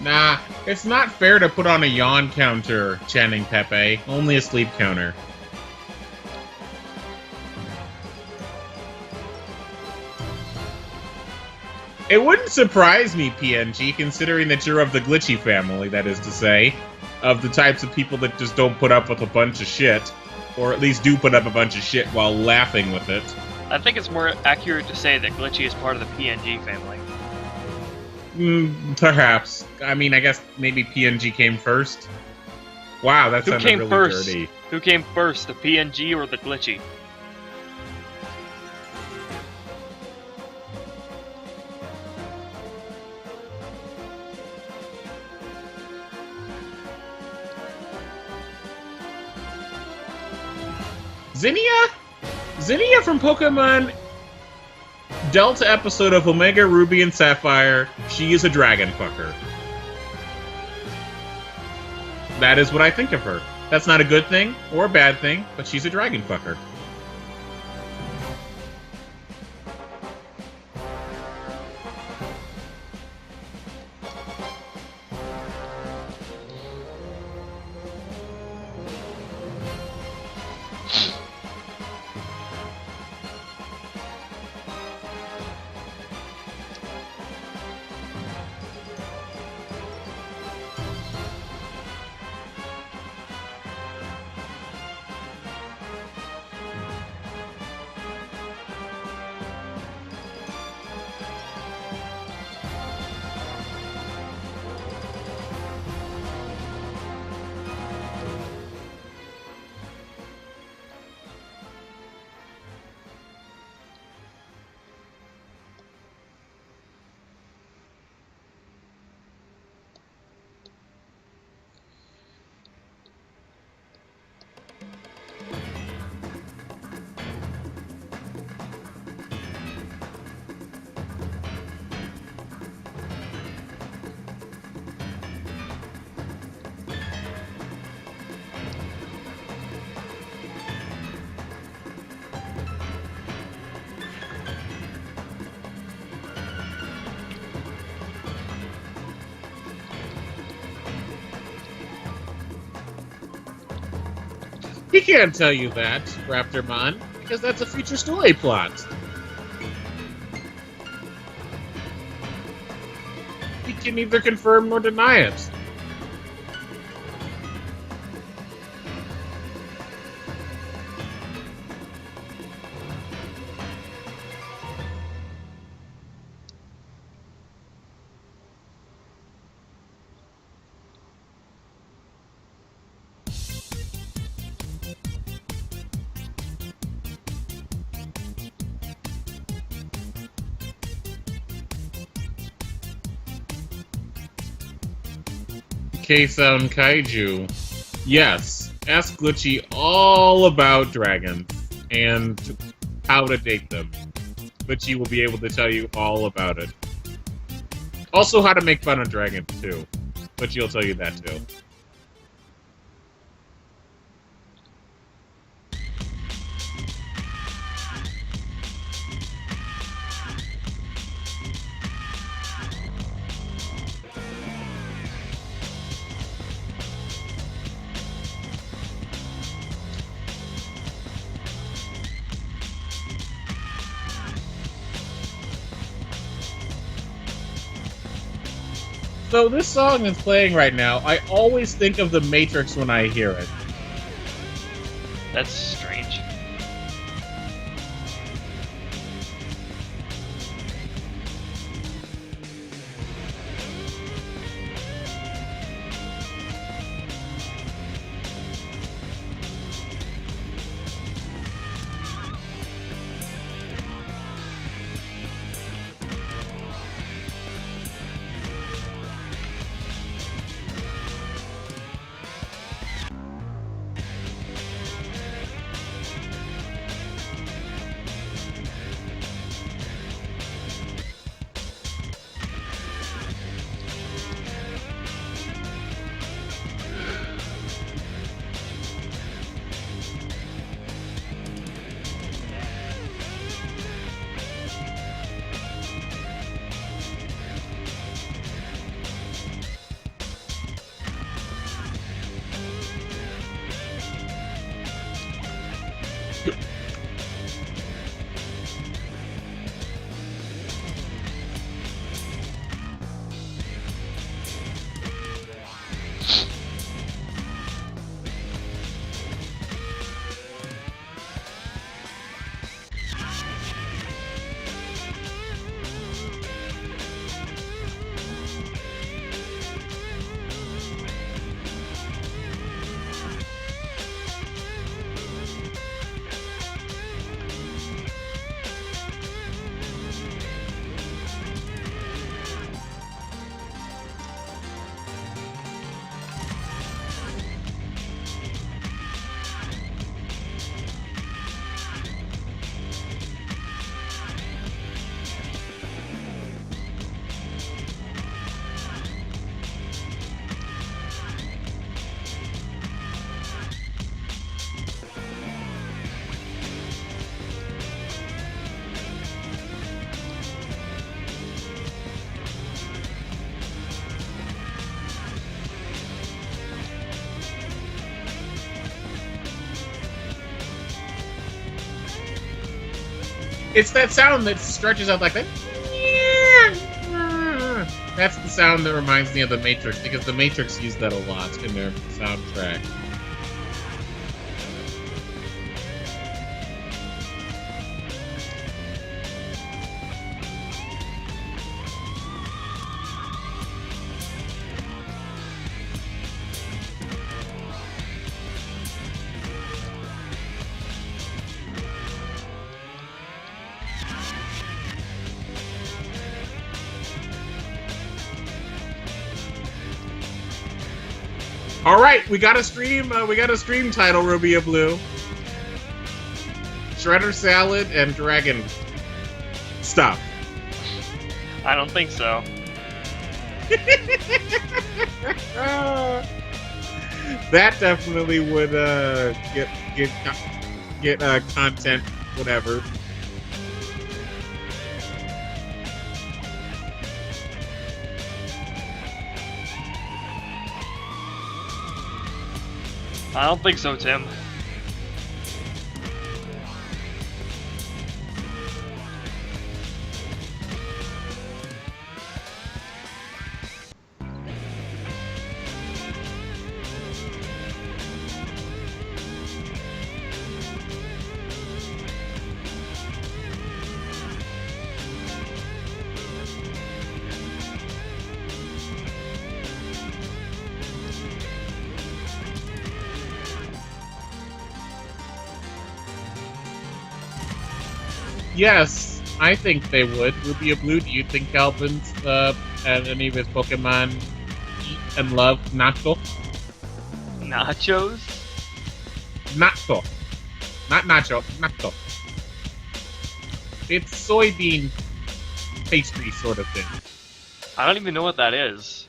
Nah, it's not fair to put on a yawn counter, Channing Pepe. Only a sleep counter. It wouldn't surprise me, PNG, considering that you're of the glitchy family, that is to say. Of the types of people that just don't put up with a bunch of shit. Or at least do put up a bunch of shit while laughing with it. I think it's more accurate to say that Glitchy is part of the PNG family. Perhaps. I mean, I guess maybe PNG came first. Wow, that sounded really dirty. Who came first, the PNG or the Glitchy? Zinnia? Zinnia from Pokemon Delta episode of Omega Ruby and Sapphire. She is a dragon fucker. That is what I think of her. That's not a good thing or a bad thing, but she's a dragon fucker. He can't tell you that, Raptormon, because that's a future story plot. He can neither confirm nor deny it. K-Sound Kaiju. Yes, ask Glitchy all about dragons and how to date them. Glitchy will be able to tell you all about it. Also how to make fun of dragons, too. Glitchy will tell you that, too. So this song is playing right now. I always think of The Matrix when I hear it. That's strange. It's that sound that stretches out like that. That's the sound that reminds me of The Matrix, because The Matrix used that a lot in their soundtrack. All right, we got a stream. We got a stream title, Rubia Blue. Shredder Salad and Dragon. Stop. I don't think so. That definitely would get content, whatever. I don't think so, Tim. Yes, I think they would. Rubia Blue, do you think Calvin's and any of his Pokemon eat and love Nacho? Nachos? Nacho. Not Nacho, Nacho. It's soybean pastry sort of thing. I don't even know what that is.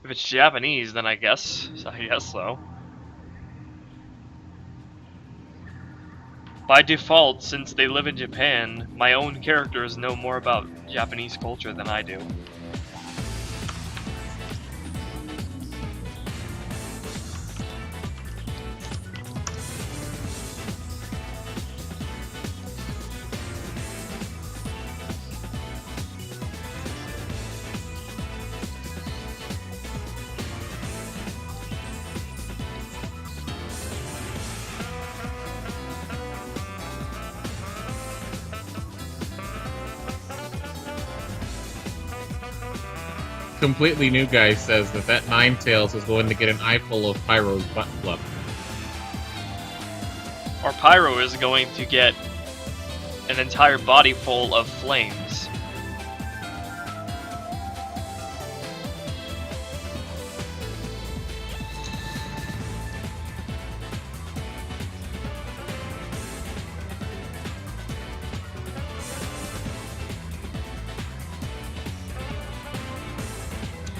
If it's Japanese, then I guess so. By default, since they live in Japan, my own characters know more about Japanese culture than I do. Completely New Guy says that Ninetales is going to get an eyeful of Pyro's butt fluff. Or Pyro is going to get an entire body full of flames.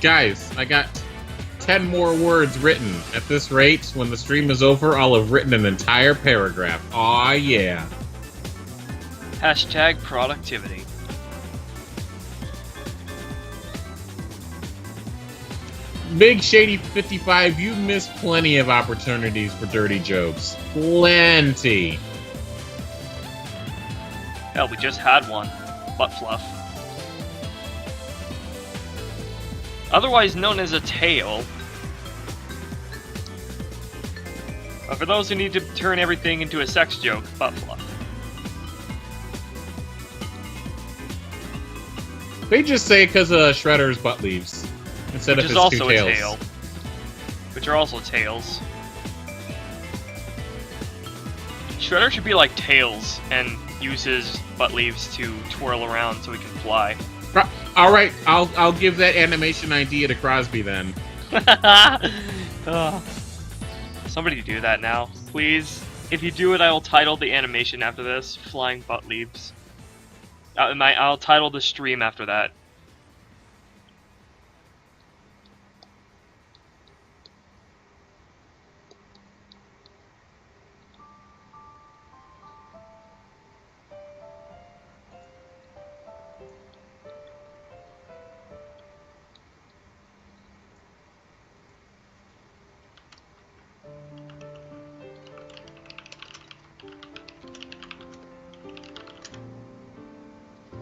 Guys, I got 10 more words written. At this rate, when the stream is over, I'll have written an entire paragraph. Aw, yeah. Hashtag productivity. Big Shady 55, you missed plenty of opportunities for dirty jokes. Plenty. Hell, we just had one. Butt fluff. Otherwise known as a tail. But for those who need to turn everything into a sex joke, butt fluff. They just say because Shredder's Buttleaves instead Which of is his also two a tails. tail. Which are also tails. Shredder should be like Tails and use his Buttleaves to twirl around so he can fly. All right, I'll give that animation idea to Crosby then. Ugh. Somebody do that now, please. If you do it, I will title the animation after this, Flying Buttleaves. I'll title the stream after that.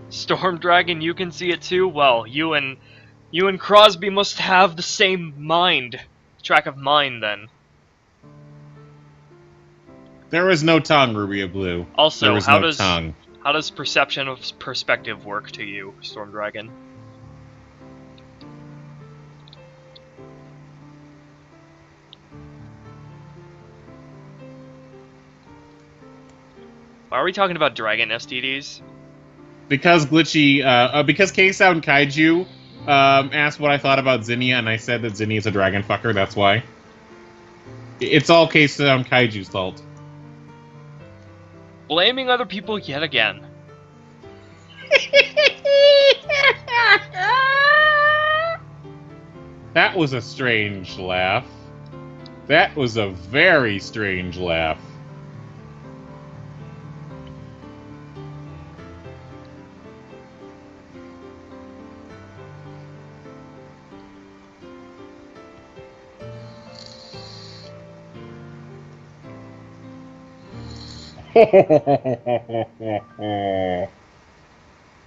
Storm Dragon, you can see it too? Well, you and Crosby must have the same track of mind then. There is no tongue, Rubia Blue. Also, there is how no does tongue. how does perception of perspective work to you, Storm Dragon? Why are we talking about dragon STDs? Because because K-Sound Kaiju asked what I thought about Zinnia, and I said that Zinnia is a dragon fucker, that's why. It's all K-Sound Kaiju's fault. Blaming other people yet again. That was a strange laugh. That was a very strange laugh.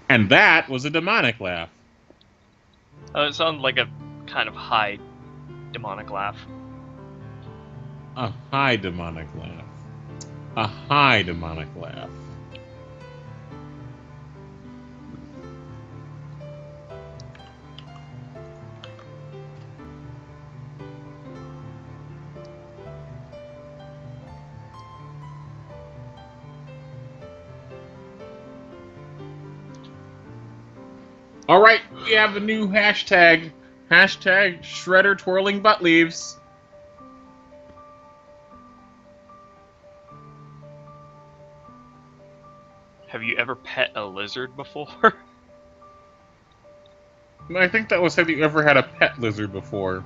And that was a demonic laugh. It sounded like a kind of high demonic laugh. A high demonic laugh. A high demonic laugh. Alright, we have a new hashtag. Hashtag Shredder twirling butt leaves. Have you ever pet a lizard before? I think that was, have you ever had a pet lizard before?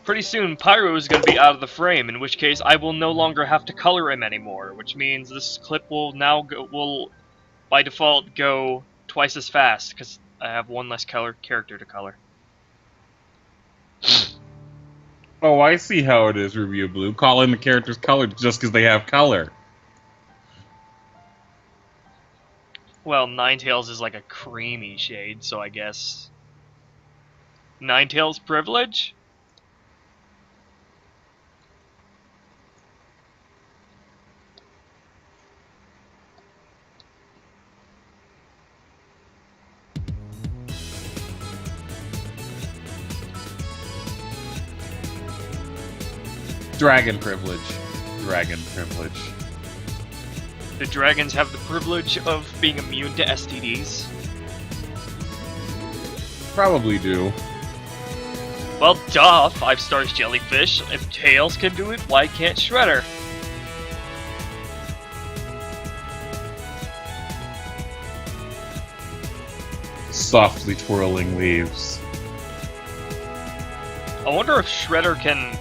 Pretty soon, Pyro is going to be out of the frame, in which case I will no longer have to color him anymore, which means this clip will now will by default go twice as fast, because I have one less character to color. Oh, I see how it is, Ruby Blue. Calling the characters colored just because they have color. Well, Ninetales is like a creamy shade, so I guess... Ninetales privilege? Dragon privilege. Dragon privilege. The dragons have the privilege of being immune to STDs. Probably do. Well, duh, 5 stars jellyfish. If Tails can do it, why can't Shredder? Softly twirling leaves. I wonder if Shredder can,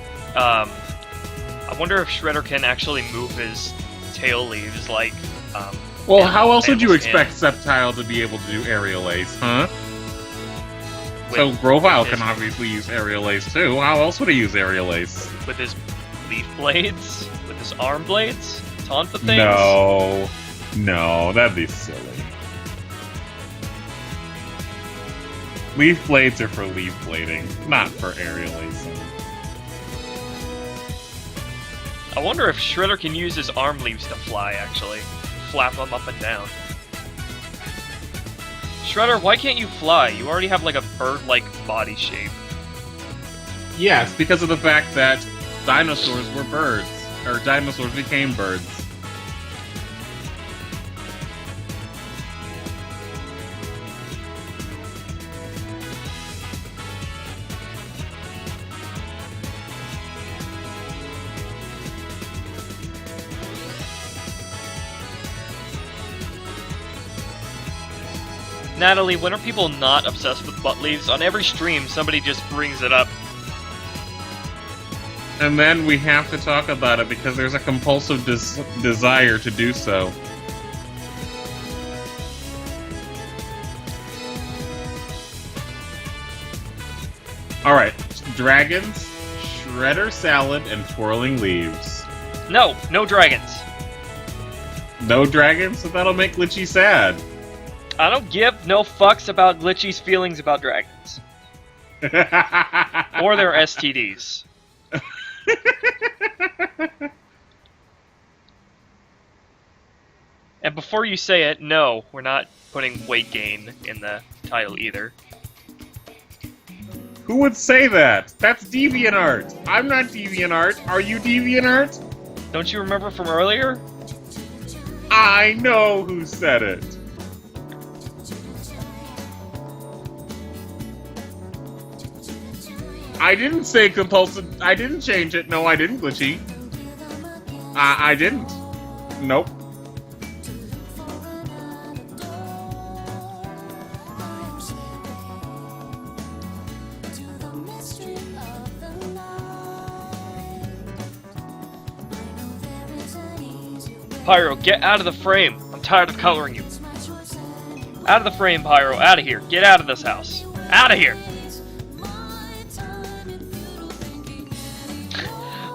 actually move his tail leaves like, Well, how else would you Animals expect Sceptile to be able to do aerial ace, huh? with- So Grovyle with can his- obviously use aerial ace too. How else would he use aerial ace? with his leaf blades, with his arm blades, taunt the things. No, that'd be silly. Leaf blades are for leaf blading, not for aerial acing. I wonder if Shredder can use his arm leaves to fly, actually. Flap them up and down. Shredder, why can't you fly? You already have like a bird-like body shape. Yes, because of the fact that dinosaurs were birds, or dinosaurs became birds. Natalie, when are people not obsessed with Buttleaves? On every stream, somebody just brings it up. And then we have to talk about it because there's a compulsive desire to do so. Alright, dragons, shredder salad, and twirling leaves. No, no dragons. No dragons? So that'll make Glitchy sad. I don't give no fucks about Glitchy's feelings about dragons. Or their STDs. And before you say it, no, we're not putting weight gain in the title either. Who would say that? That's DeviantArt. I'm not DeviantArt. Are you DeviantArt? Don't you remember from earlier? I know who said it. I didn't say compulsive. I didn't change it. No, I didn't, Glitchy. I didn't. Nope. Pyro, get out of the frame. I'm tired of coloring you. Out of the frame, Pyro. Out of here. Get out of this house. Out of here.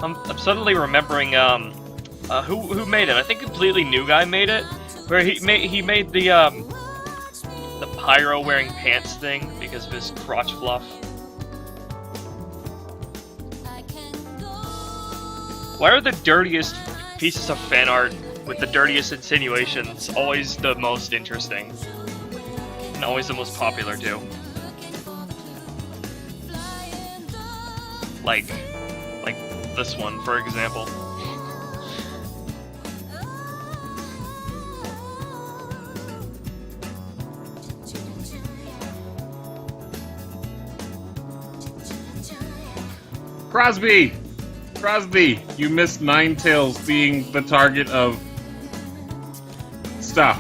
I'm suddenly remembering who made it. I think a completely new guy made it, where he made the Pyro wearing pants thing because of his crotch fluff. Why are the dirtiest pieces of fan art with the dirtiest insinuations always the most interesting? And always the most popular, too. Like this one, for example. Crosby! Crosby, you missed Ninetales being the target of stuff.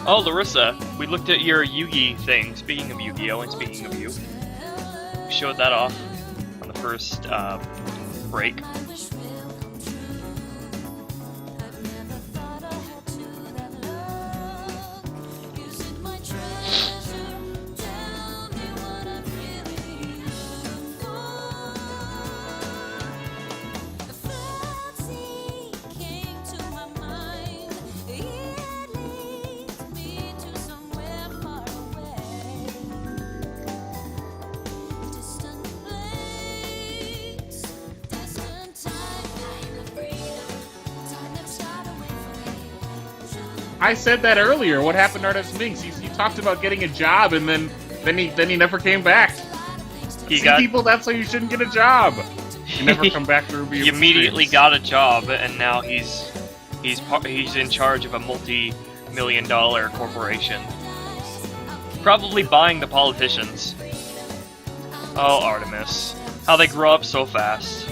Oh, Larissa, we looked at your Yugi thing. Speaking of Yu-Gi-Oh! And speaking of you, we showed that off on the first break. I said that earlier. What happened to Artemis Minx? He talked about getting a job, and then he never came back. People, that's why you shouldn't get a job. You never come back to Ruby. He immediately got a job, and now he's in charge of a multi-million-dollar corporation, probably buying the politicians. Oh, Artemis, how they grow up so fast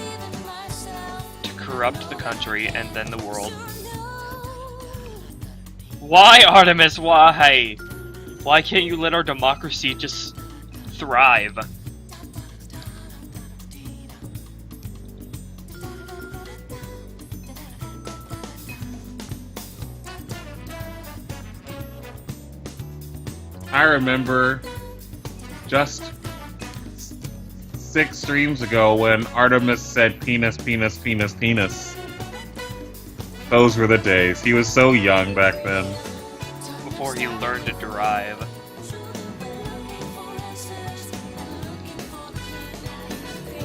to corrupt the country and then the world. Why, Artemis, why? Why can't you let our democracy just thrive? I remember just 6 streams ago when Artemis said penis, penis, penis, penis. Those were the days. He was so young back then. Before he learned to drive.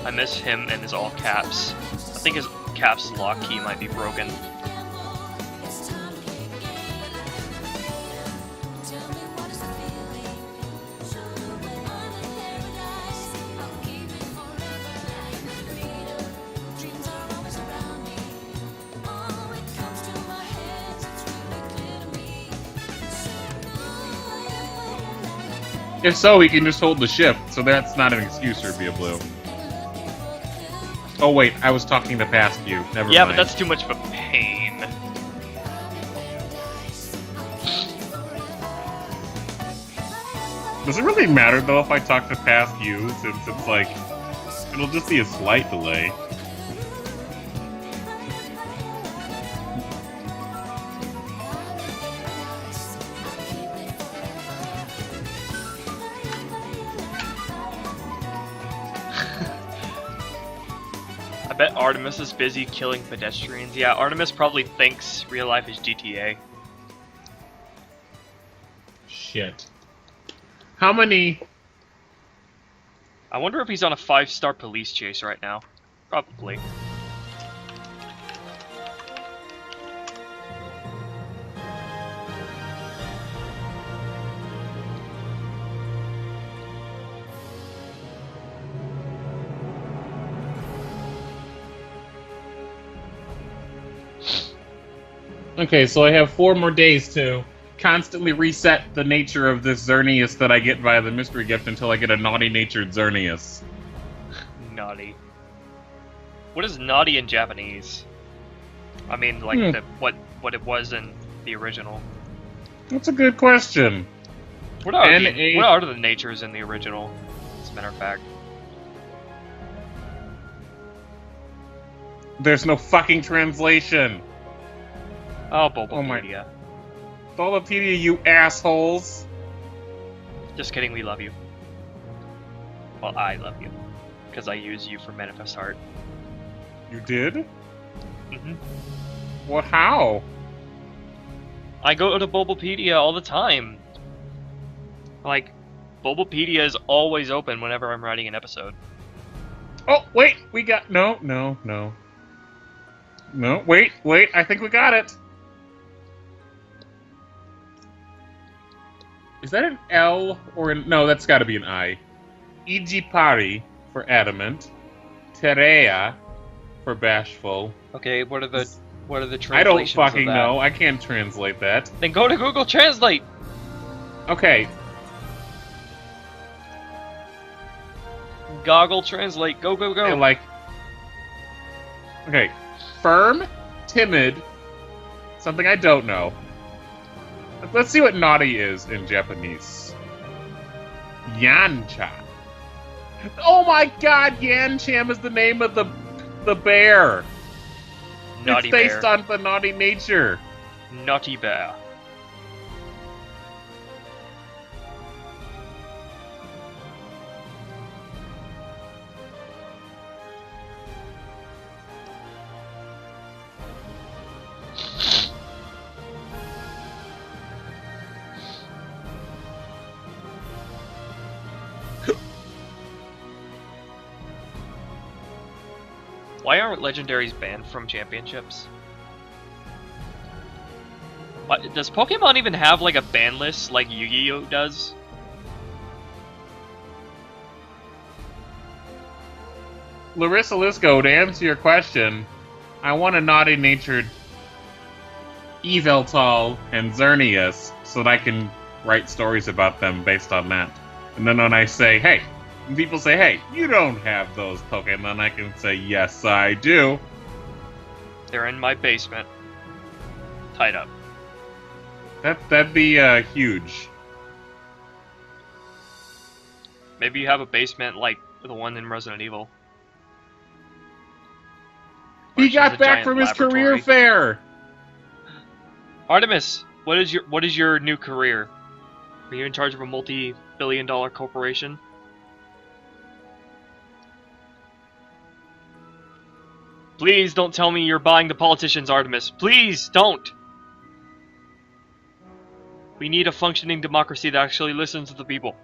I miss him and his all caps. I think his caps lock key might be broken. If so, he can just hold the ship, so that's not an excuse for Be a Blue. Oh wait, I was talking to past you. Never Yeah, mind. but that's too much of a pain. Does it really matter though if I talk to past you, since it's like, it'll just be a slight delay. I bet Artemis is busy killing pedestrians. Yeah, Artemis probably thinks real life is GTA. Shit. How many? I wonder if he's on a 5-star police chase right now. Probably. Okay, so I have 4 more days to constantly reset the nature of this Xerneas that I get via the mystery gift until I get a naughty-natured Xerneas. Naughty. What is naughty in Japanese? I mean, like what it was in the original. That's a good question. What are the natures in the original? As a matter of fact. There's no fucking translation. Oh, Bulbapedia. Bulbapedia, you assholes. Just kidding, we love you. Well, I love you. Because I use you for Manifest Art. You did? Mm-hmm. What, how? I go to Bulbapedia all the time. Like, Bulbapedia is always open whenever I'm writing an episode. Oh, wait, we got... No, wait, I think we got it. Is that an L or an... No, that's got to be an I. Ijipari for adamant. Terea for bashful. Okay, what are the translations I don't fucking of that? know. I can't translate that. Then go to Google Translate. Okay. Goggle Translate. Go, go, go. And like... Okay. Firm, timid, something I don't know. Let's see what naughty is in Japanese. Yancha. Oh my god, Yancham is the name of the bear. Naughty it's based bear. on the naughty nature. Naughty bear. Why aren't legendaries banned from championships? What, does Pokemon even have like a ban list like Yu-Gi-Oh does? Larissa Lisco, to answer your question, I want a naughty-natured Yveltal and Xerneas so that I can write stories about them based on that. And then when I say, hey, when people say, hey, you don't have those Pokemon, I can say, yes, I do. They're in my basement. Tied up. That'd be huge. Maybe you have a basement like the one in Resident Evil. He Which is got a back giant from his career laboratory. fair! Artemis, what is your new career? Are you in charge of a multi-billion-dollar corporation? Please don't tell me you're buying the politicians, Artemis. Please don't! We need a functioning democracy that actually listens to the people.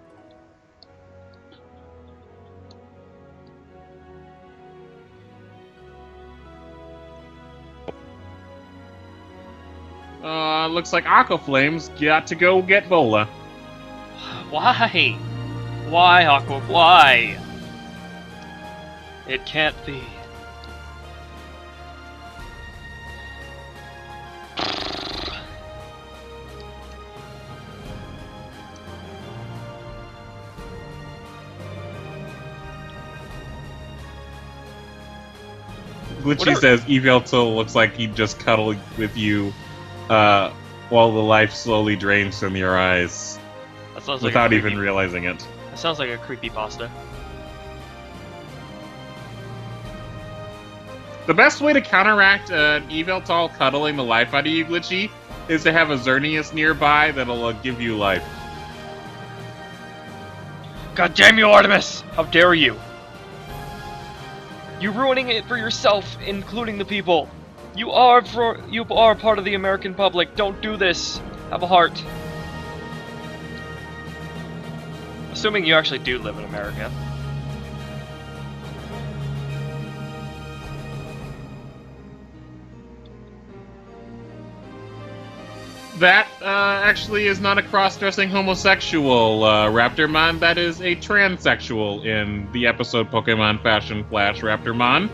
Looks like Aqua Flames got to go get Vola. Why? Why, Aqua? Why? It can't be. Glitchy Whatever. says Yveltal looks like he'd just cuddle with you while the life slowly drains from your eyes That sounds like without a even creepy, realizing it. That sounds like a creepypasta. The best way to counteract an Yveltal cuddling the life out of you, Glitchy, is to have a Xerneas nearby that'll give you life. God damn you, Artemis! How dare you! You're ruining it for yourself, including the people. You are part of the American public. Don't do this. Have a heart. Assuming you actually do live in America. That actually is not a cross-dressing homosexual, Raptormon. That is a transsexual in the episode Pokemon Fashion Flash Raptormon.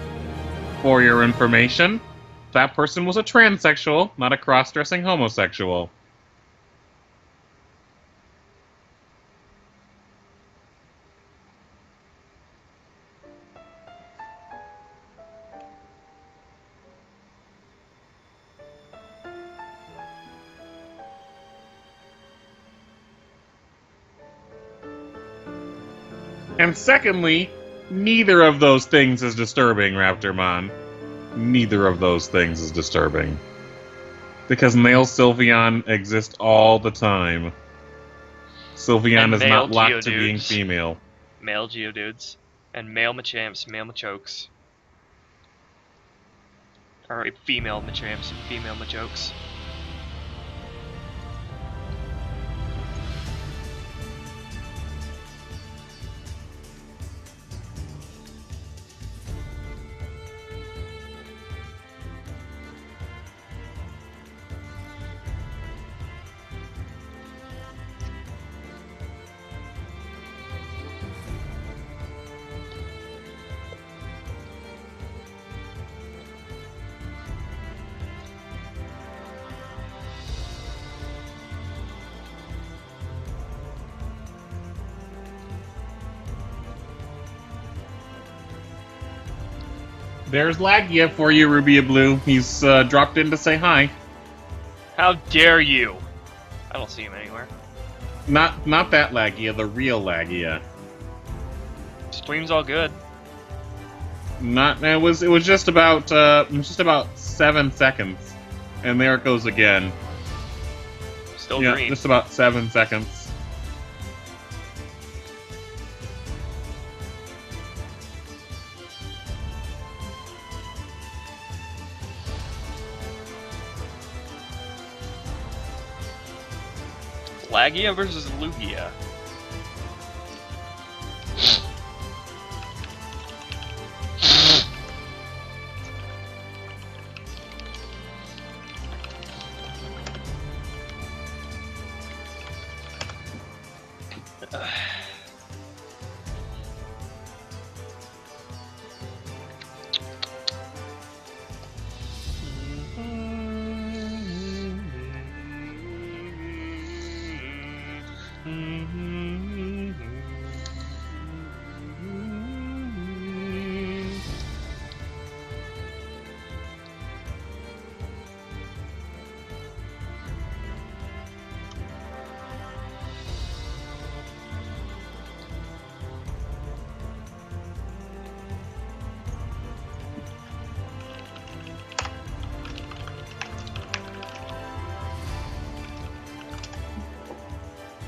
For your information, that person was a transsexual, not a cross-dressing homosexual. And secondly, neither of those things is disturbing, Raptormon. Neither of those things is disturbing. Because male Sylveon exist all the time. Sylveon And is male not locked to Geodudes. being female. Male Geodudes. And male Machamps, male Machokes. Or female Machamps, female Machokes. There's Lagia for you, Rubia Blue. He's dropped in to say hi. How dare you? I don't see him anywhere. Not that Lagia, the real Lagia. Stream's all good. It was just about 7 seconds, and there it goes again. Still Yeah, green. just about 7 seconds. Lagia versus Lugia.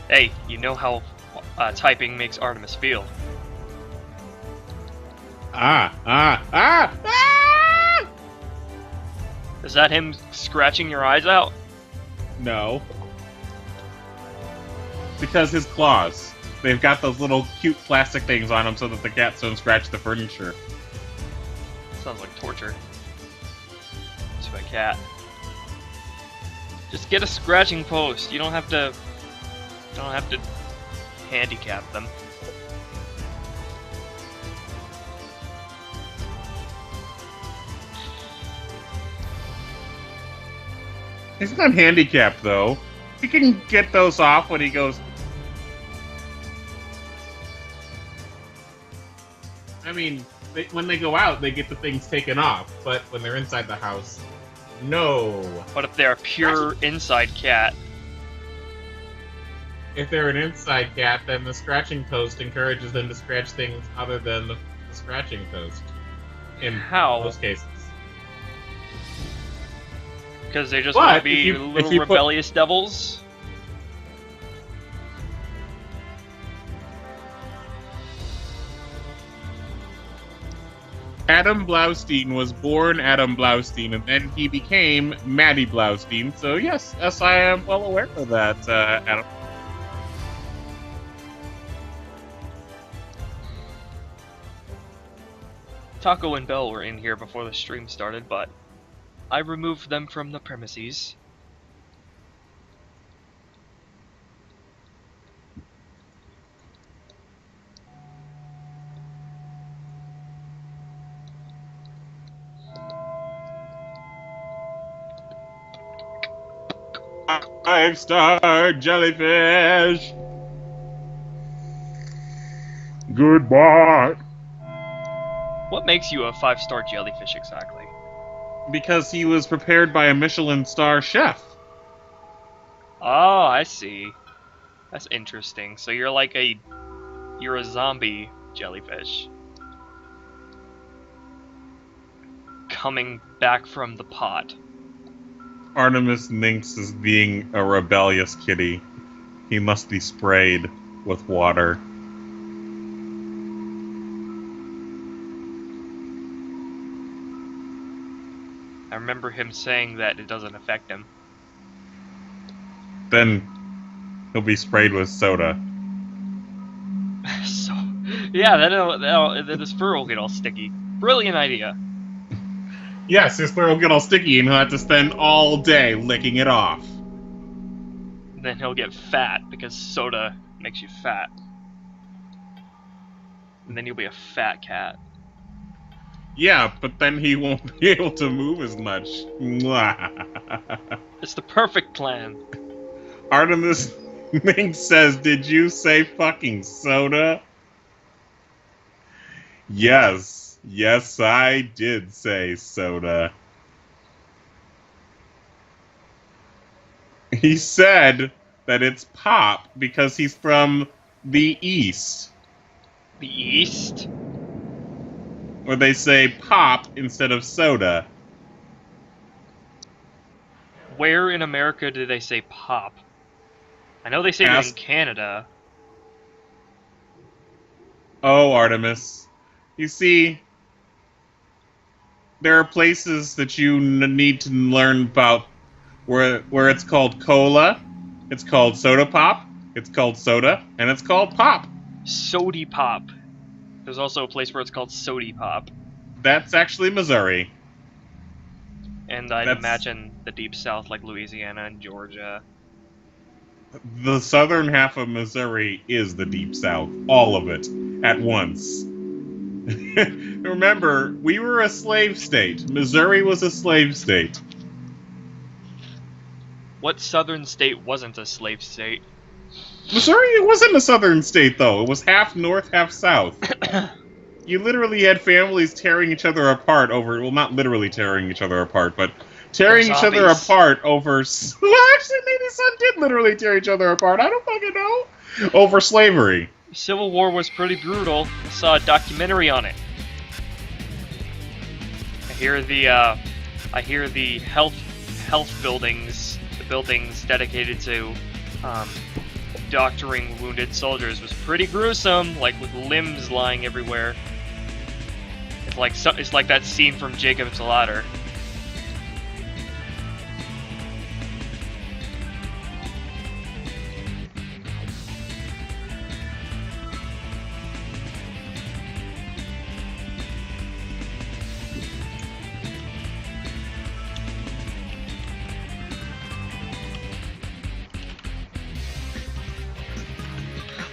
Hey, you know how typing makes Artemis feel. Ah! Is that him scratching your eyes out? No. Because his claws. They've got those little cute plastic things on them so that the cats don't scratch the furniture. Sounds like torture. To a cat. Just get a scratching post. You don't have to handicap them. He's not handicapped, though. He can get those off when he goes... I mean, when they go out, they get the things taken off, but when they're inside the house, no. But if they're a pure inside cat, If they're an inside cat, then the scratching toast encourages them to scratch things other than the scratching toast. In How? most cases. because they just But want to be if little you put- rebellious devils. Adam Blaustein was born Adam Blaustein, and then he became Maddie Blaustein. So yes, I am well aware of that, Adam. Taco and Bell were in here before the stream started, but I removed them from the premises. Five-star jellyfish. Goodbye. What makes you a 5-star jellyfish exactly? Because he was prepared by a Michelin star chef. Oh, I see. That's interesting. So you're like you're a zombie jellyfish. Coming back from the pot. Artemis Minx is being a rebellious kitty. He must be sprayed with water. I remember him saying that it doesn't affect him. Then he'll be sprayed with soda. So, yeah, then his fur will get all sticky. Brilliant idea. Yes, his fur will get all sticky and he'll have to spend all day licking it off. Then he'll get fat because soda makes you fat. And then you'll be a fat cat. Yeah, but then he won't be able to move as much. It's the perfect plan. Artemis Minx says, "Did you say fucking soda?" Yes. Yes, I did say soda. He said that it's pop because he's from the East, The East? where they say pop instead of soda. Where in America do they say pop? I know they say it in Ask- Canada. Oh, Artemis. You see, there are places that you need to learn about where it's called cola, it's called soda pop, it's called soda, and it's called pop. Sody Pop. There's also a place where it's called Sody Pop. That's actually Missouri. And I'd That's- imagine the Deep South, like Louisiana and Georgia. The southern half of Missouri is the Deep South. All of it. At once. Remember, we were a slave state. Missouri was a slave state. What southern state wasn't a slave state? Missouri wasn't a southern state, though. It was half north, half south. You literally had families tearing each other apart over... Well, not literally tearing each other apart, but tearing each other Zombies. apart over... Well, actually, maybe some did literally tear each other apart. I don't fucking know. Over slavery. Civil War was pretty brutal. I saw a documentary on it. I hear the health buildings, the buildings dedicated to doctoring wounded soldiers was pretty gruesome, like with limbs lying everywhere. It's like that scene from Jacob's Ladder.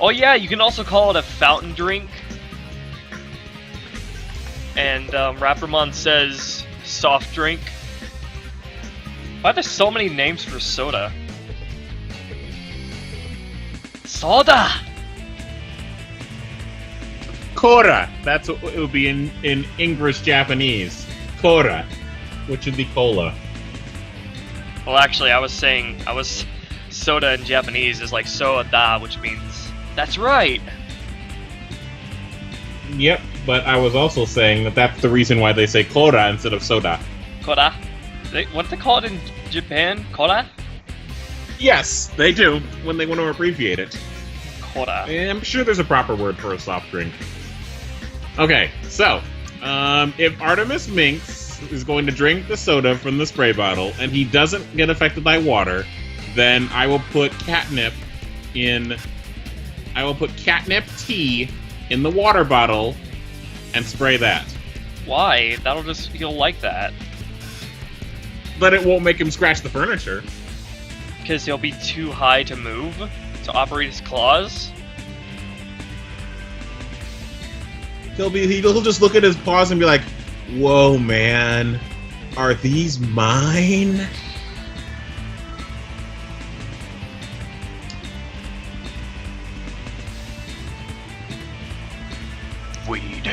Oh yeah, you can also call it a fountain drink. And Rappermon says soft drink. Why are there so many names for soda? Soda! Kora. That's what it would be in English Japanese. Kora, which would be cola. Well, actually, I was soda in Japanese is like soda, which means that's right. Yep, but I was also saying that that's the reason why they say Kora instead of soda. Koda. What do they call it in Japan? Koda? Yes, they do, when they want to abbreviate it. Koda. And I'm sure there's a proper word for a soft drink. Okay, so, if Artemis Minx is going to drink the soda from the spray bottle, and he doesn't get affected by water, then I will put catnip tea in the water bottle and spray that. Why? He'll like that. But it won't make him scratch the furniture. Because he'll be too high to move, to operate his claws. He'll just look at his paws and be like, "Whoa, man, are these mine?" Weed.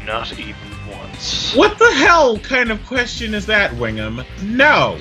Not even once. What the hell kind of question is that, Wingham? No!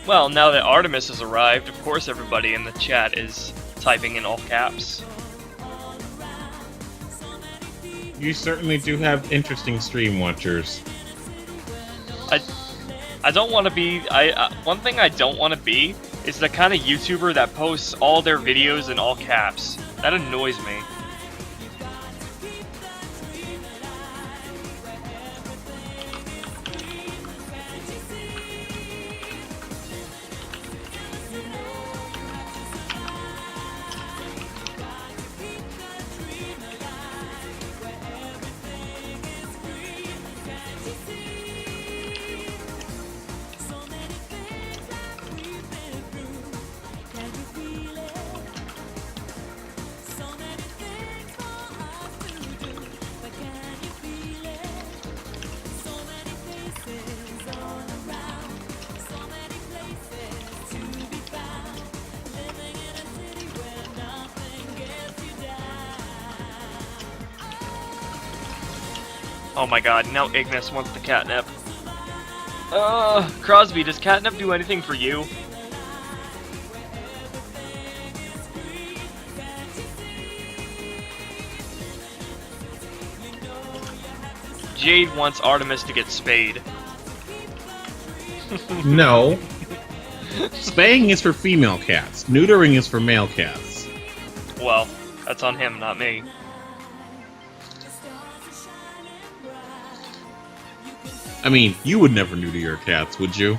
Well, now that Artemis has arrived, of course everybody in the chat is typing in all caps. You certainly do have interesting stream watchers. I don't want to be. One thing I don't want to be is the kind of YouTuber that posts all their videos in all caps. That annoys me. Oh my god, now Ignis wants the catnip. Crosby, does catnip do anything for you? Jade wants Artemis to get spayed. No. Spaying is for female cats. Neutering is for male cats. Well, that's on him, not me. I mean, you would never neuter your cats, would you?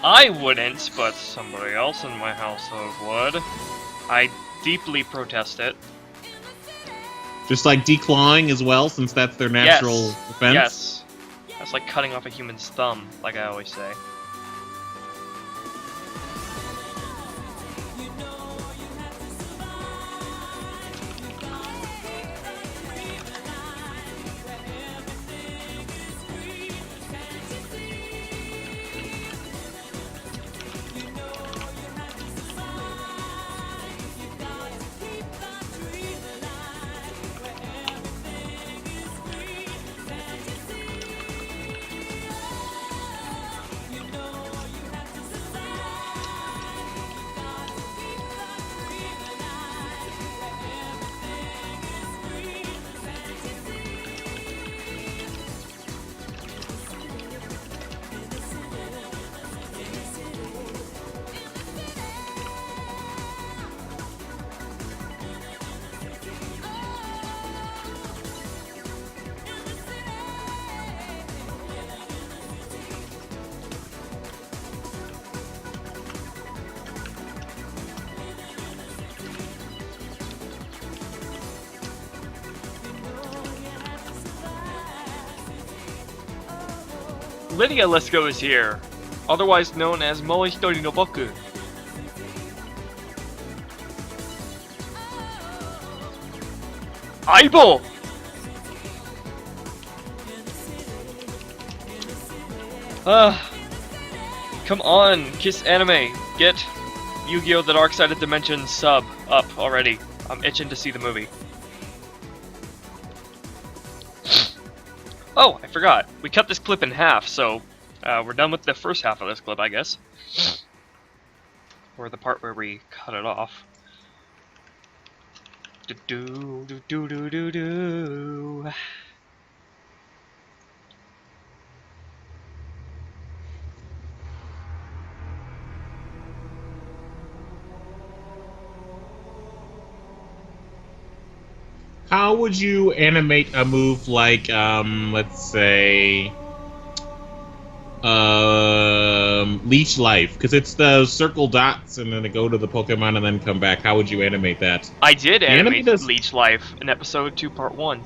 I wouldn't, but somebody else in my household would. I deeply protest it. Just like declawing as well, since that's their natural defense? Yes. That's like cutting off a human's thumb, like I always say. Lydia Let's Go is here, otherwise known as Moe Hitori no Boku. Aibo! Come on, Kiss Anime, get Yu-Gi-Oh! The Dark Side of Dimension sub up already. I'm itching to see the movie. Oh, I forgot. We cut this clip in half, so we're done with the first half of this clip, I guess. Or the part where we cut it off. Do do do do do do do. How would you animate a move like, let's say, Leech Life? Because it's the circle dots and then they go to the Pokemon and then come back. How would you animate that? I did animate this... Leech Life in episode 2, part 1.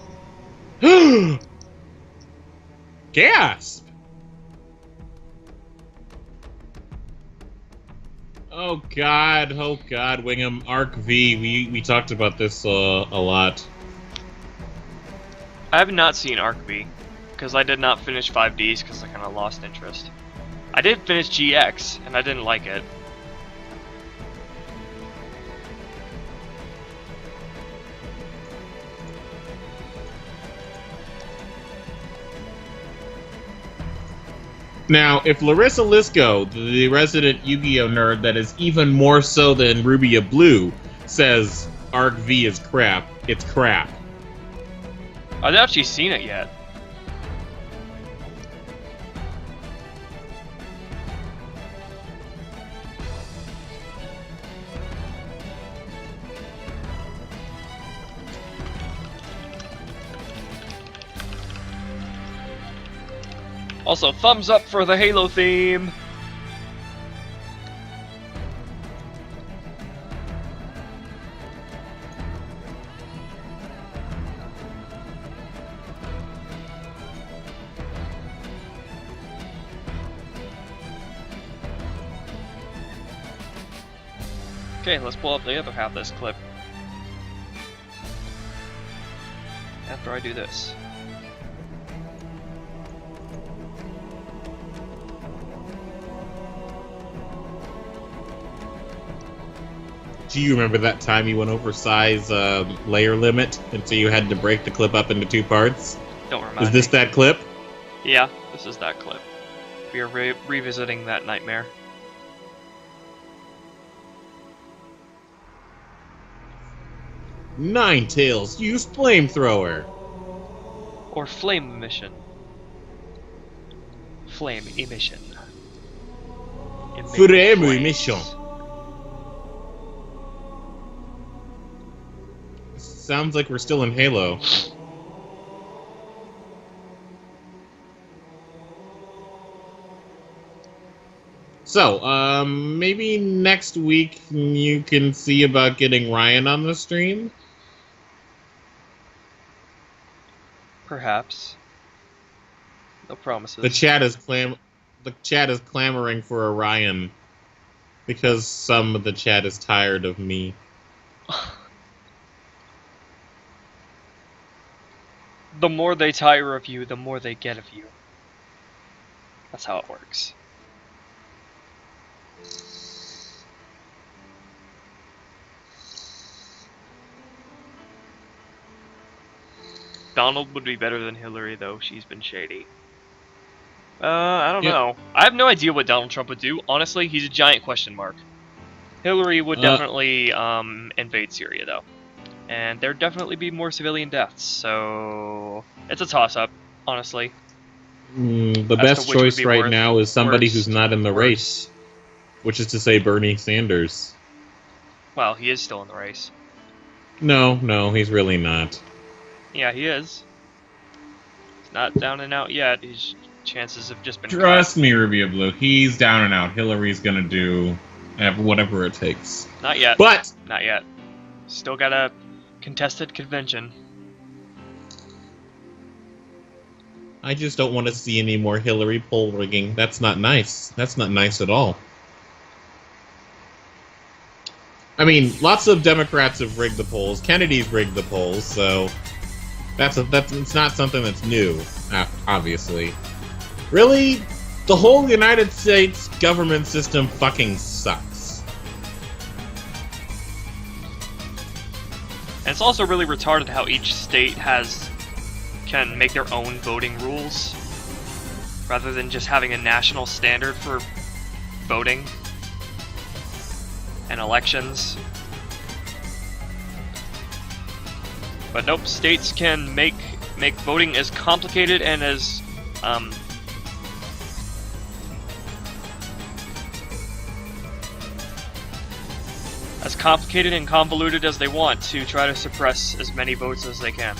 Gasp! Oh god, Wingham. Arc V, we talked about this a lot. I have not seen Arc V, because I did not finish 5Ds because I kind of lost interest. I did finish GX, and I didn't like it. Now, if Larissa Lisco, the resident Yu-Gi-Oh nerd that is even more so than Rubia Blue, says Arc V is crap, it's crap. I've not actually seen it yet. Also, thumbs up for the Halo theme! Okay, let's pull up the other half of this clip. After I do this. Do you remember that time you went over size layer limit, and so you had to break the clip up into 2 parts? Don't remind Is this me. that clip? Yeah, this is that clip. We are revisiting that nightmare. Ninetales, use flamethrower! Or flame emission. Flame emission. Flame flames. emission. Sounds like we're still in Halo. So, maybe next week you can see about getting Ryan on the stream? Perhaps. No promises. The chat is clamoring for a Ryan because some of the chat is tired of me. The more they tire of you, the more they get of you. That's how it works. Donald would be better than Hillary, though. She's been shady. I don't know. I have no idea what Donald Trump would do. Honestly, he's a giant question mark. Hillary would definitely invade Syria, though. And there'd definitely be more civilian deaths, so it's a toss-up, honestly. The best choice right now is somebody who's not in the race, which is to say Bernie Sanders. Well, he is still in the race. No, he's really not. Yeah, he is. He's not down and out yet. His chances have just been Trust me, Rubia Blue. He's down and out. Hillary's gonna do whatever it takes. Not yet. But not yet. Still got a contested convention. I just don't want to see any more Hillary poll rigging. That's not nice. That's not nice at all. I mean, lots of Democrats have rigged the polls. Kennedy's rigged the polls, so it's not something that's new, obviously. Really, the whole United States government system fucking sucks. And it's also really retarded how each state can make their own voting rules rather than just having a national standard for voting and elections. But nope, states can make voting as complicated and as complicated and convoluted as they want to try to suppress as many votes as they can.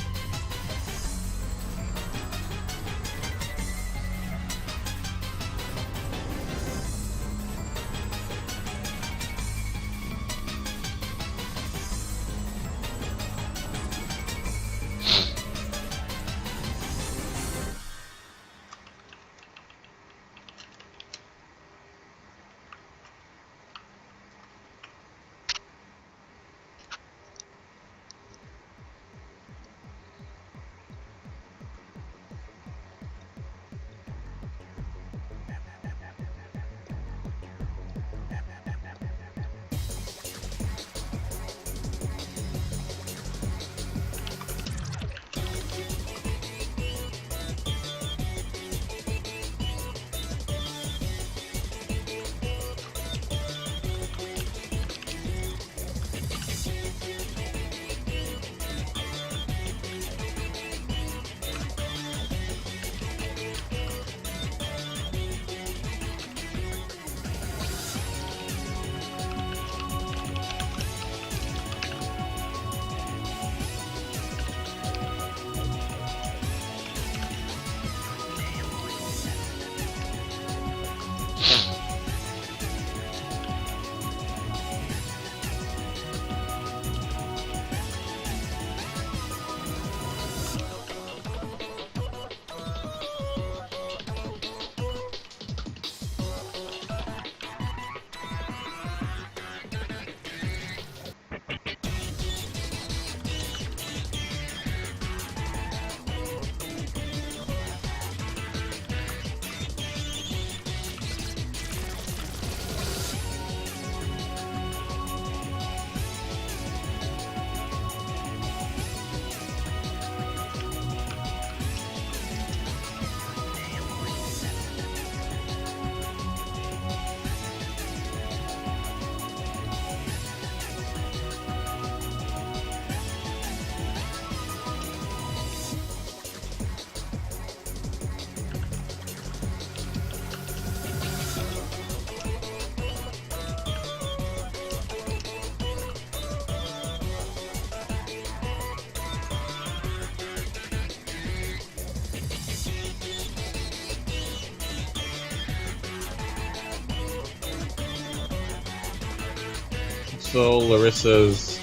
So Larissa's.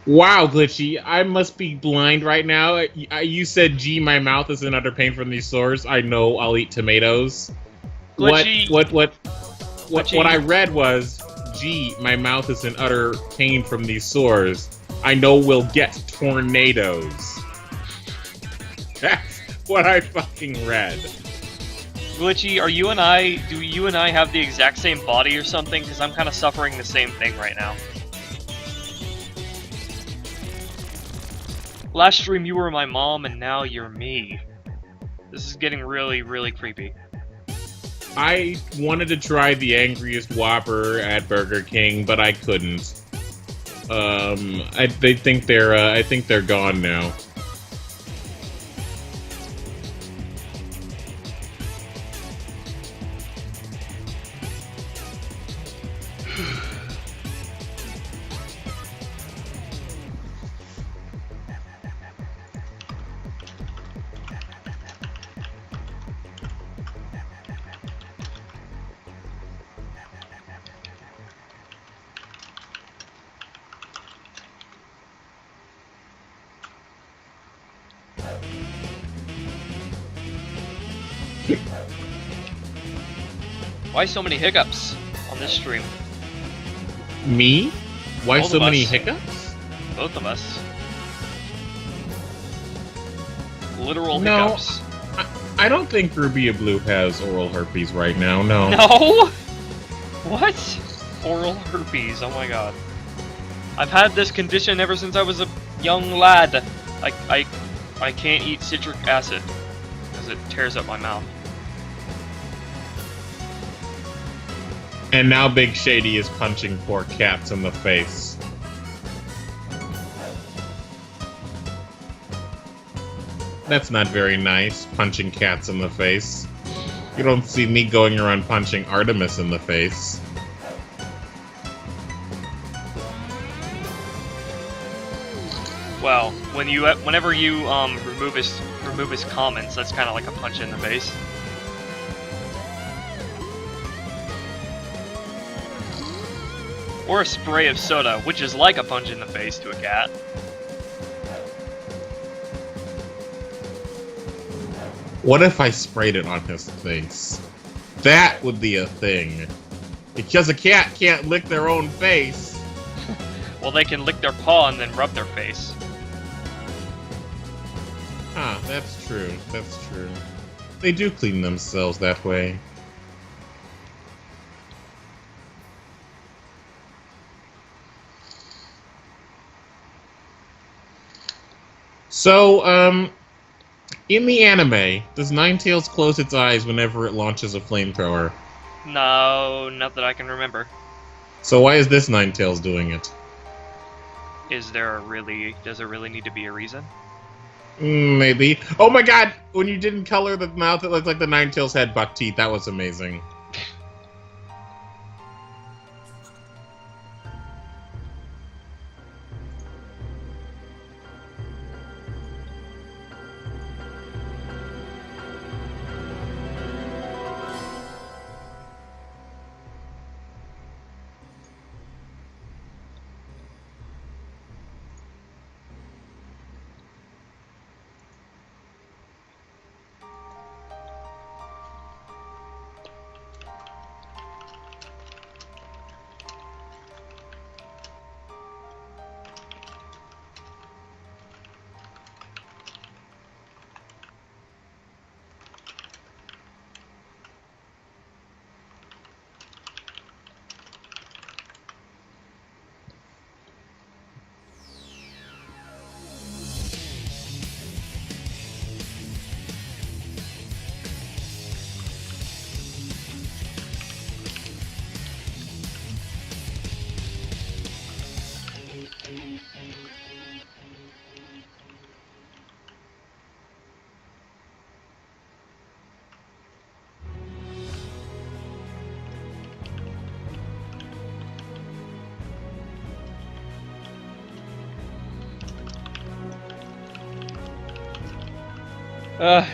Wow, Glitchy, I must be blind right now. You said, gee, my mouth is in utter pain from these sores. I know I'll eat tomatoes. Glitchy. What I read was, gee, my mouth is in utter pain from these sores. I know we'll get tornadoes. That's what I fucking read. Glitchy, do you and I have the exact same body or something? Because I'm kind of suffering the same thing right now. Last stream you were my mom and now you're me. This is getting really, really creepy. I wanted to try the angriest Whopper at Burger King, but I couldn't. I think they're gone now. Why so many hiccups on this stream? Me? Why Both so of many us. hiccups? Both of us. Literal No. hiccups. I don't think Rubia Blue has oral herpes right now, no. No? What? Oral herpes, oh my god. I've had this condition ever since I was a young lad. I can't eat citric acid because it tears up my mouth. And now Big Shady is punching poor cats in the face. That's not very nice, punching cats in the face. You don't see me going around punching Artemis in the face. Well, whenever you remove his comments, that's kind of like a punch in the face. Or a spray of soda, which is like a punch in the face to a cat. What if I sprayed it on his face? That would be a thing. Because a cat can't lick their own face. Well, they can lick their paw and then rub their face. Ah, that's true. That's true. They do clean themselves that way. So, in the anime, does Ninetales close its eyes whenever it launches a flamethrower? No, not that I can remember. So why is this Ninetales doing it? Does there really need to be a reason? Maybe. Oh my god! When you didn't color the mouth, it looked like the Ninetales had buck teeth. That was amazing.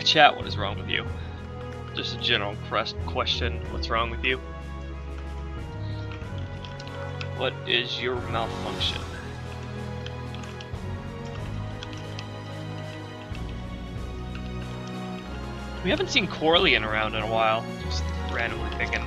Chat, what is wrong with you? Just a general question, what's wrong with you? What is your malfunction? We haven't seen Corleone around in a while. Just randomly picking.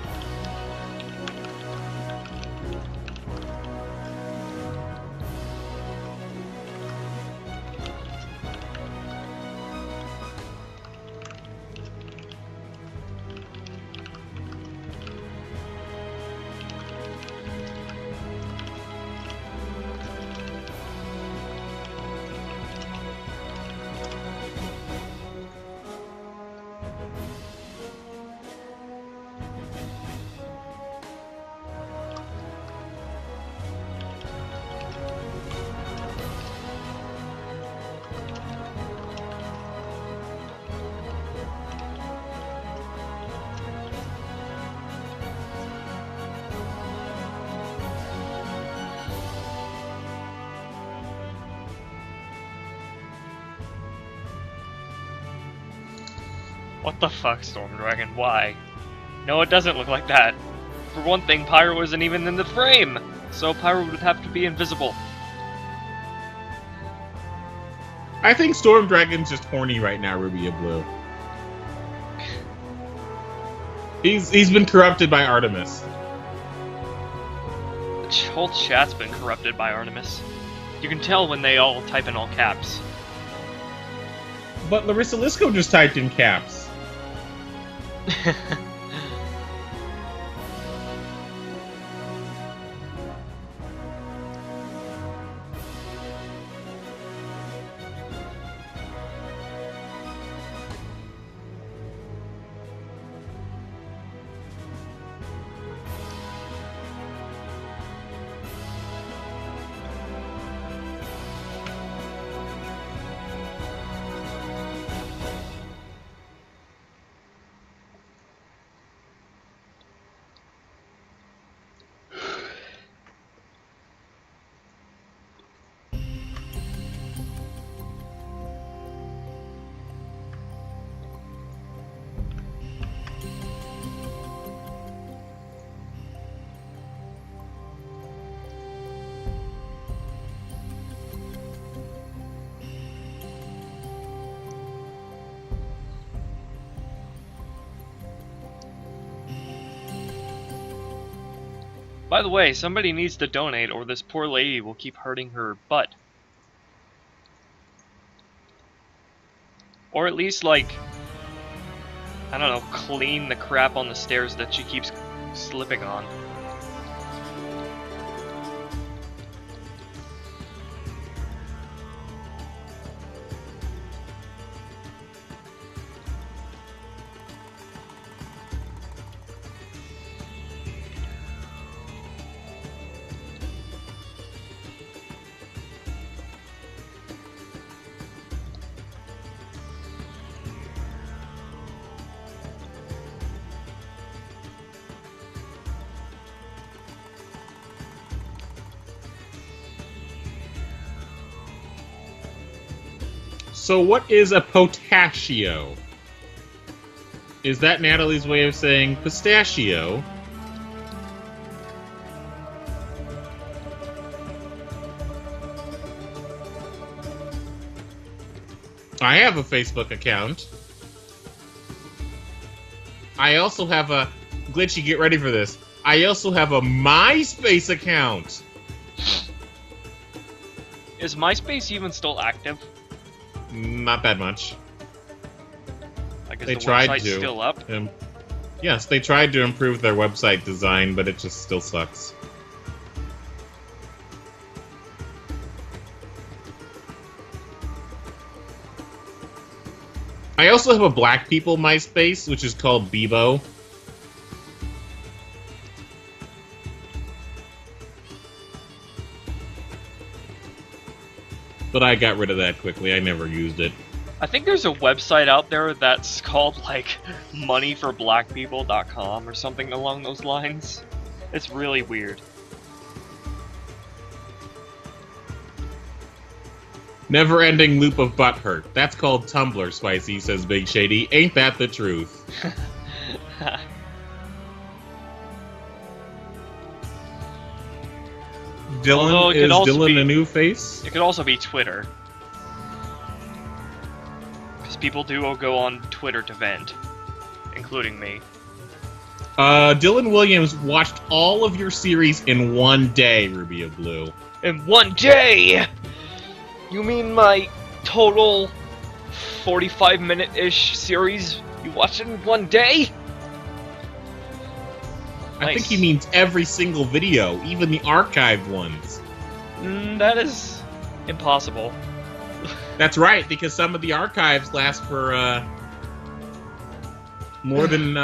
What the fuck, StormDragon? Why? No, it doesn't look like that. For one thing, Pyro isn't even in the frame, so Pyro would have to be invisible. I think StormDragon's just horny right now, Ruby of Blue. He's been corrupted by Artemis. The whole chat's been corrupted by Artemis. You can tell when they all type in all caps. But Larissa Lisco just typed in caps. By the way, somebody needs to donate or this poor lady will keep hurting her butt. Or at least, like, I don't know, clean the crap on the stairs that she keeps slipping on. So what is a potashio? Is that Natalie's way of saying pistachio? I have a Facebook account. I also have a... Glitchy, get ready for this. I also have a MySpace account. Is MySpace even still active? Not that much. Like, is They the tried website to. still up? Yes, they tried to improve their website design, but it just still sucks. I also have a black people MySpace, which is called Bebo. But I got rid of that quickly. I never used it. I think there's a website out there that's called, like, moneyforblackpeople.com or something along those lines. It's really weird. Never-ending loop of butthurt. That's called Tumblr, Spicy, says Big Shady. Ain't that the truth? Although Dylan it could is also Dylan be- a new face? It could also be Twitter. Because people do go on Twitter to vent. Including me. Dylan Williams watched all of your series in one day, Ruby of Blue. In one day! You mean my total 45-minute-ish series? You watched it in one day? I think Nice. he means every single video, even the archived ones. That is impossible. That's right, because some of the archives last for more than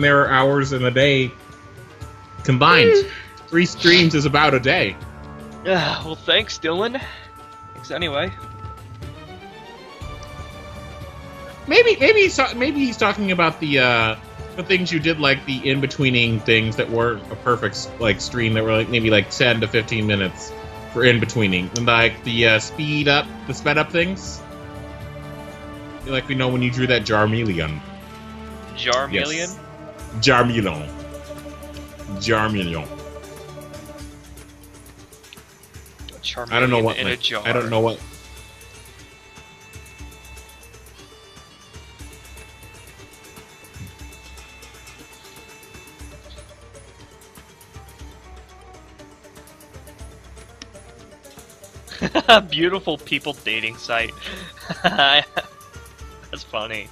their hours in a day combined. 3 streams is about a day. Well, thanks, Dylan. Thanks anyway. Maybe he's talking about the things you did, like the in-betweening things that were a perfect like stream that were like maybe like 10 to 15 minutes for in-betweening, and like the sped up things. Like we know when you drew that Jarmeleon. Jarmeleon? Yes. Jarmeleon. Jarmeleon. Charmeleon I don't know what in a jar. I don't know what. Beautiful people dating site. That's funny.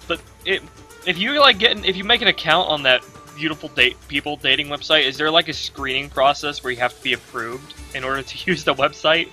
But if you make an account on that beautiful people dating website, is there like a screening process where you have to be approved in order to use the website?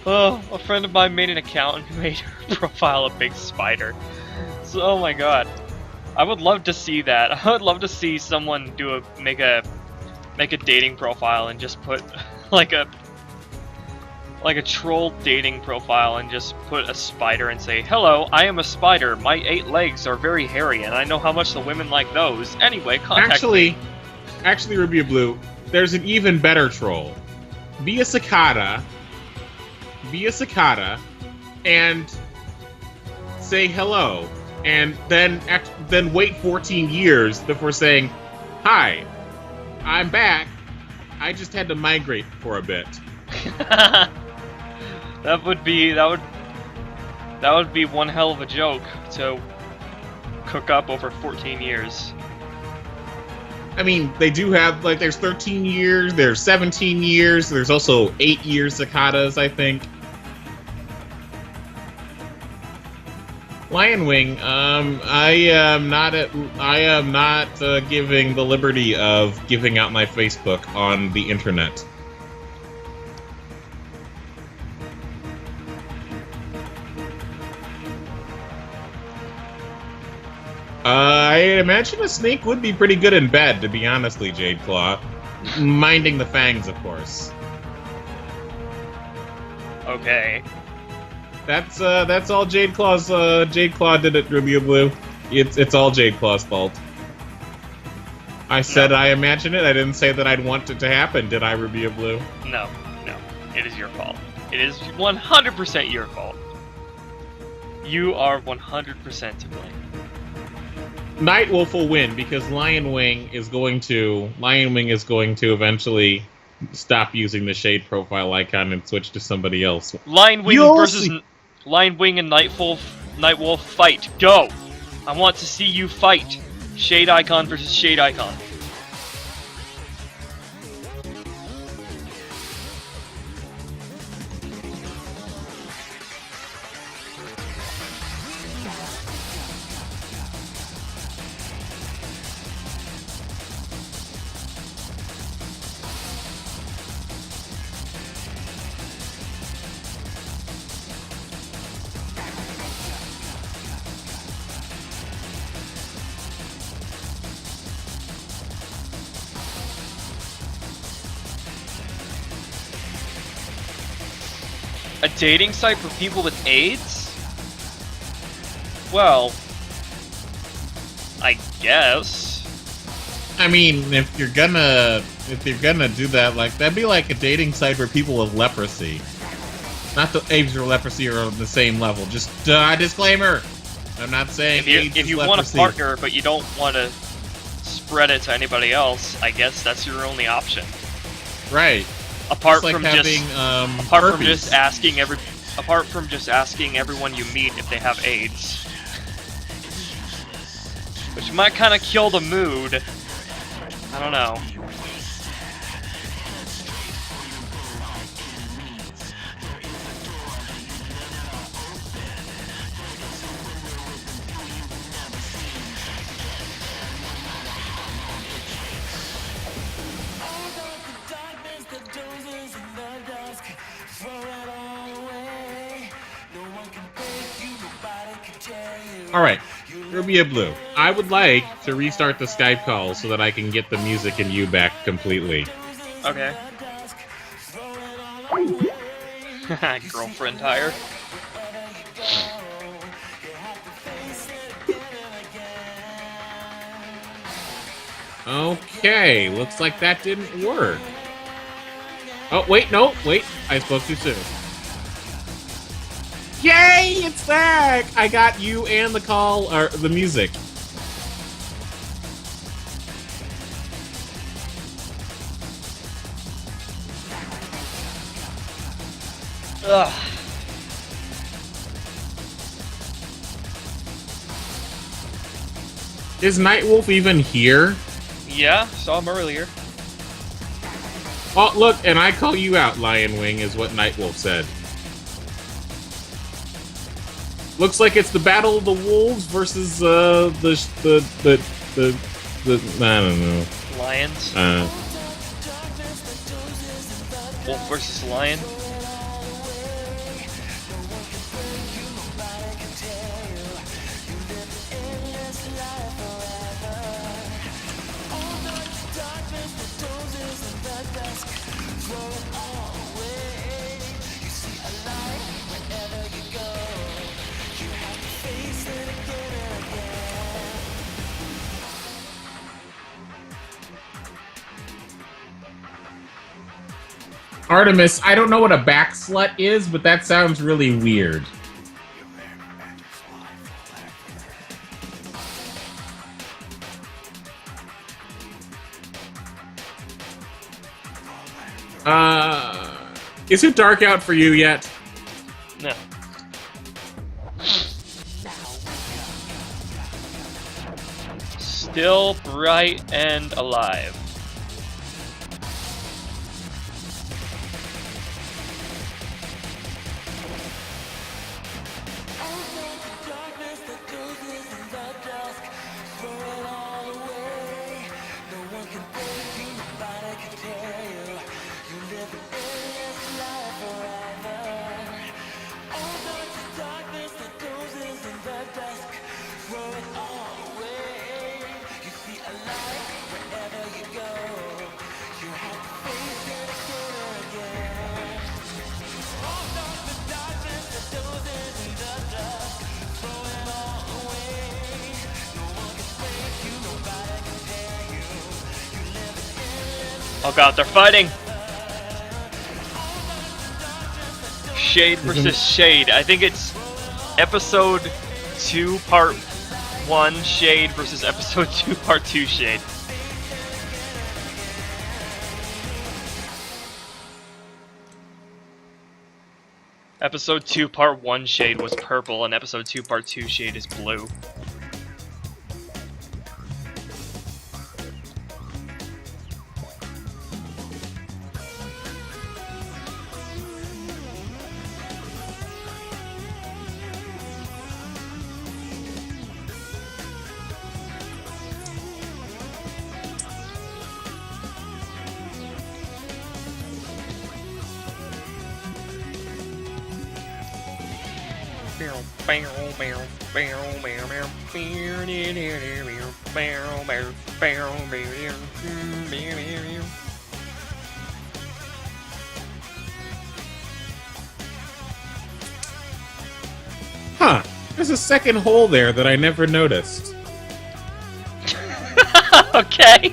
Oh, a friend of mine made an account and made her profile a big spider. So, oh my god. I would love to see that. I would love to see someone make a dating profile and just put like a troll dating profile and just put a spider and say, "Hello, I am a spider. My 8 legs are very hairy and I know how much the women like those. Anyway, contact me." Actually, Ruby of Blue, there's an even better troll. Be a cicada, and say hello, and then wait 14 years before saying, "Hi, I'm back. I just had to migrate for a bit." That would be one hell of a joke to cook up over 14 years. I mean, they do have, like, there's 13 years, there's 17 years, there's also 8-year cicadas, I think. Lionwing, I am not giving the liberty of giving out my Facebook on the internet. I imagine a snake would be pretty good in bed, to be honestly, Jade Claw. Minding the fangs, of course. Okay. That's all Jade Claw's. Jade Claw did it, Ruby of Blue. It's all Jade Claw's fault. I said I imagine it. I didn't say that I'd want it to happen, did I, Ruby of Blue? No. It is your fault. It is 100% your fault. You are 100% to blame. Nightwolf will win because Lionwing is going to eventually stop using the shade profile icon and switch to somebody else. Lionwing versus Lionwing and Nightwolf fight. Go! I want to see you fight. Shade icon versus shade icon. A dating site for people with AIDS? Well, I guess. I mean, if you're gonna do that, like that'd be like a dating site for people with leprosy. Not that AIDS or leprosy are on the same level. Just disclaimer. I'm not saying if you want a partner, but you don't want to spread it to anybody else, I guess that's your only option. Right. Apart like from having, just asking everyone you meet if they have AIDS, which might kind of kill the mood. I don't know. Alright, Rubia Blue. I would like to restart the Skype call so that I can get the music and you back completely. Okay. Girlfriend hired. Okay, looks like that didn't work. Oh, wait, no, wait, I spoke too soon. Yay, it's back! I got you and the call, or the music. Ugh. Is Nightwolf even here? Yeah, saw him earlier. Oh, look, and I call you out, Lion Wing, is what Nightwolf said. Looks like it's the Battle of the Wolves versus the I don't know. Lions. Wolf versus lion. Artemis, I don't know what a back slut is, but that sounds really weird. Is it dark out for you yet? No. Still bright and alive. Oh god, they're fighting! Shade versus Shade. I think it's episode 2 part 1 Shade versus episode 2 part 2 Shade. Episode 2 part 1 Shade was purple and episode 2 part 2 Shade is blue. There's a second hole there that I never noticed. Okay.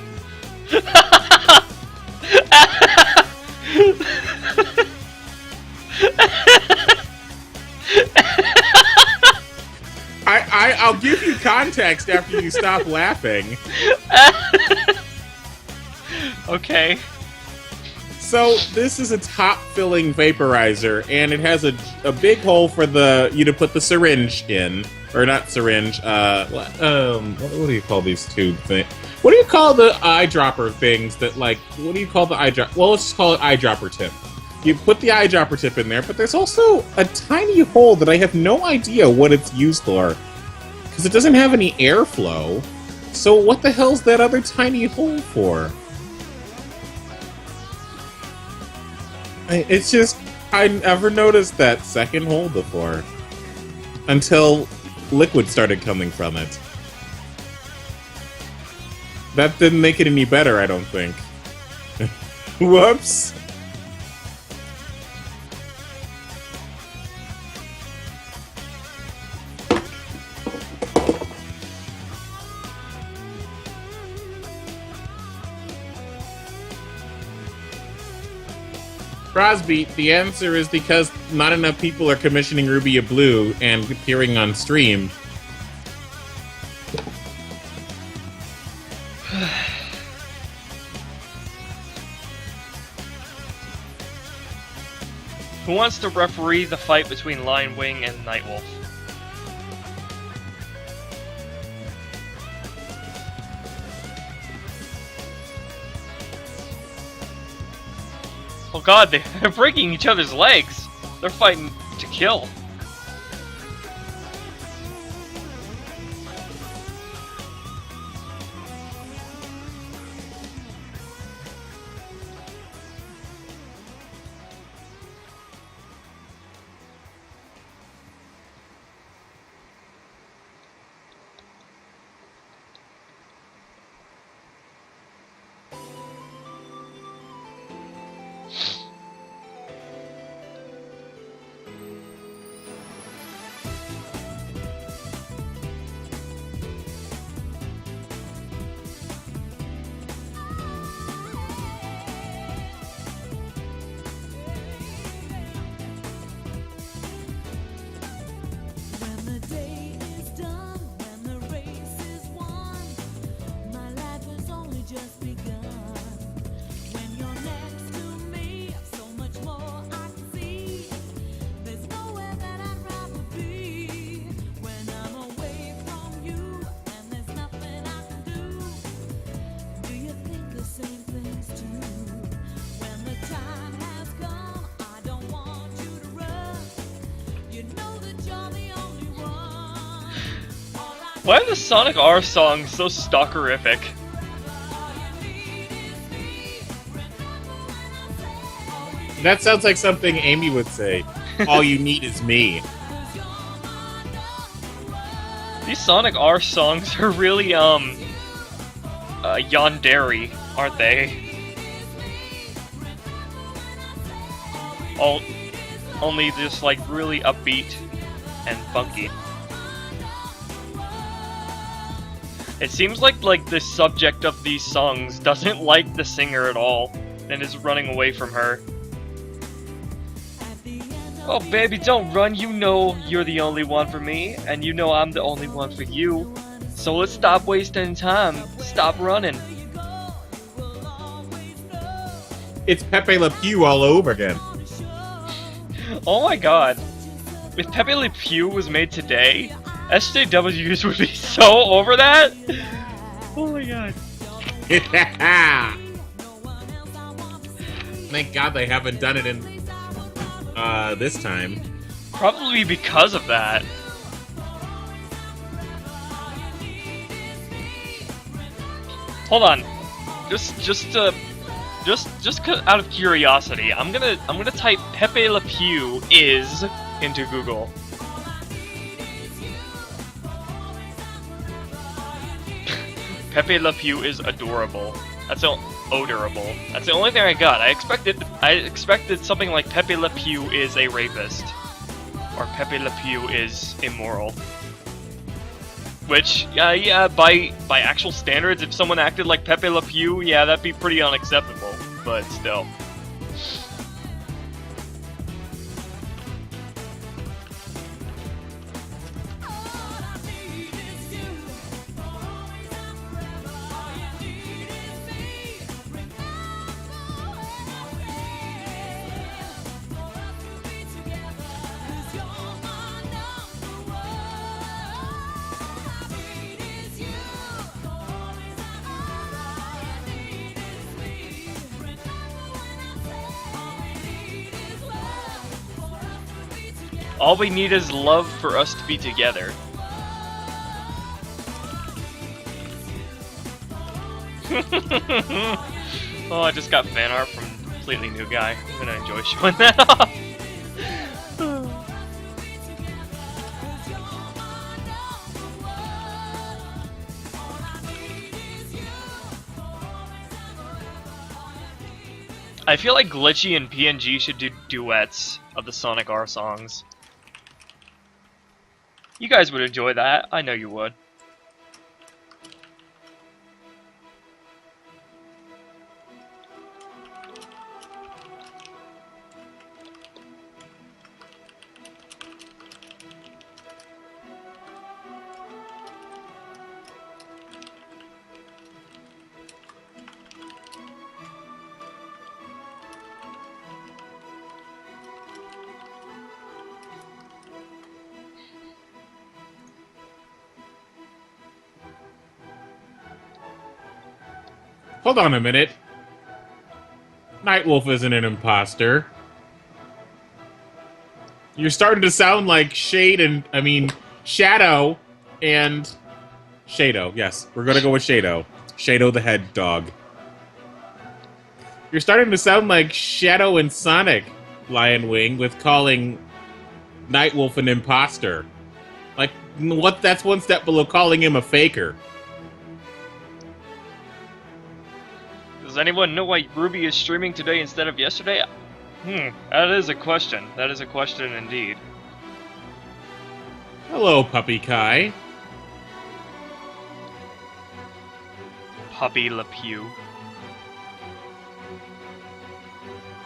I'll give you context after you stop laughing. Okay. So this is a top-filling vaporizer, and it has a big hole for you to put the syringe in, or not syringe. What do you call these tube things? What do you call the eyedropper things that what do you call the eyedropper? Well, let's just call it eyedropper tip. You put the eyedropper tip in there, but there's also a tiny hole that I have no idea what it's used for, because it doesn't have any airflow. So what the hell's that other tiny hole for? It's just, I never noticed that second hole before. Until liquid started coming from it. That didn't make it any better, I don't think. Whoops! Crosby, the answer is because not enough people are commissioning Rubia Blue and appearing on stream. Who wants to referee the fight between Lion Wing and Nightwolf? Oh god, they're breaking each other's legs! They're fighting to kill. When the day is done, when the race is won, my life has only just begun. When you're next to me, so much more I can see. There's nowhere that I'd rather be. When I'm away from you, and there's nothing I can do you think the same things too? When the time has come, I don't want you to run. You know that you're the only one. Why are the Sonic R songs so stalkerific? That sounds like something Amy would say. All you need is me. These Sonic R songs are really, yandere, aren't they? Only just, like, really upbeat and funky. It seems like the subject of these songs doesn't like the singer at all, and is running away from her. Oh baby, don't run, you know you're the only one for me, and you know I'm the only one for you. So let's stop wasting time, stop running. It's Pepe Le Pew all over again. Oh my god. If Pepe Le Pew was made today, SJWs would be so over that! Oh my god. Thank God they haven't done it in this time. Probably because of that. Hold on. Just out of curiosity, I'm gonna type Pepe Le Pew is into Google. Pepe Le Pew is adorable. That's odorable. That's the only thing I got. I expected something like Pepe Le Pew is a rapist. or Pepe Le Pew is immoral. Which, yeah, by actual standards, if someone acted like Pepe Le Pew, yeah, that'd be pretty unacceptable. But still. All we need is love for us to be together. Oh, I just got fan art from a completely new guy. I'm gonna enjoy showing that off. I feel like Glitchy and PNG should do duets of the Sonic R songs. You guys would enjoy that. I know you would. Hold on a minute. Nightwolf isn't an imposter. You're starting to sound like Shadow and... Shadow, yes. We're gonna go with Shadow. Shadow the head dog. You're starting to sound like Shadow and Sonic, Lion Wing, with calling Nightwolf an imposter. Like, what? That's one step below calling him a faker. Does anyone know why Ruby is streaming today instead of yesterday? That is a question. That is a question indeed. Hello, Puppy Kai. Puppy Le Pew.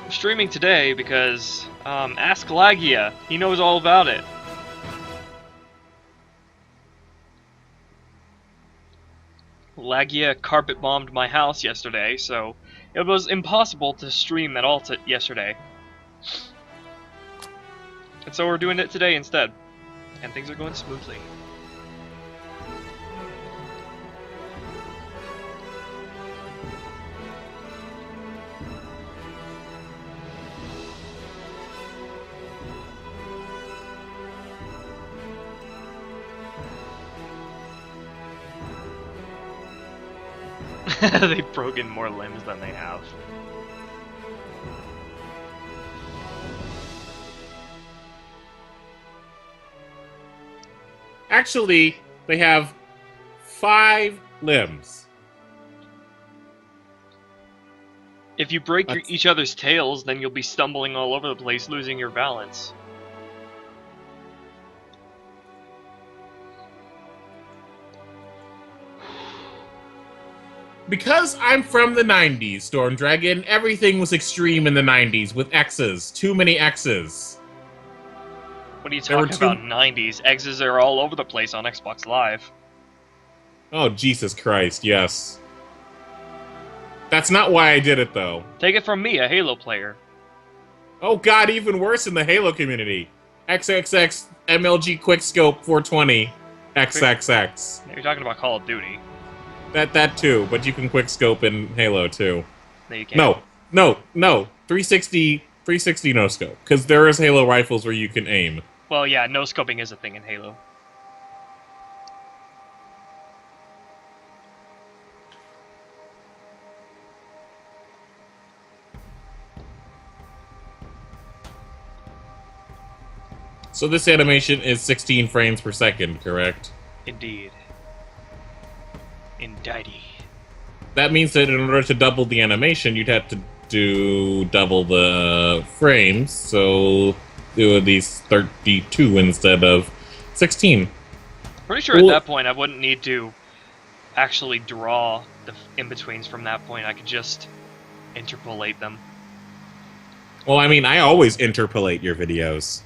I'm streaming today because, ask Lagia. He knows all about it. Lagia carpet bombed my house yesterday, so it was impossible to stream at all yesterday. And so we're doing it today instead. And things are going smoothly. They've broken more limbs than they have. Actually, they have 5 limbs. If you break each other's tails, then you'll be stumbling all over the place, losing your balance. Because I'm from the 90s, Storm Dragon, everything was extreme in the 90s with X's. Too many X's. What are you talking about, 90s? X's are all over the place on Xbox Live. Oh, Jesus Christ, yes. That's not why I did it, though. Take it from me, a Halo player. Oh god, even worse in the Halo community. XXX MLG Quickscope 420 XXX. You're talking about Call of Duty. That too, but you can quickscope in Halo too. No, you can't. No. 360 no scope, because there is Halo rifles where you can aim. Well, yeah, no scoping is a thing in Halo. So this animation is 16 frames per second, correct? Indeed. Indicty. That means that in order to double the animation, you'd have to do double the frames, so do these 32 instead of 16. Pretty sure at that point I wouldn't need to actually draw the in-betweens from that point. I could just interpolate them. Well, I mean, I always interpolate your videos.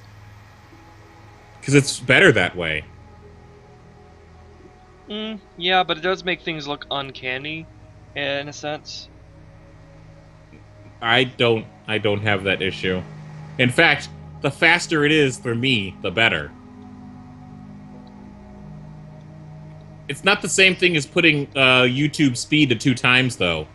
Because it's better that way. Yeah, but it does make things look uncanny, in a sense. I don't have that issue. In fact, the faster it is for me, the better. It's not the same thing as putting YouTube speed to 2 times, though.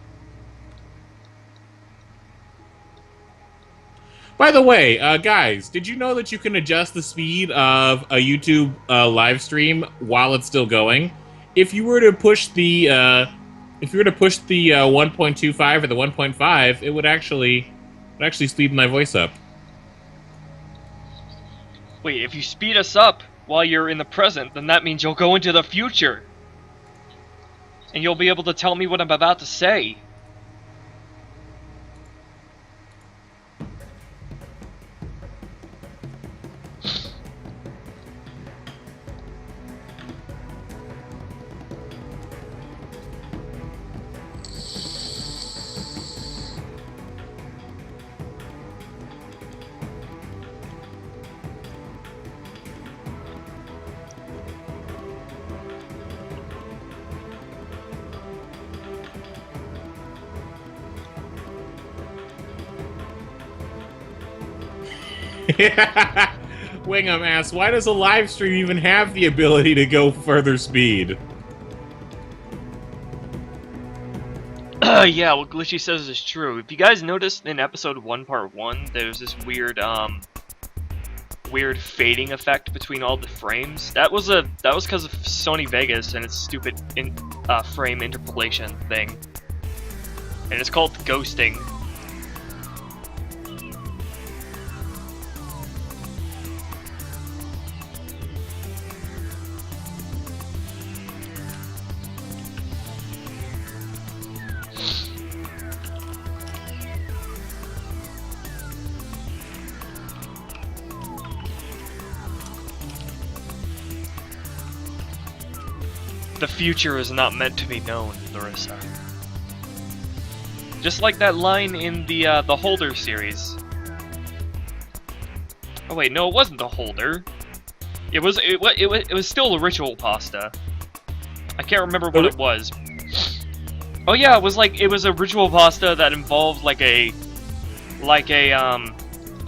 By the way, guys, did you know that you can adjust the speed of a YouTube live stream while it's still going? If you were to push the 1.25 or the 1.5, it would actually speed my voice up. Wait, if you speed us up while you're in the present, then that means you'll go into the future. And you'll be able to tell me what I'm about to say. Wingham asks, why does a live stream even have the ability to go further speed? Yeah, what Glitchy says is true. If you guys noticed in episode 1, part 1, there's this weird, weird fading effect between all the frames. That was because of Sony Vegas and its stupid frame interpolation thing. And it's called ghosting. The future is not meant to be known, Larissa. Just like that line in the Holder series. Oh wait, no, it wasn't the Holder. It was still the ritual pasta. I can't remember what it was. Oh yeah, it was a ritual pasta that involved like a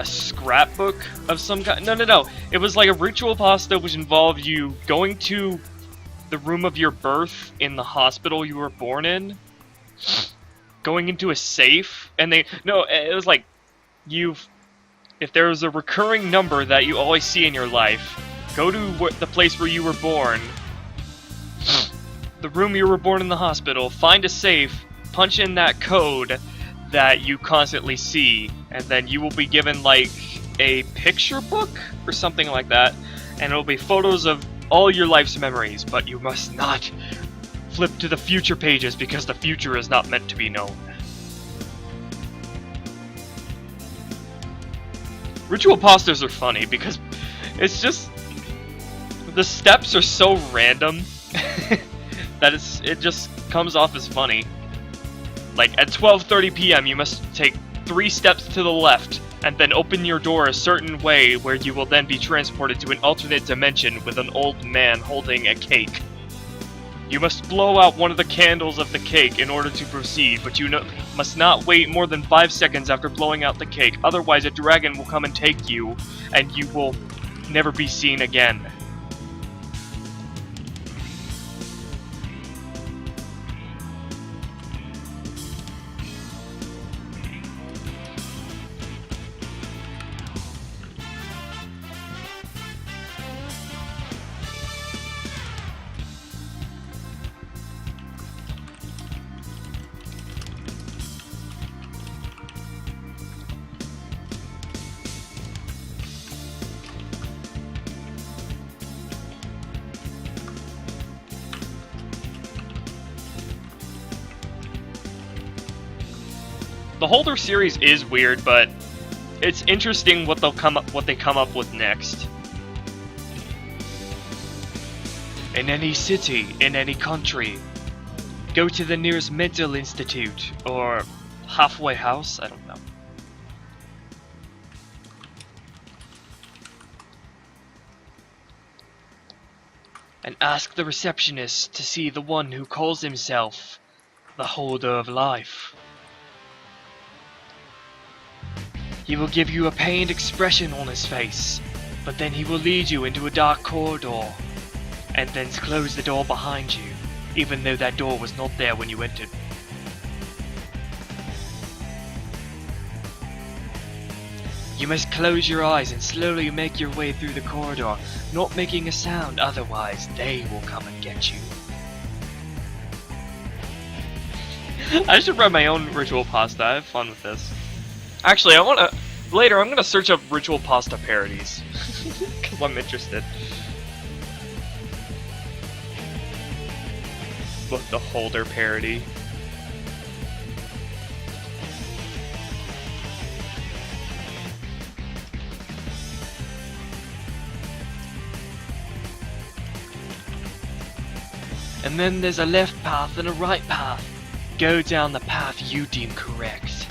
scrapbook of some kind. No. It was like a ritual pasta which involved you going to the room of your birth in the hospital you were born in, going into a safe, and it was like, if there was a recurring number that you always see in your life, go to the place where you were born, the room you were born in the hospital, find a safe, punch in that code that you constantly see, and then you will be given like a picture book or something like that, and it'll be photos of all your life's memories, but you must not flip to the future pages because the future is not meant to be known. Ritual pastas are funny because it's just the steps are so random that it just comes off as funny. Like at 12:30 p.m. you must take 3 steps to the left and then open your door a certain way where you will then be transported to an alternate dimension with an old man holding a cake. You must blow out one of the candles of the cake in order to proceed, but you must not wait more than 5 seconds after blowing out the cake, otherwise a dragon will come and take you, and you will never be seen again. The Holder series is weird, but it's interesting what they come up with next. In any city, in any country, go to the nearest mental institute or halfway house. I don't know. And ask the receptionist to see the one who calls himself the Holder of Life. He will give you a pained expression on his face, but then he will lead you into a dark corridor, and then close the door behind you, even though that door was not there when you entered. You must close your eyes and slowly make your way through the corridor, not making a sound, otherwise they will come and get you. I should write my own ritual pasta. I have fun with this. Actually, later I'm gonna search up ritual pasta parodies. Because I'm interested. But the Holder parody. And then there's a left path and a right path. Go down the path you deem correct.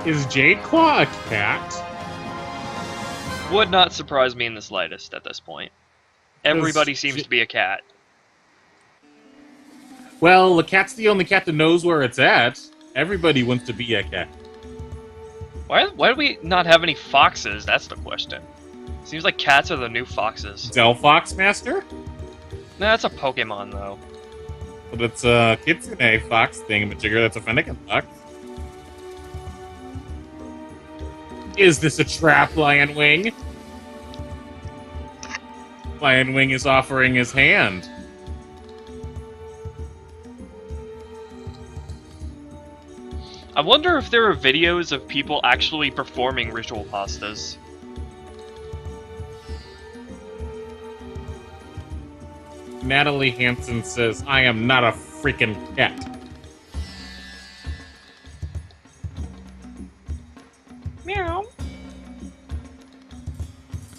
Is Jade Claw a cat? Would not surprise me in the slightest at this point. Everybody seems to be a cat. Well, the cat's the only cat that knows where it's at. Everybody wants to be a cat. Why do we not have any foxes? That's the question. Seems like cats are the new foxes. Delphox Master? Nah, that's a Pokemon though. But it's a Kitsune fox thingamajigger that's a Fennekin fox. Is this a trap, Lion Wing? Lion Wing is offering his hand. I wonder if there are videos of people actually performing ritual pastas. Natalie Hansen says, I am not a freaking cat. Meow.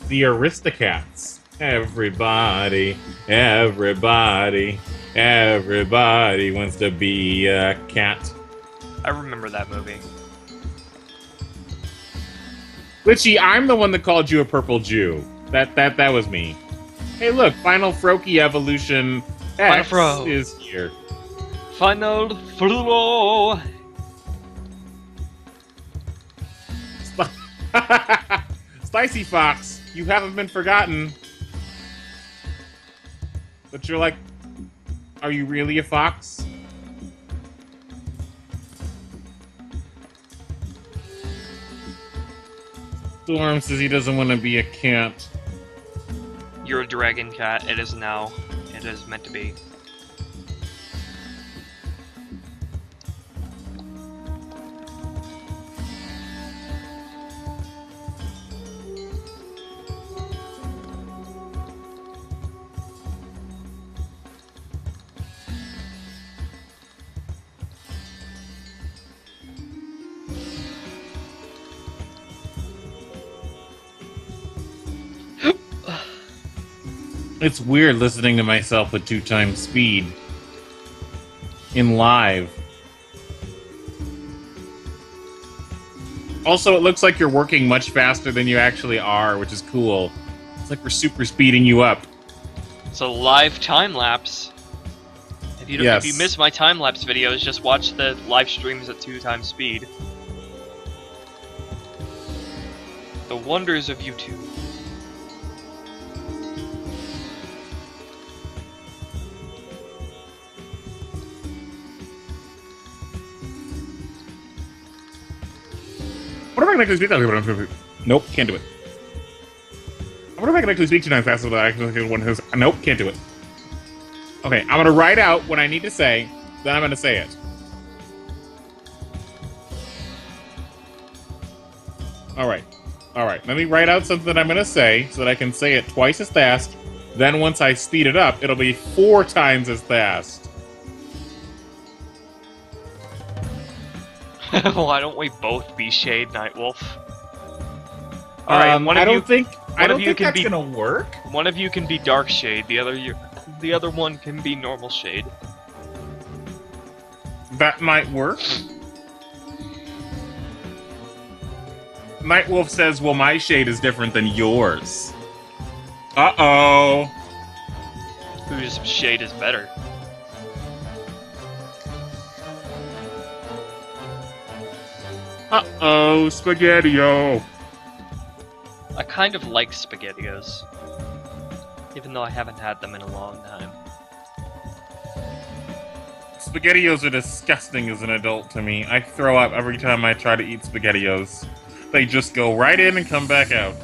The Aristocats. Everybody wants to be a cat. I remember that movie. Litchi, I'm the one that called you a purple Jew. That was me. Hey, look, Final Froakie Evolution X Fro. is here. Final Fro. Spicy Fox, you haven't been forgotten. But you're like, are you really a fox? Storm says he doesn't want to be a cat. You're a dragon cat. It is now. It is meant to be. It's weird listening to myself at 2 times speed. In live. Also, it looks like you're working much faster than you actually are, which is cool. It's like we're super speeding you up. So live time-lapse. If you miss my time-lapse videos, just watch the live streams at 2 times speed. The wonders of YouTube. What if I can actually speak that? Nope, can't do it. What if I can actually speak 2 times faster than I actually one who's... Nope, can't do it. Okay, I'm gonna write out what I need to say, then I'm gonna say it. Alright. Let me write out something that I'm gonna say, so that I can say it twice as fast. Then once I speed it up, it'll be 4 times as fast. Why don't we both be Shade Nightwolf? Alright, I don't think that's gonna work. One of you can be Dark Shade, the other one can be normal Shade. That might work. Nightwolf says, well, my shade is different than yours. Uh-oh. Whose shade is better? Uh-oh, Spaghetti-O. I kind of like SpaghettiOs. Even though I haven't had them in a long time. SpaghettiOs are disgusting as an adult to me. I throw up every time I try to eat SpaghettiOs. They just go right in and come back out.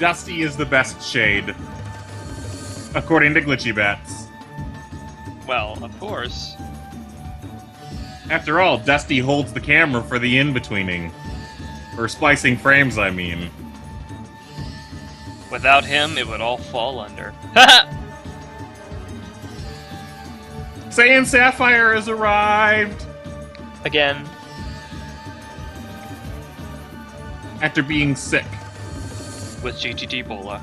Dusty is the best shade, according to Glitchy Bats. Well, of course. After all, Dusty holds the camera for the in-betweening. For splicing frames, I mean. Without him, it would all fall under. Saiyan Sapphire has arrived! Again. After being sick. With GTT Bola.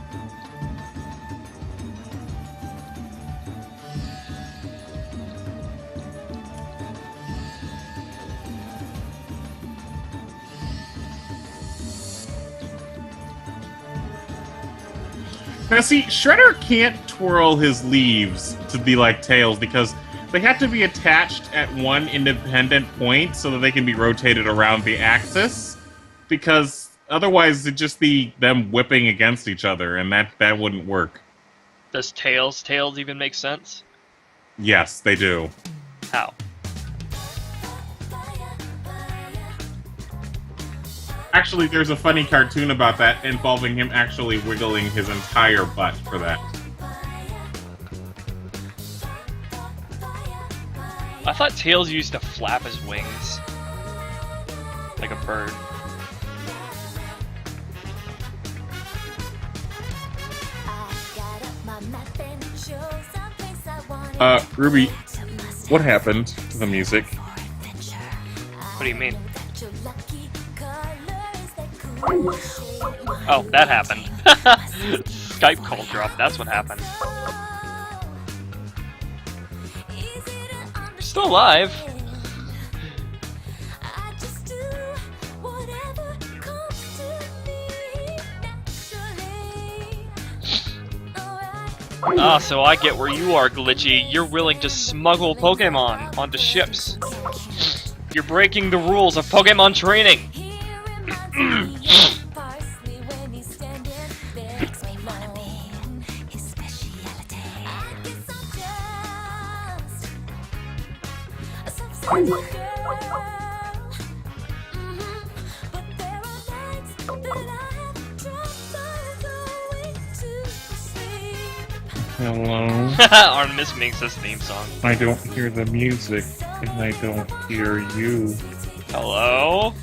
Now see, Shredder can't twirl his leaves to be like Tails because they have to be attached at one independent point so that they can be rotated around the axis, because otherwise it'd just be them whipping against each other, and that wouldn't work. Does Tails even make sense? Yes, they do. How? Actually, there's a funny cartoon about that involving him actually wiggling his entire butt for that. I thought Tails used to flap his wings. Like a bird. Ruby, what happened to the music? What do you mean? Oh, that happened. Skype call dropped, that's what happened. Still alive. Ah, so I get where you are, Glitchy. You're willing to smuggle Pokemon onto ships. You're breaking the rules of Pokemon training. Hello? Artemis makes this theme song. I don't hear the music, and I don't hear you. Hello?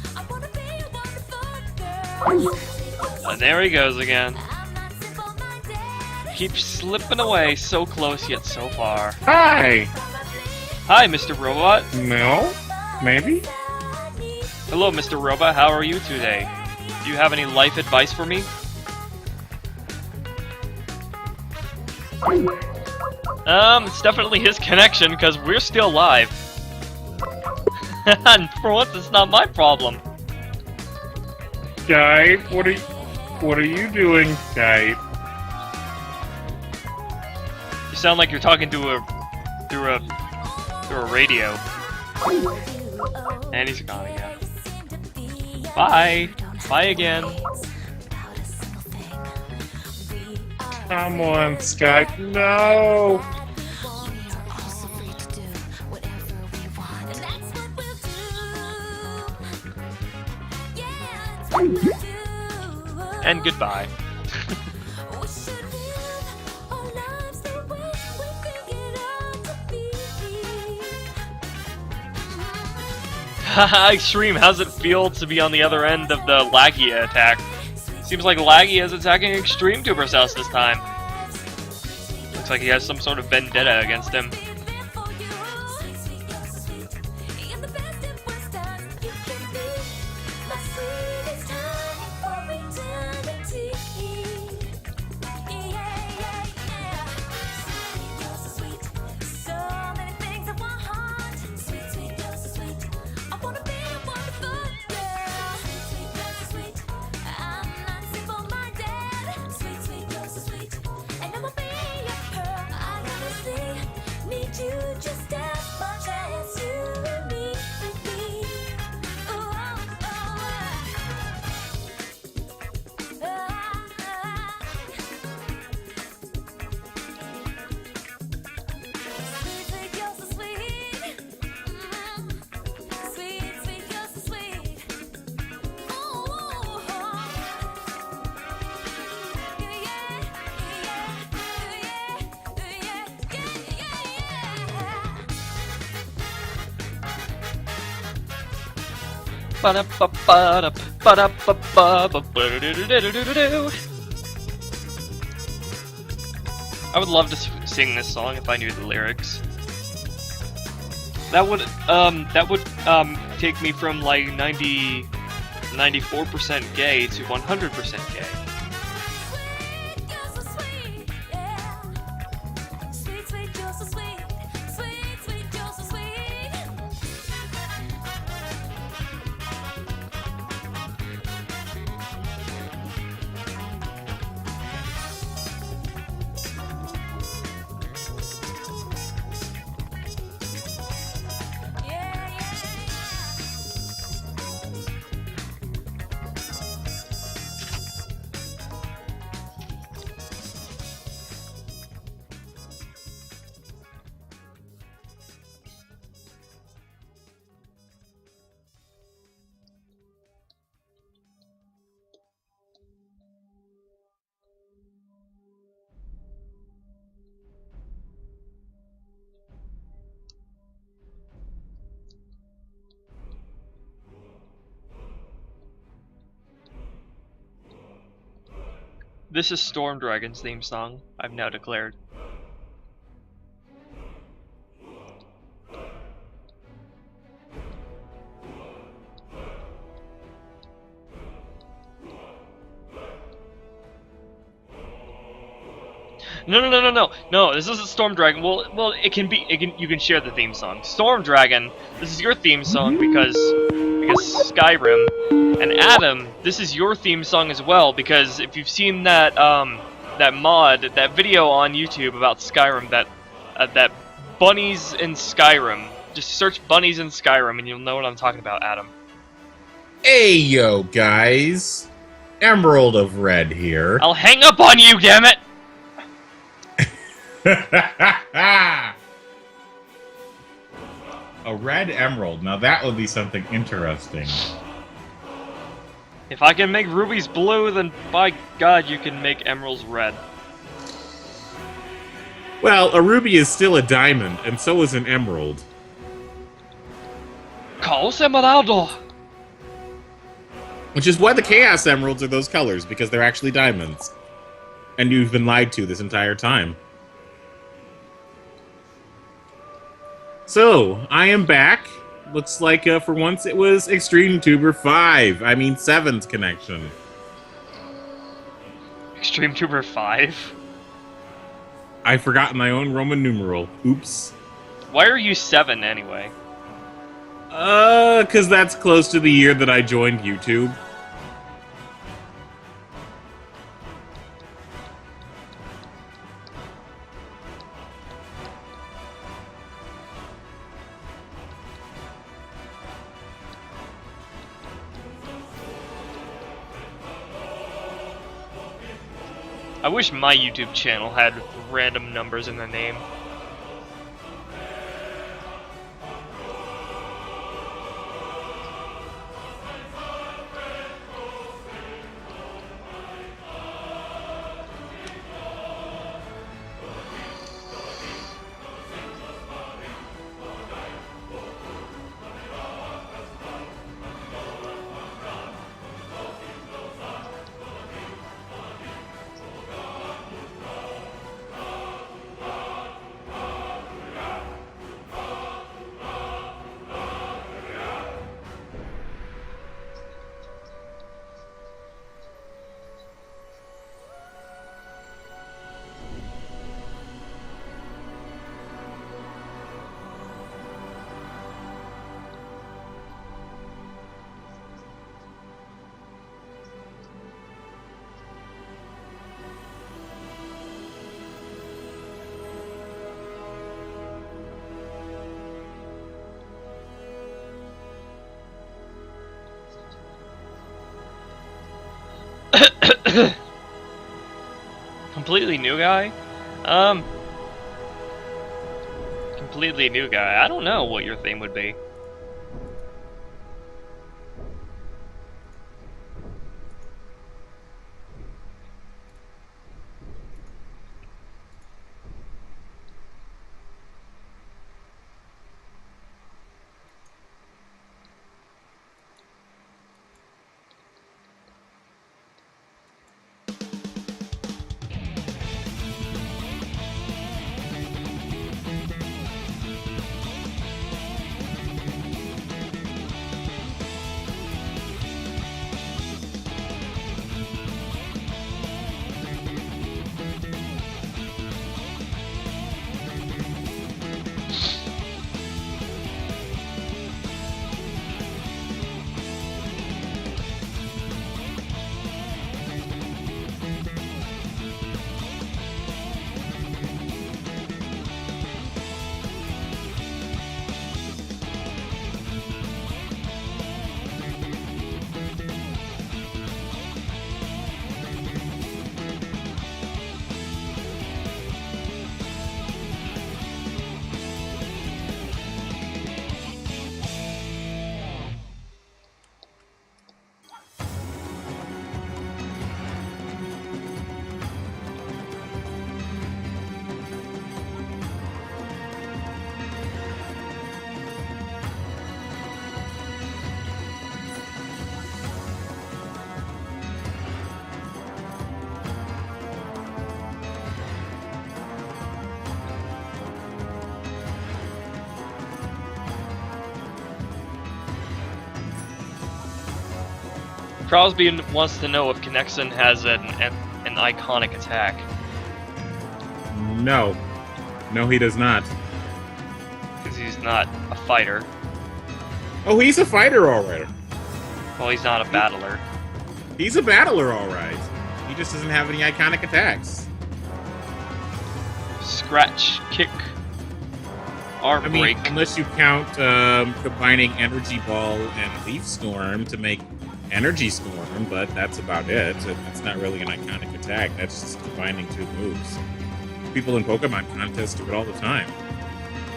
And there he goes again. Keeps slipping away, so close yet so far. Hi! Hi, Mr. Robot. No? Maybe? Hello, Mr. Robot. How are you today? Do you have any life advice for me? It's definitely his connection, because we're still live. And for once, it's not my problem. Skype, what are you doing, Skype? You sound like you're talking to through a radio. And he's gone again. Bye. Bye again. Come on, Skype. No! And goodbye. Haha, Extreme, how's it feel to be on the other end of the Lagia attack? Seems like Lagia is attacking XtremeTuber's house this time. Looks like he has some sort of vendetta against him. I would love to sing this song if I knew the lyrics. That would take me from like 94% gay to 100% gay. This is Storm Dragon's theme song, I've now declared. No, this isn't Storm Dragon. Well, you can share the theme song. Storm Dragon, this is your theme song because Skyrim. And Adam, this is your theme song as well, because if you've seen that that video on YouTube about Skyrim, that bunnies in Skyrim, just search bunnies in Skyrim and you'll know what I'm talking about, Adam. Hey yo guys, Emerald of Red here. I'll hang up on you, damn it! A red emerald, now that would be something interesting. If I can make rubies blue, then by God, you can make emeralds red. Well, a ruby is still a diamond, and so is an emerald. Chaos Emeraldo! Which is why the Chaos Emeralds are those colors, because they're actually diamonds. And you've been lied to this entire time. So, I am back. Looks like, for once, it was XtremetuberVII. I mean, 7's connection. XtremetuberVII? I've forgotten my own Roman numeral. Oops. Why are you 7 anyway? Because that's close to the year that I joined YouTube. I wish my YouTube channel had random numbers in the name. Completely new guy? Completely new guy. I don't know what your theme would be. Crosby wants to know if Connexon has an iconic attack. No. No, he does not. Because he's not a fighter. Oh, he's a fighter, alright. Well, he's not a battler. He's a battler, alright. He just doesn't have any iconic attacks. Scratch, kick, arm break. Unless you count combining Energy Ball and Leaf Storm to make Energy Storm, but that's about it. It's not really an iconic attack. That's just combining two moves. People in Pokemon contests do it all the time.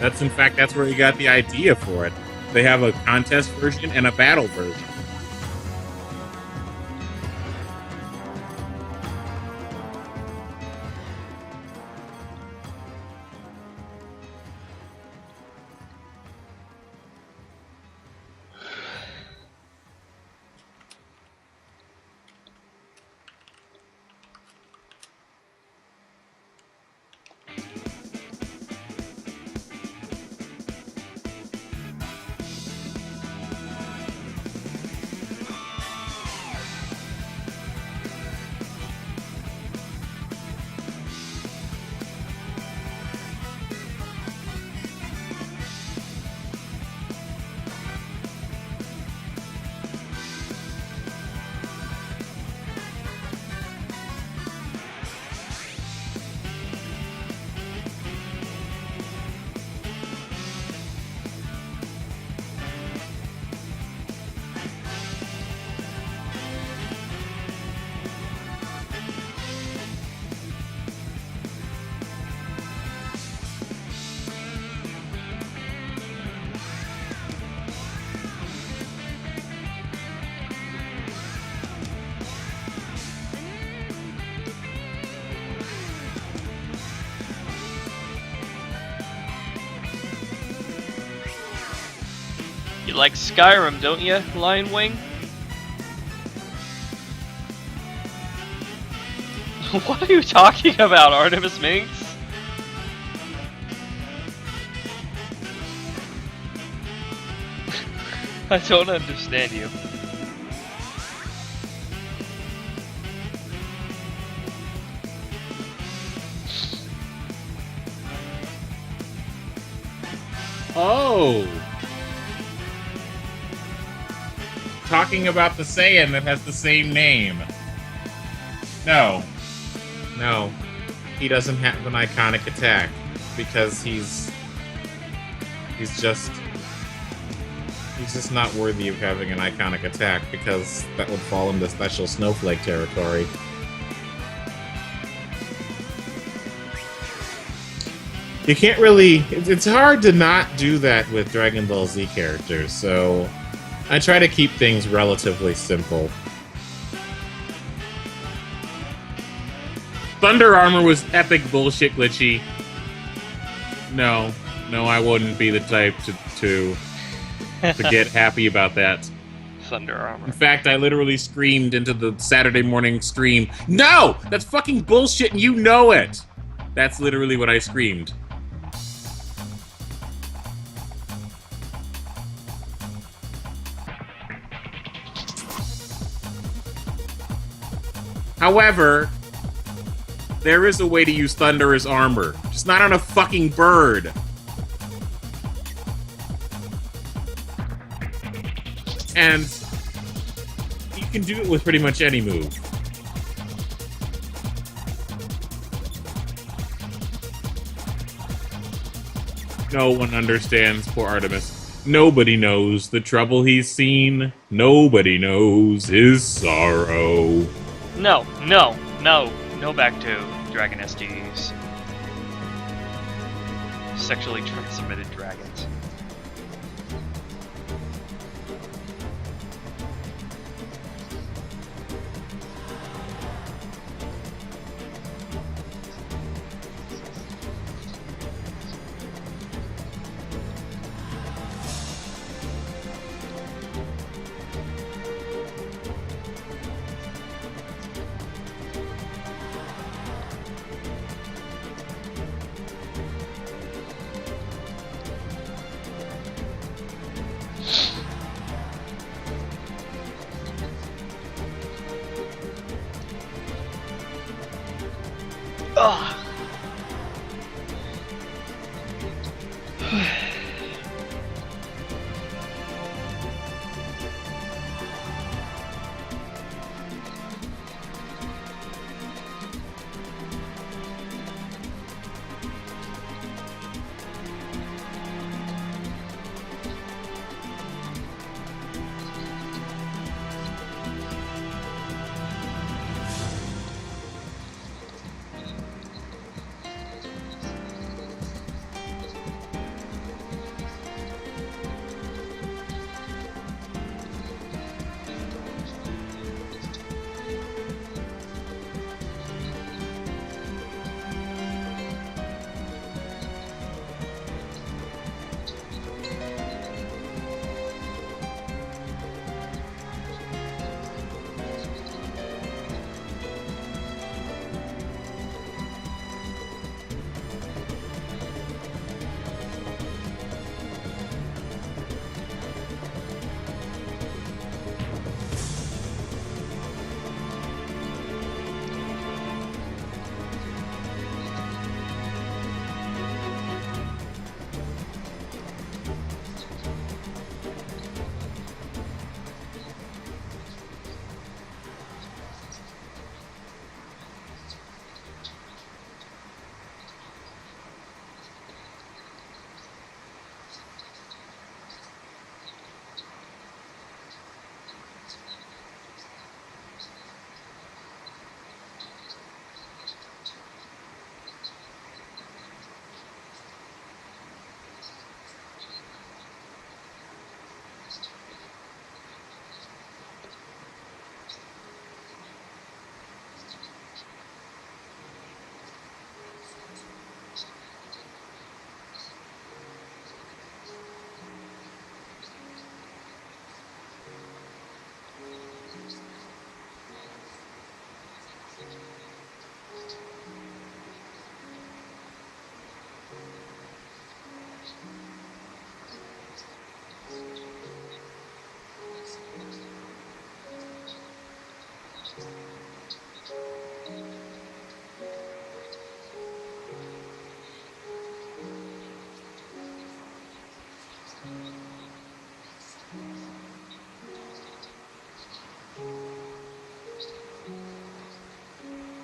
In fact, that's where you got the idea for it. They have a contest version and a battle version. You like Skyrim, don't you, Lion Wing? What are you talking about, Artemis Minx? I don't understand you. Oh! Talking about the Saiyan that has the same name. No. No. He doesn't have an iconic attack. Because he's just not worthy of having an iconic attack, because that would fall into special snowflake territory. You can't really... It's hard to not do that with Dragon Ball Z characters, so I try to keep things relatively simple. Thunder Armor was epic bullshit glitchy. No, I wouldn't be the type to get happy about that. Thunder Armor. In fact, I literally screamed into the Saturday morning stream, "No! That's fucking bullshit and you know it!" That's literally what I screamed. However, there is a way to use thunder as armor. Just not on a fucking bird. And you can do it with pretty much any move. No one understands poor Artemis. Nobody knows the trouble he's seen. Nobody knows his sorrow. No back to Dragon SGs. Sexually transmitted dragons. Ugh.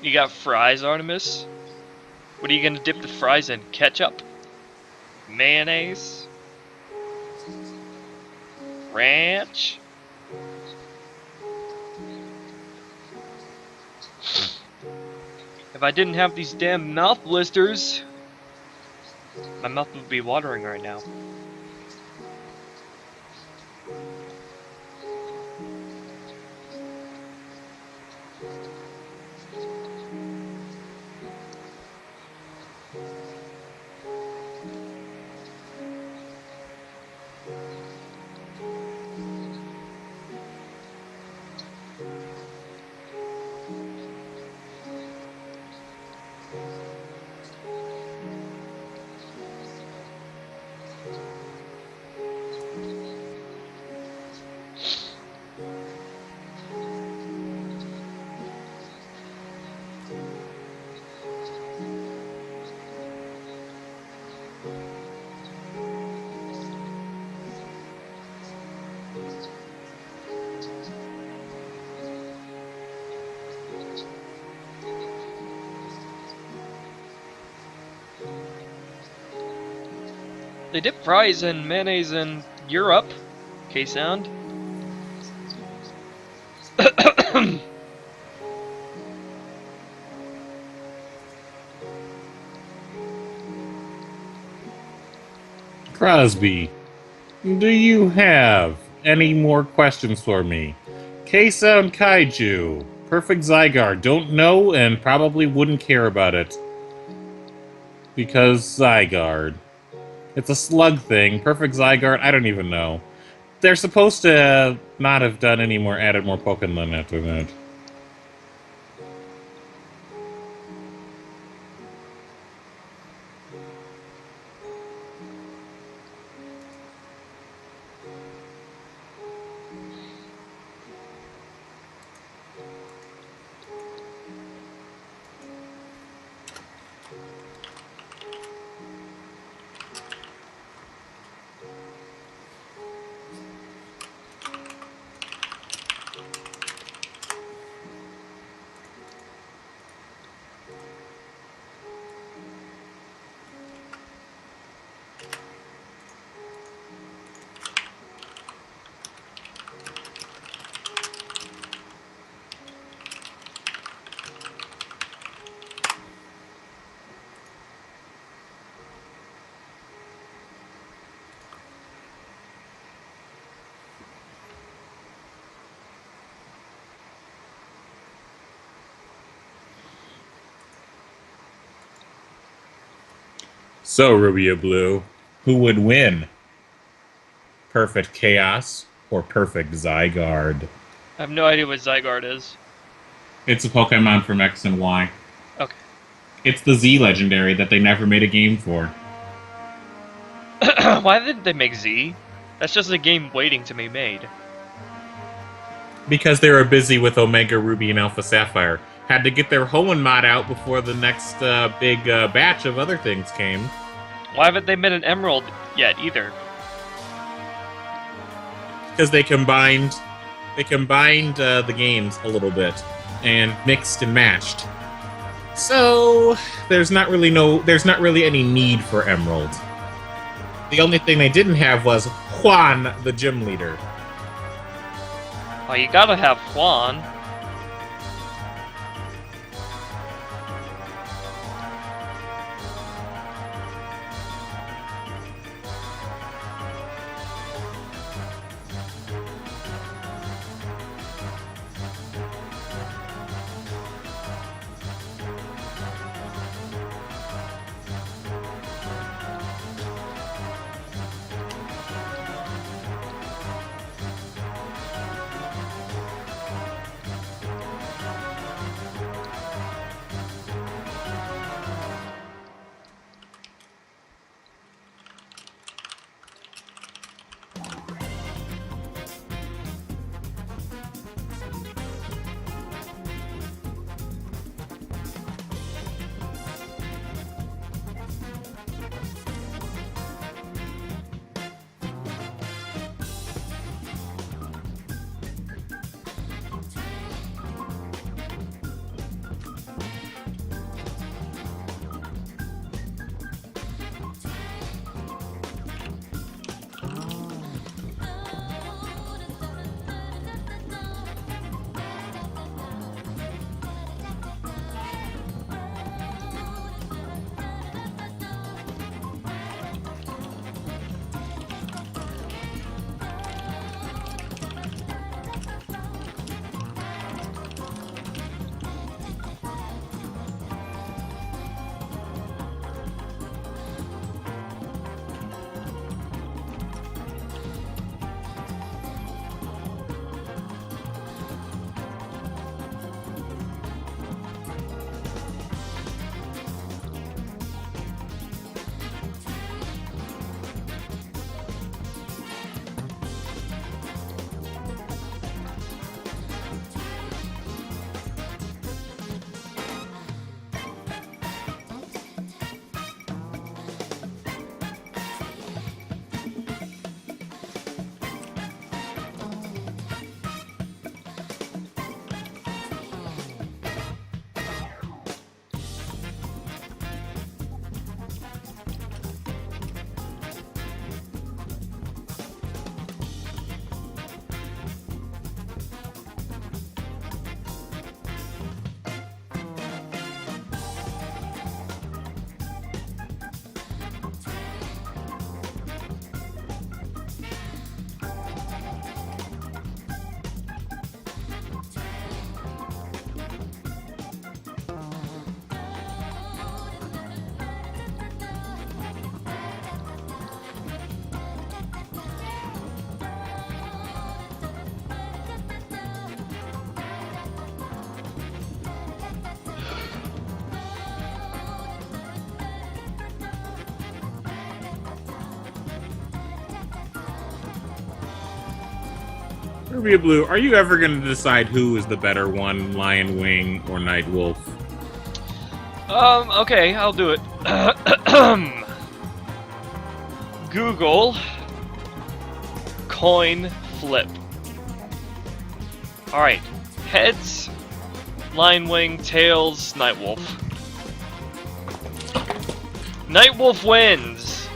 You got fries, Artemis? What are you gonna dip the fries in? Ketchup? Mayonnaise? Ranch? If I didn't have these damn mouth blisters, my mouth would be watering right now. They dip fries in mayonnaise in Europe. K-Sound. Crosby, do you have any more questions for me? K-Sound Kaiju, Perfect Zygarde, don't know and probably wouldn't care about it. Because Zygarde. It's a slug thing. Perfect Zygarde, I don't even know. They're supposed to not have done any more, added more Pokemon after that. So, Rubio Blue, who would win? Perfect Chaos or Perfect Zygarde? I have no idea what Zygarde is. It's a Pokemon from X and Y. Okay. It's the Z legendary that they never made a game for. Why didn't they make Z? That's just a game waiting to be made. Because they were busy with Omega Ruby and Alpha Sapphire. Had to get their Hoenn mod out before the next big batch of other things came. Why haven't they made an Emerald yet either? Because they combined the games a little bit and mixed and matched. So there's not really any need for Emerald. The only thing they didn't have was Juan, the gym leader. Oh, you gotta have Juan. Ruby Blue, are you ever going to decide who is the better one, Lion Wing or Night Wolf? Okay, I'll do it. Google coin flip. Alright, heads, Lion Wing, tails, Night Wolf. Night Wolf wins!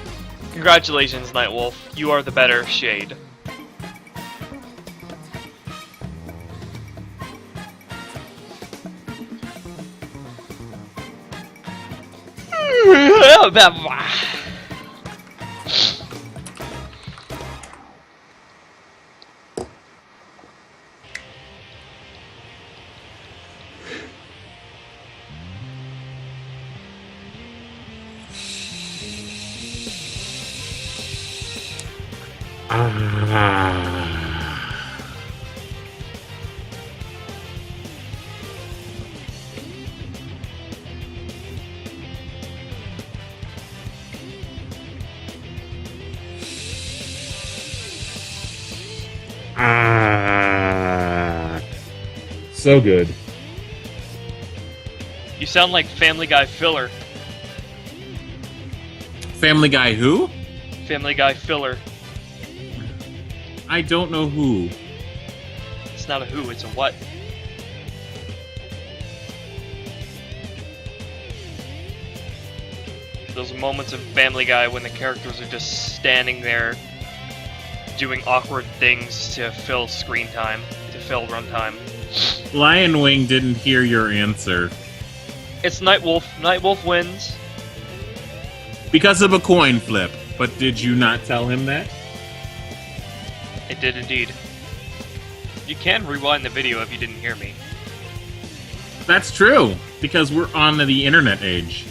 Congratulations, Night Wolf. You are the better shade. So good. You sound like Family Guy filler. Family Guy who? Family Guy filler. I don't know who. It's not a who, it's a what. Those moments in Family Guy when the characters are just standing there doing awkward things to fill screen time, to fill runtime. Lion Wing didn't hear your answer. It's Night Wolf. Night Wolf wins. Because of a coin flip. But did you not tell him that? It did indeed. You can rewind the video if you didn't hear me. That's true, because we're on the internet age.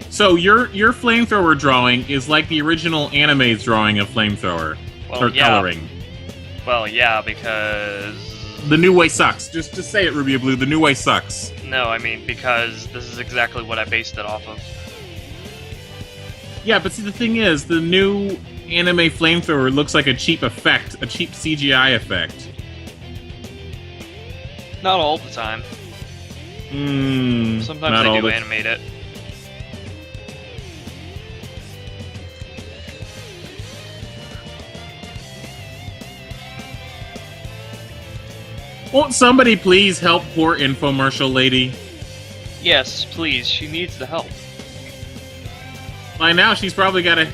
So your flamethrower drawing is like the original anime's drawing of flamethrower. Well, or yeah. coloring. Well, yeah, because... The new way sucks. Just say it, Ruby Blue. The new way sucks. No, I mean, because this is exactly what I based it off of. Yeah, but see, the thing is, the new anime flamethrower looks like a cheap effect, a cheap CGI effect. Not all the time. Sometimes not they all do the animate it. Won't somebody please help poor infomercial lady? Yes, please, she needs the help. By now, she's probably got a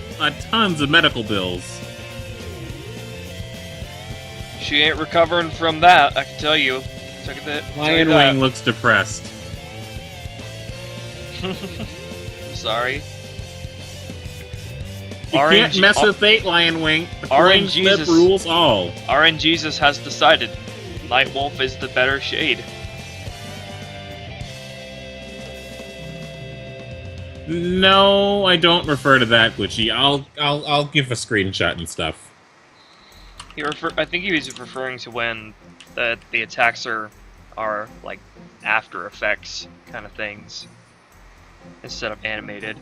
tons of medical bills. She ain't recovering from that, I can tell you. Lion Wing looks depressed. Sorry. You can't mess with fate, Lion Wing. The coin flip rules all. RN Jesus has decided. Night Wolf is the better shade. No, I don't refer to that, Glitchy. I'll give a screenshot and stuff. I think he was referring to when the attacks are like After Effects kind of things instead of animated.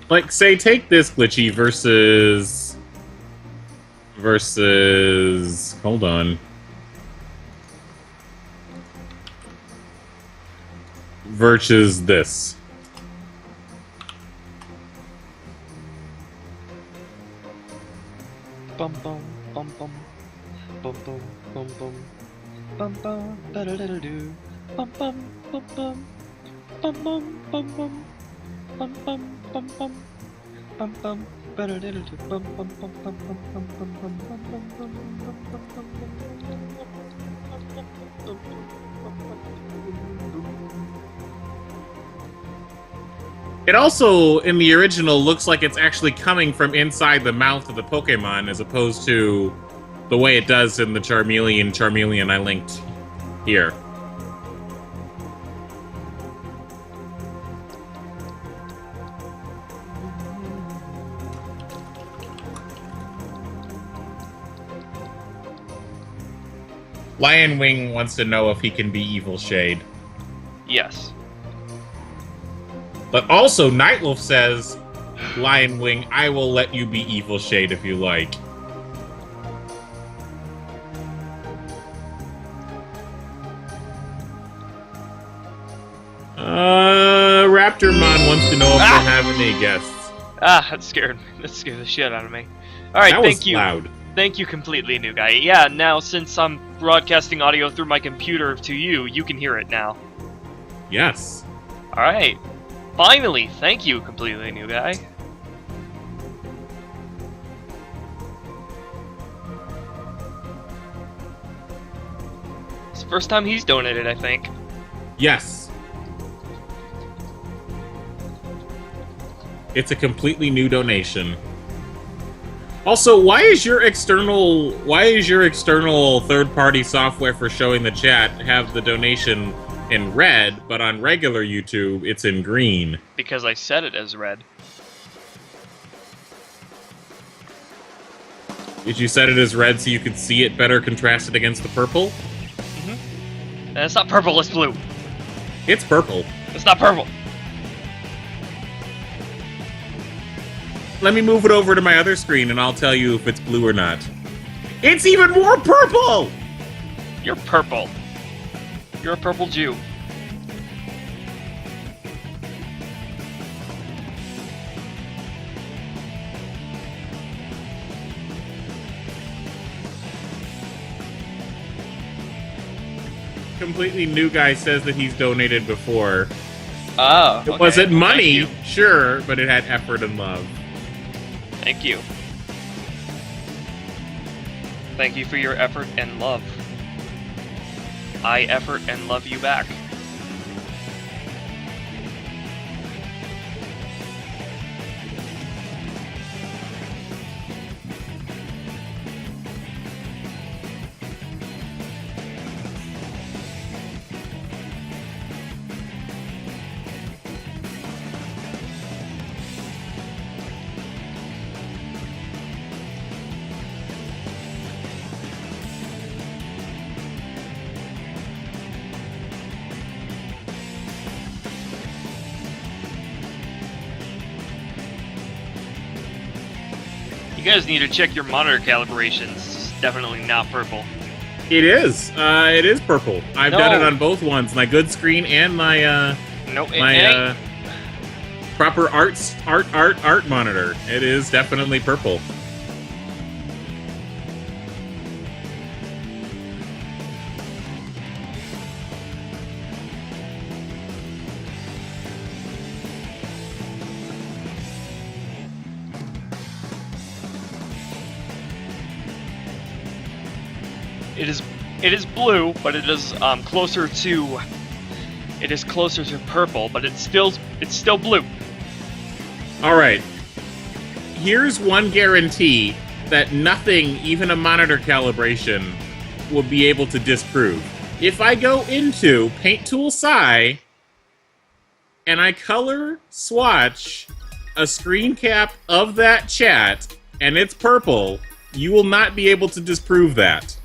Like, say, take this, Glitchy, versus... Hold on. Versus this. Bum bum bum bum bum bum bum bum bum bum da da da da do bum bum bum bum bum bum bum bum bum bum bum bum bum bum ba da da da do bum bum bum bum bum bum bum bum bum bum bum It also, in the original, looks like it's actually coming from inside the mouth of the Pokemon, as opposed to the way it does in the Charmeleon I linked here. Lion Wing wants to know if he can be Evil Shade. Yes. But also, Nightwolf says, Lion Wing, I will let you be Evil Shade if you like. Raptormon wants to know if they have any guests. Ah, that scared the shit out of me. Alright, thank you. Loud. Thank you, completely new guy. Yeah, now since I'm broadcasting audio through my computer to you, you can hear it now. Yes. Alright. Finally, thank you, completely new guy. It's the first time he's donated, I think. Yes. It's a completely new donation. Also, why is your external third-party software for showing the chat have the donation in red, but on regular YouTube it's in green? Because I set it as red. Did you set it as red so you could see it better contrasted against the purple? Mm-hmm. And it's not purple, it's blue. It's purple. It's not purple. Let me move it over to my other screen and I'll tell you if it's blue or not. It's even more purple! You're purple. You're a purple Jew. Completely new guy says that he's donated before. Oh, okay. It wasn't money, Thank you. sure, but it had effort and love. Thank you. Thank you for your effort and love. I effort and love you back. You guys need to check your monitor calibrations. It's definitely not purple. It is. It is purple. I've No. done it on both ones, my good screen and my Nope, it my ain't. proper art monitor. It is definitely purple. It is blue, but it is closer to purple, but it's still blue. All right. Here's one guarantee that nothing, even a monitor calibration, will be able to disprove. If I go into Paint Tool Psi and I color swatch a screen cap of that chat and it's purple, you will not be able to disprove that.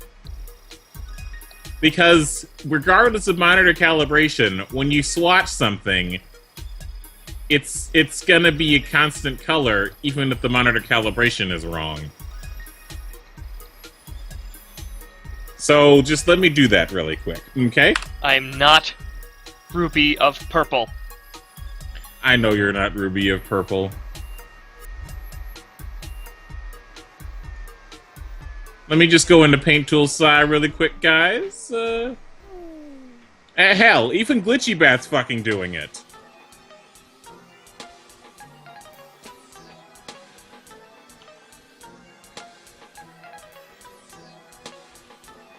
Because regardless of monitor calibration, when you swatch something, it's gonna be a constant color, even if the monitor calibration is wrong. So just let me do that really quick, okay? I am not Ruby of purple. I know you're not Ruby of purple. Let me just go into Paint Tool Psi really quick, guys. Hell, even Glitchy Bat's fucking doing it.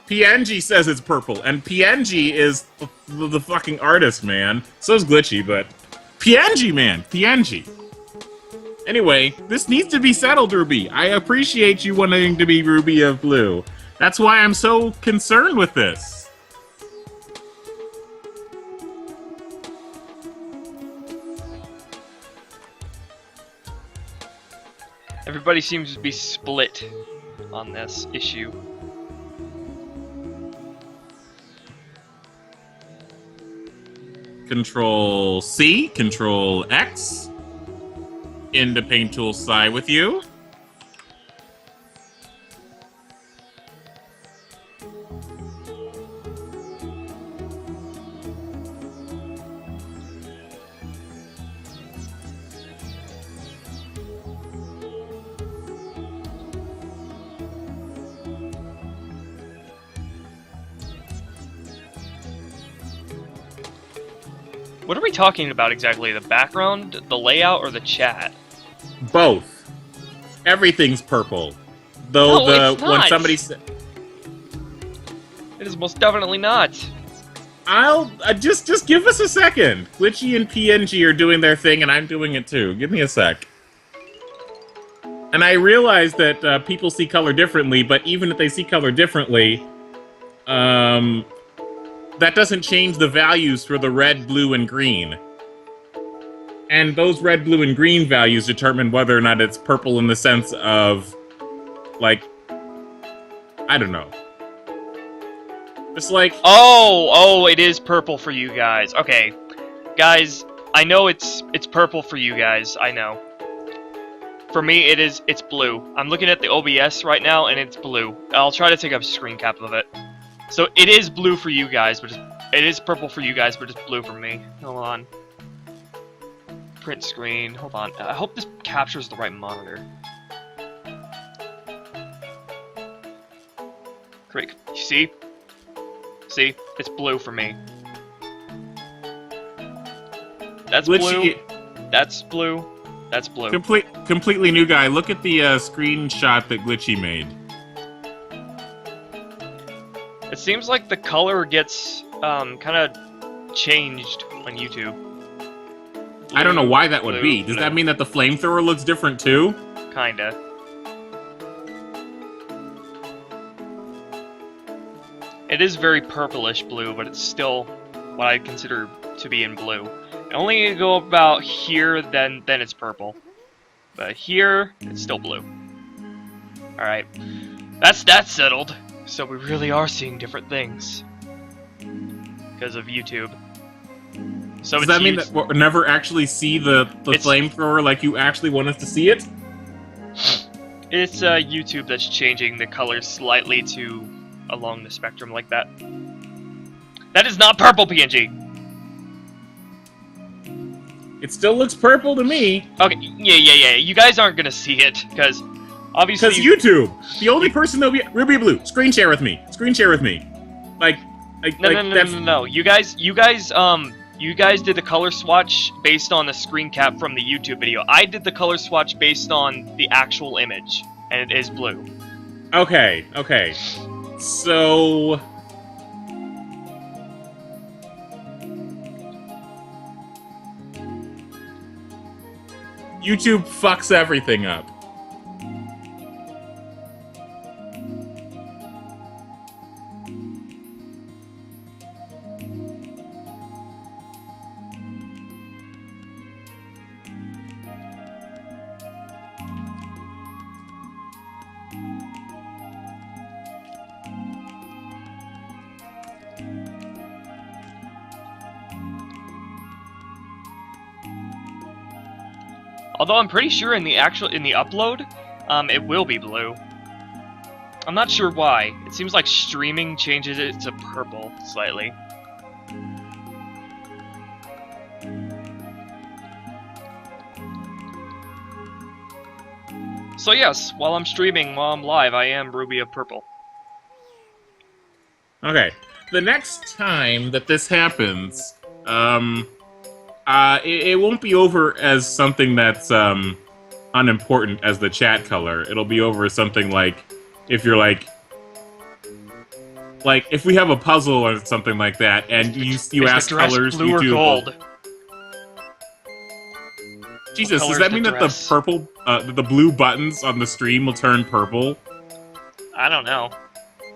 PNG says it's purple, and PNG is the fucking artist, man. So's Glitchy, but PNG, man, PNG. Anyway, this needs to be settled, Ruby. I appreciate you wanting to be Ruby of Blue. That's why I'm so concerned with this. Everybody seems to be split on this issue. Control C, Control X. Into Paint Tool side with you. What are we talking about exactly? The background, the layout, or the chat? Both. Everything's purple. Though No, it's when not. somebody said, It is most definitely not. I'll just give us a second. Glitchy and PNG are doing their thing, and I'm doing it too. Give me a sec. And I realize that people see color differently, but even if they see color differently, that doesn't change the values for the red, blue, and green. And those red, blue, and green values determine whether or not it's purple in the sense of, like, I don't know. It's like... Oh, it is purple for you guys. Okay. Guys, I know it's purple for you guys. I know. For me, it's blue. I'm looking at the OBS right now, and it's blue. I'll try to take a screen cap of it. So it is blue for you guys, but it is purple for you guys, but it's blue for me. Hold on. Print screen. Hold on. I hope this captures the right monitor. Great. You see? See? It's blue for me. That's blue. That's blue. That's blue. Completely new guy. Look at the screenshot that Glitchy made. It seems like the color gets kind of changed on YouTube. Blue, I don't know why that would blue, be. Does blue. that mean that the flamethrower looks different too? Kinda. It is very purplish blue, but it's still what I consider to be in blue. And only you go about here, then it's purple. But here, it's still blue. Alright. That's settled. So we really are seeing different things. Because of YouTube. So Does that mean that we'll never actually see the flamethrower like you actually want us to see it? It's YouTube that's changing the colors slightly to along the spectrum like that. That is not purple, PNG! It still looks purple to me. Okay, yeah. You guys aren't gonna see it, because obviously... Because YouTube! The only person that'll be... Ruby Blue, screen share with me. Screen share with me. No. You guys did the color swatch based on the screen cap from the YouTube video. I did the color swatch based on the actual image, and it is blue. Okay. So... YouTube fucks everything up. Although I'm pretty sure in the upload, it will be blue. I'm not sure why. It seems like streaming changes it to purple slightly. So yes, while I'm streaming, while I'm live, I am Ruby of Purple. Okay. The next time that this happens, it won't be over as something that's unimportant as the chat color. It'll be over as something like if you're like if we have a puzzle or something like that, and you ask colors, blue or YouTube gold? Jesus, does that mean that the purple, the blue buttons on the stream will turn purple? I don't know.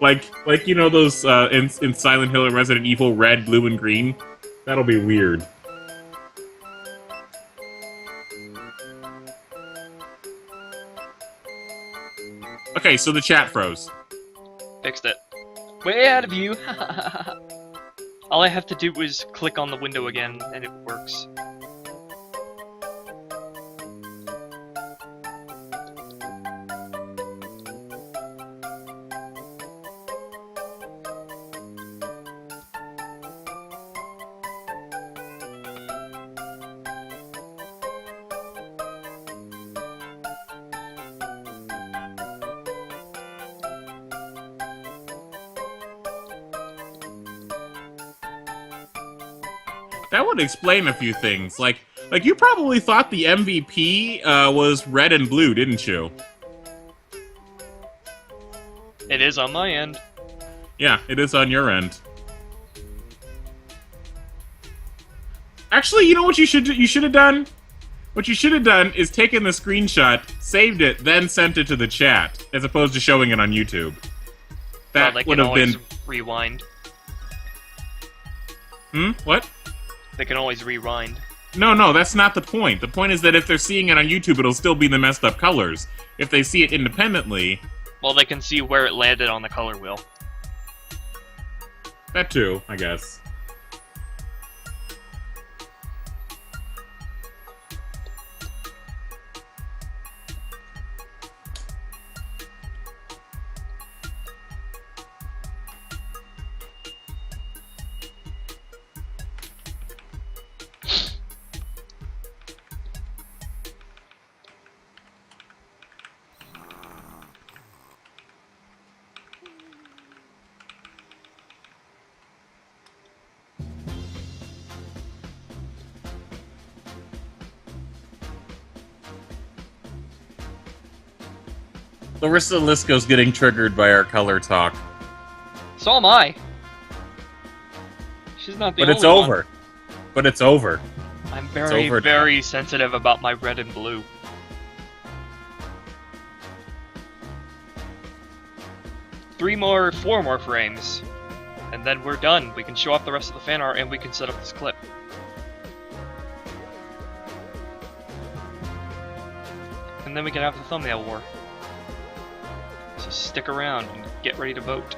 Like you know those in Silent Hill and Resident Evil, red, blue, and green. That'll be weird. Okay, so the chat froze. Fixed it. Way out of you. All I have to do is click on the window again, and it works. That would explain a few things. Like you probably thought the MVP was red and blue, didn't you? It is on my end. Yeah, it is on your end. Actually, you know what you should have done? What you should have done is taken the screenshot, saved it, then sent it to the chat, as opposed to showing it on YouTube. That Well, would have been. Rewind. What? They can always rewind. No, that's not the point. The point is that if they're seeing it on YouTube, it'll still be the messed up colors. If they see it independently... Well, they can see where it landed on the color wheel. That too, I guess. Larissa Lisco's getting triggered by our color talk. So am I. She's not the only But it's over. But it's over. I'm very, over very sensitive about my red and blue. Four more frames. And then we're done. We can show off the rest of the fan art and we can set up this clip. And then we can have the thumbnail war. So stick around and get ready to vote.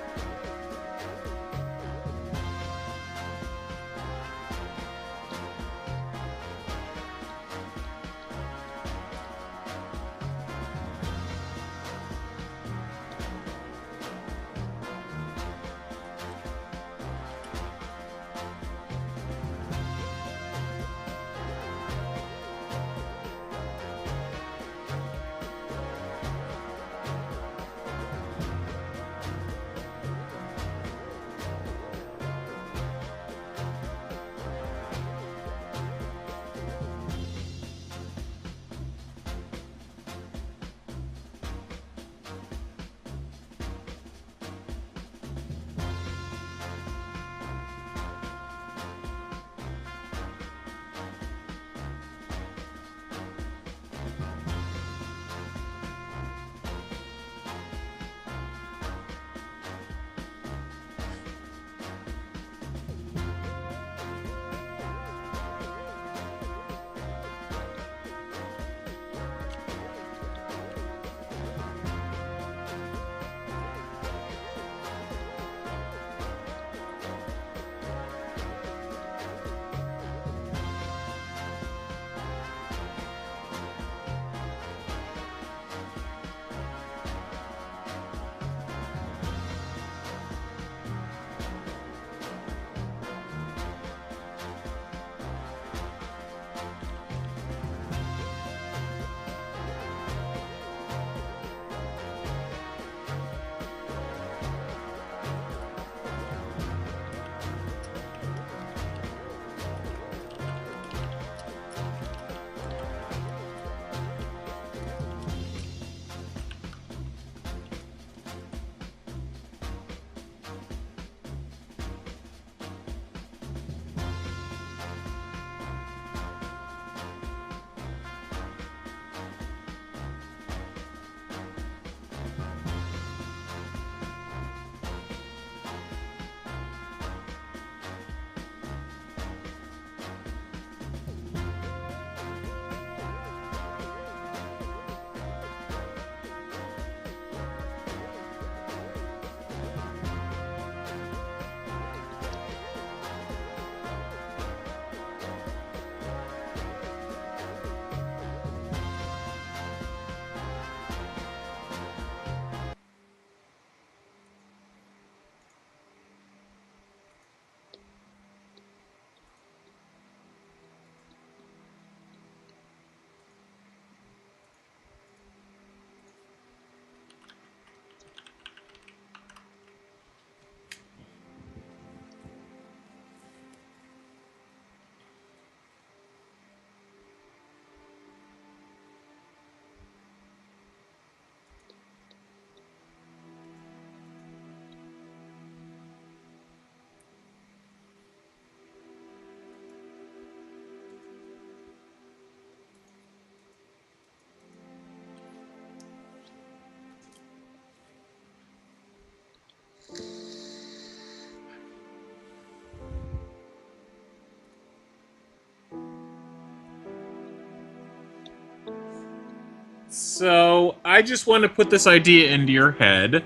So, I just want to put this idea into your head,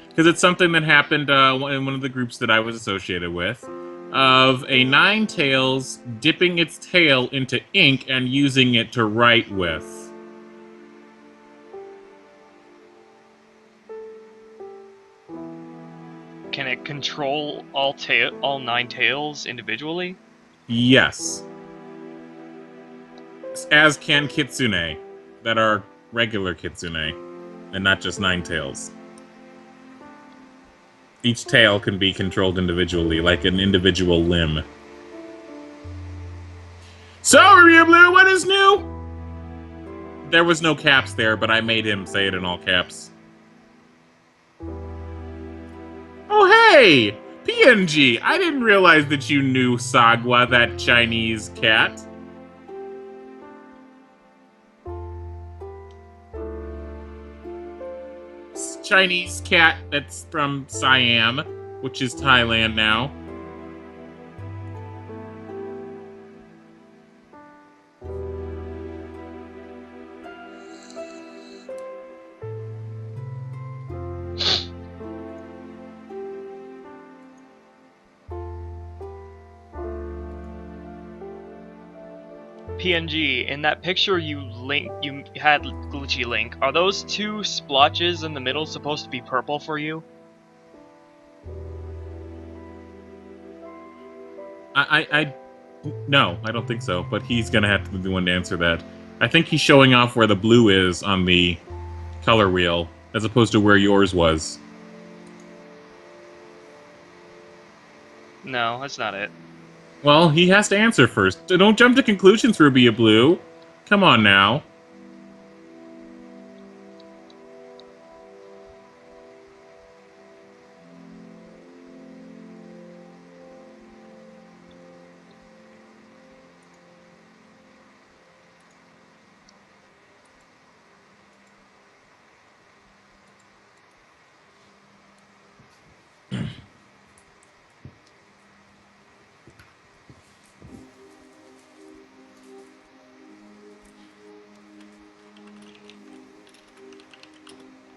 because it's something that happened in one of the groups that I was associated with, of a Ninetales dipping its tail into ink and using it to write with. Can it control all 9 tails individually? Yes. As can Kitsune, that are regular Kitsune, and not just Ninetales. Each tail can be controlled individually, like an individual limb. So, Review Blue, what is new? There was no caps there, but I made him say it in all caps. Oh, hey! PNG, I didn't realize that you knew Sagwa, that Chinese cat. Chinese cat that's from Siam, which is Thailand now. PNG, in that picture you had Glitchy Link, are those 2 splotches in the middle supposed to be purple for you? No, I don't think so, but he's gonna have to be the one to answer that. I think he's showing off where the blue is on the color wheel, as opposed to where yours was. No, that's not it. Well, he has to answer first. Don't jump to conclusions, Ruby Blue. Come on now.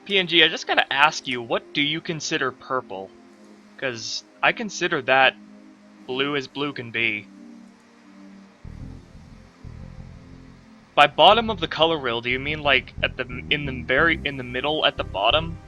PNG, I just gotta ask you, what do you consider purple? Because I consider that blue as blue can be. By bottom of the color wheel, do you mean like at in the middle at the bottom?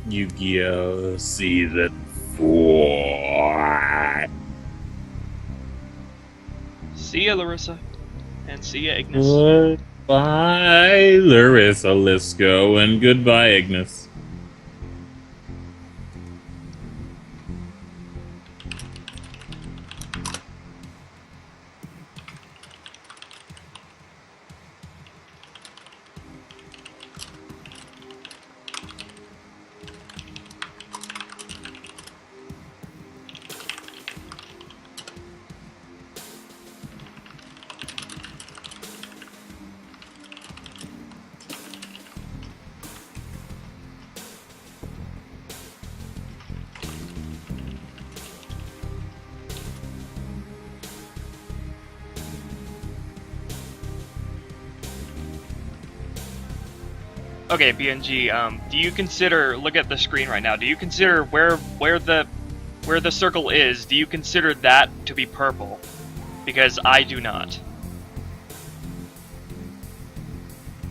Yu-Gi-Oh! Season 4. See ya, Larissa. And see ya, Ignis. Goodbye, Larissa Lisco, and goodbye, Ignis. Okay, BNG, do you consider, look at the screen right now, do you consider where the circle is, do you consider that to be purple? Because I do not.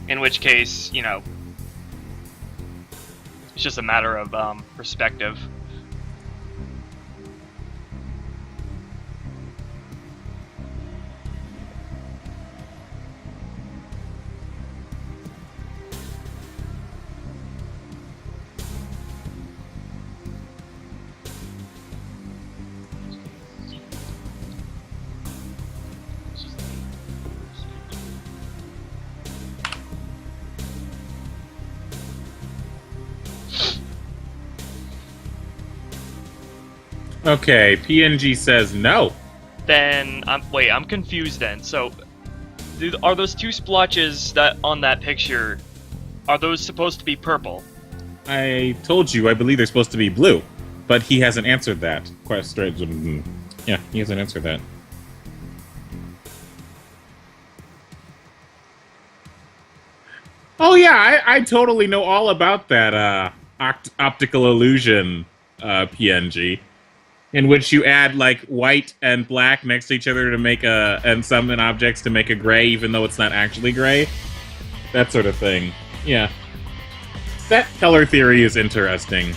In which case, you know, It's just a matter of perspective. Okay, PNG says no. Then I'm confused. Then so, are those two splotches that on that picture? Are those supposed to be purple? I told you, I believe they're supposed to be blue, but he hasn't answered that question. Yeah, he hasn't answered that. Oh yeah, I totally know all about that optical illusion PNG, in which you add like white and black next to each other to make and summon objects to make a gray, even though it's not actually gray. That sort of thing. Yeah. That color theory is interesting.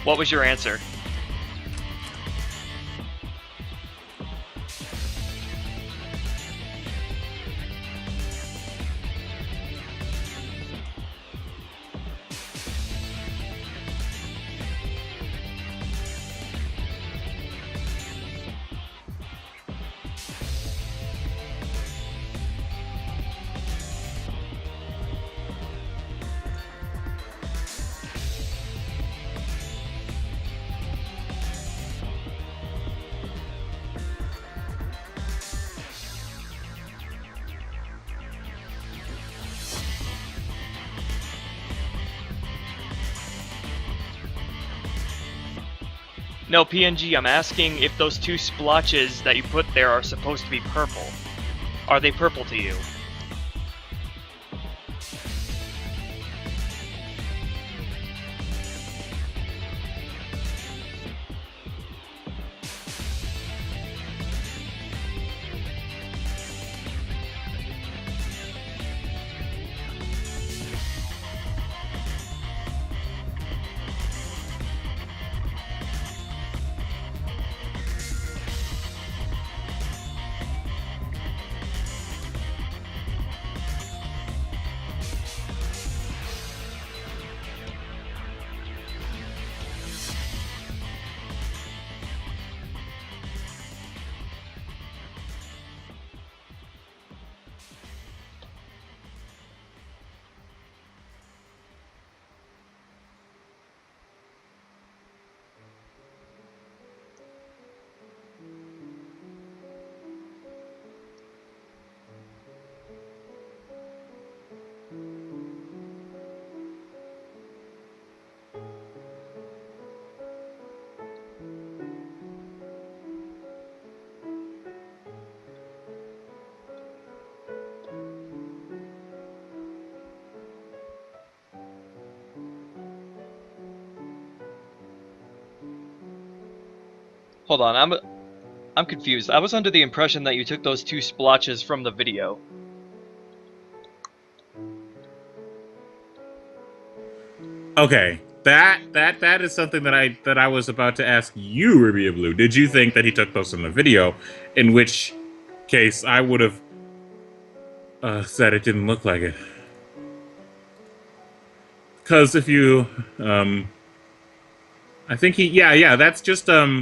What was your answer? No, PNG, I'm asking if those two splotches that you put there are supposed to be purple. Are they purple to you? Hold on, I'm confused. I was under the impression that you took those two splotches from the video. Okay, that is something that I was about to ask you, Ruby Blue. Did you think that he took those from the video? In which case, I would have said it didn't look like it. Because if you, I think that's just a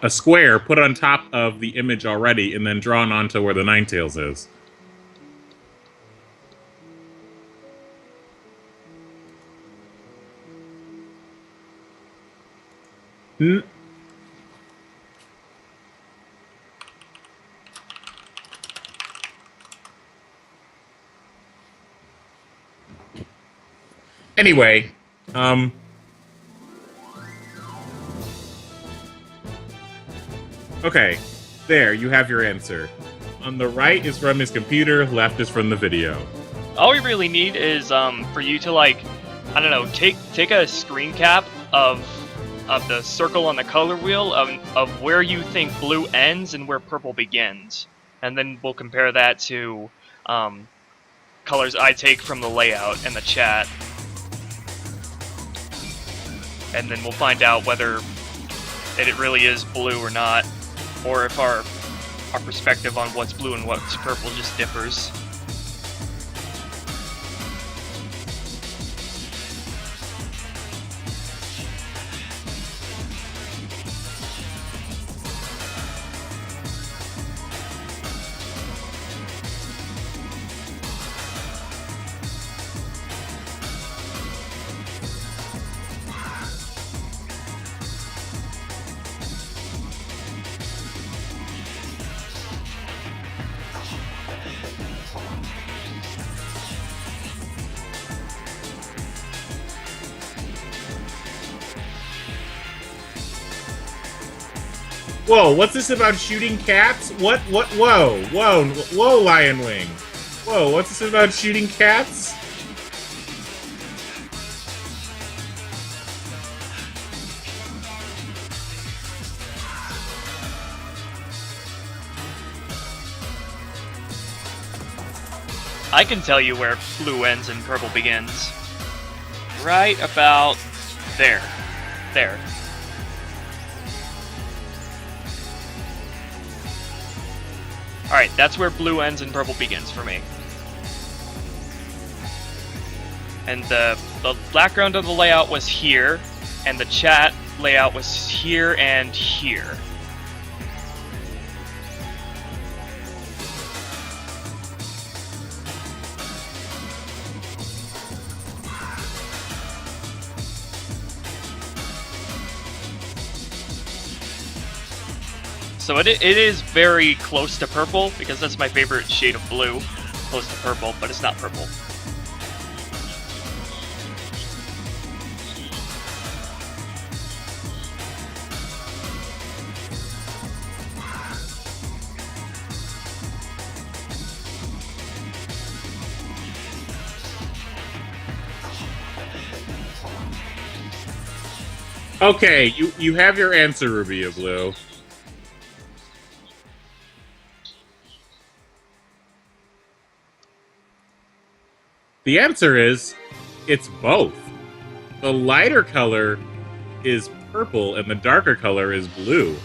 square put on top of the image already, and then drawn onto where the Ninetales is. Anyway, okay, there, you have your answer. On the right is from his computer, left is from the video. All we really need is for you to, like, I don't know, take a screen cap of the circle on the color wheel of where you think blue ends and where purple begins. and then we'll compare that to colors I take from the layout and the chat, and then we'll find out whether it really is blue or not, or if our perspective on what's blue and what's purple just differs. Whoa, what's this about shooting cats? What, whoa, Lion Wing. Whoa, what's this about shooting cats? I can tell you where blue ends and purple begins. Right about there. There. Alright, that's where blue ends and purple begins for me. And the background of the layout was here, and the chat layout was here and here. So it is very close to purple, because that's my favorite shade of blue. Close to purple, but it's not purple. Okay, you have your answer, Rubia Blue. The answer is, it's both. The lighter color is purple and the darker color is blue.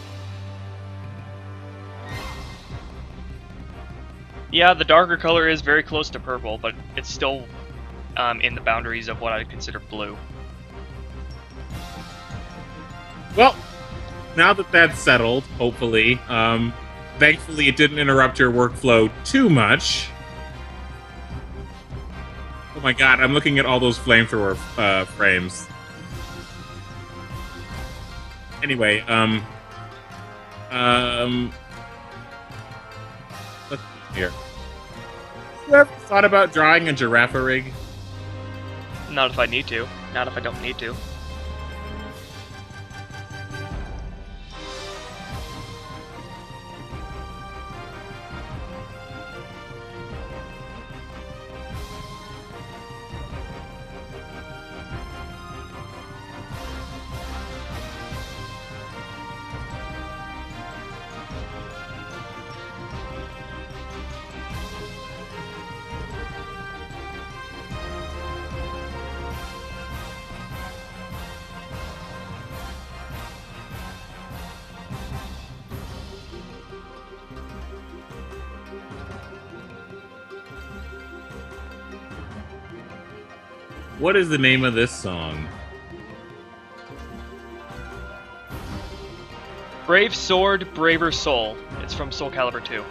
Yeah, the darker color is very close to purple, but it's still in the boundaries of what I consider blue. Well, now that that's settled, hopefully, thankfully it didn't interrupt your workflow too much. Oh my god, I'm looking at all those flamethrower frames. Anyway, let's see here. Have you ever thought about drawing a giraffe rig? Not if I need to. Not if I don't need to. What is the name of this song? Brave Sword, Braver Soul. It's from Soul Calibur 2.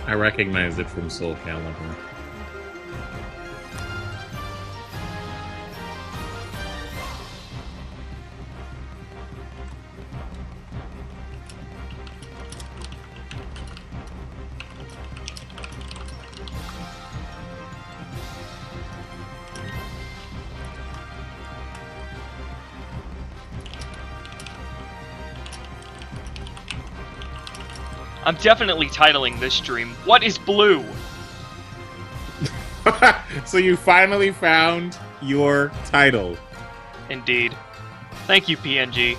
I recognize it from Soul Calibur. I'm definitely titling this stream, What is Blue? So you finally found your title. Indeed. Thank you, PNG.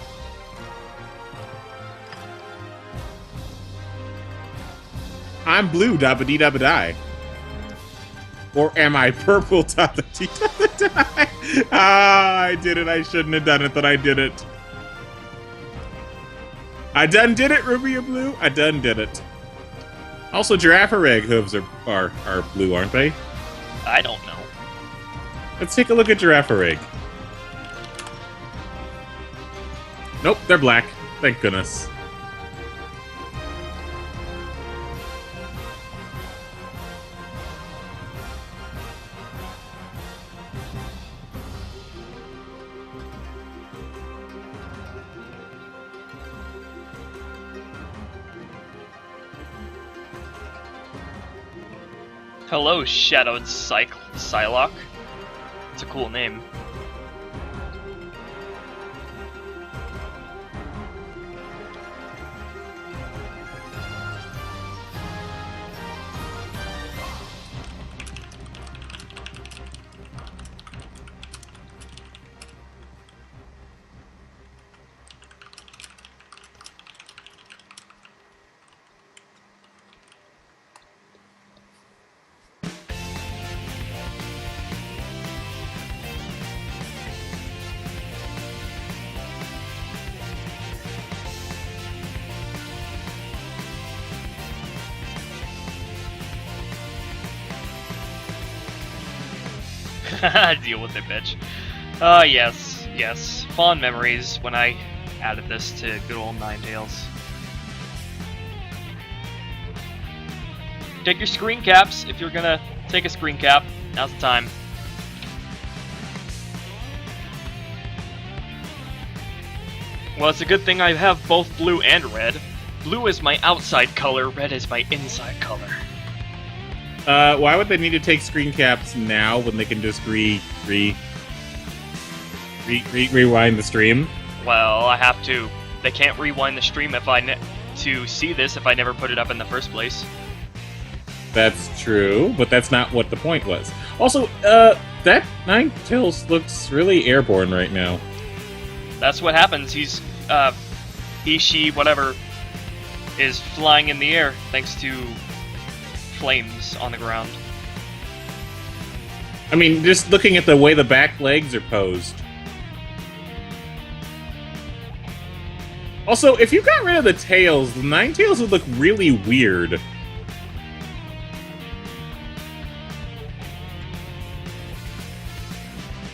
I'm blue, dabba dee dabba die. Or am I purple, dabba dee dabba die? Ah, I did it. I shouldn't have done it, but I did it. I done did it, Ruby and Blue. I done did it. Also, giraffe egg hooves are blue, aren't they? I don't know. Let's take a look at giraffe egg. Nope, they're black. Thank goodness. Hello, Shadowed Psylocke. It's a cool name. Deal with it, bitch. Yes. Fond memories when I added this to good old Ninetales. Take your screen caps if you're gonna take a screen cap. Now's the time. Well, it's a good thing I have both blue and red. Blue is my outside color, red is my inside color. Why would they need to take screen caps now when they can just rewind the stream? Well, I have to. They can't rewind the stream to see this if I never put it up in the first place. That's true, but that's not what the point was. Also, that Ninetales looks really airborne right now. That's what happens. He, she, whatever, is flying in the air thanks to flames on the ground. I mean, just looking at the way the back legs are posed. Also, if you got rid of the tails, the Ninetales would look really weird.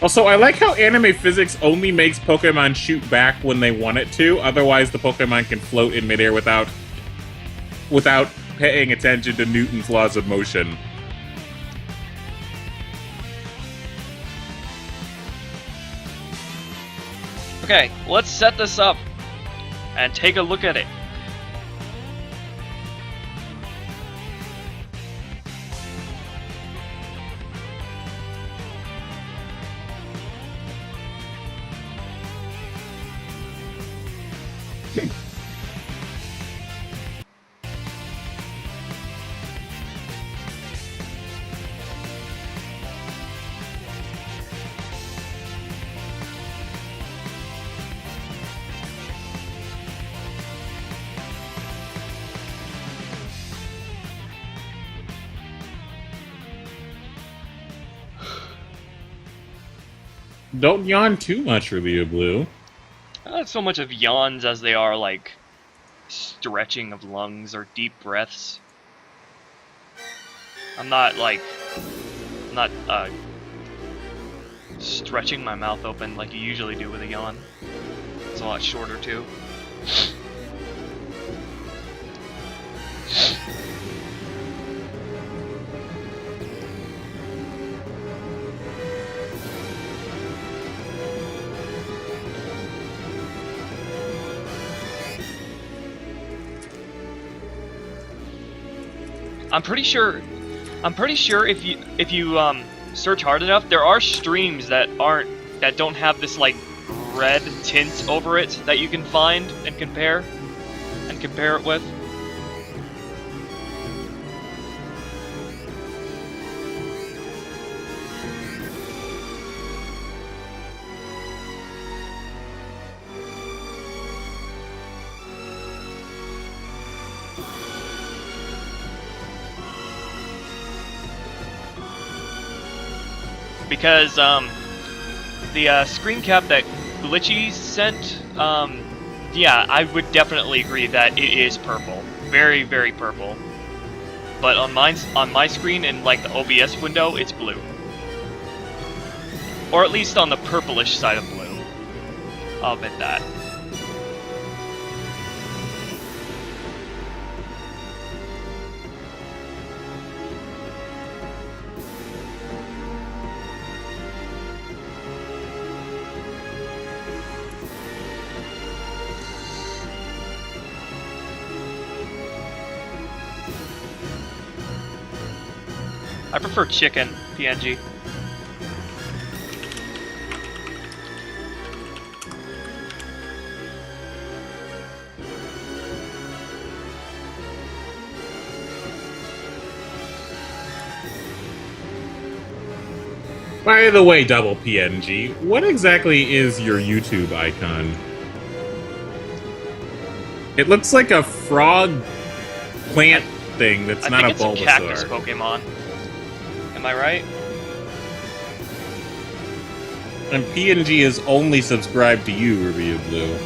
Also, I like how anime physics only makes Pokemon shoot back when they want it to, otherwise the Pokemon can float in midair without paying attention to Newton's laws of motion. Okay, let's set this up and take a look at it. Don't yawn too much, Ruby Blue. Not so much of yawns as they are like stretching of lungs or deep breaths. I'm not stretching my mouth open like you usually do with a yawn. It's a lot shorter too. I'm pretty sure if you search hard enough, there are streams that don't have this like red tint over it that you can find and compare it with. because the screen cap that Glitchy sent, yeah, I would definitely agree that it is purple, very, very purple. But on my screen in like the OBS window, it's blue, or at least on the purplish side of blue. I'll admit that. I prefer chicken PNG. By the way, double PNG, what exactly is your YouTube icon? It looks like a frog plant thing that's not a Bulbasaur. I think it's a cactus Pokemon. Am I right? And PNG is only subscribed to you, Ruby and Blue.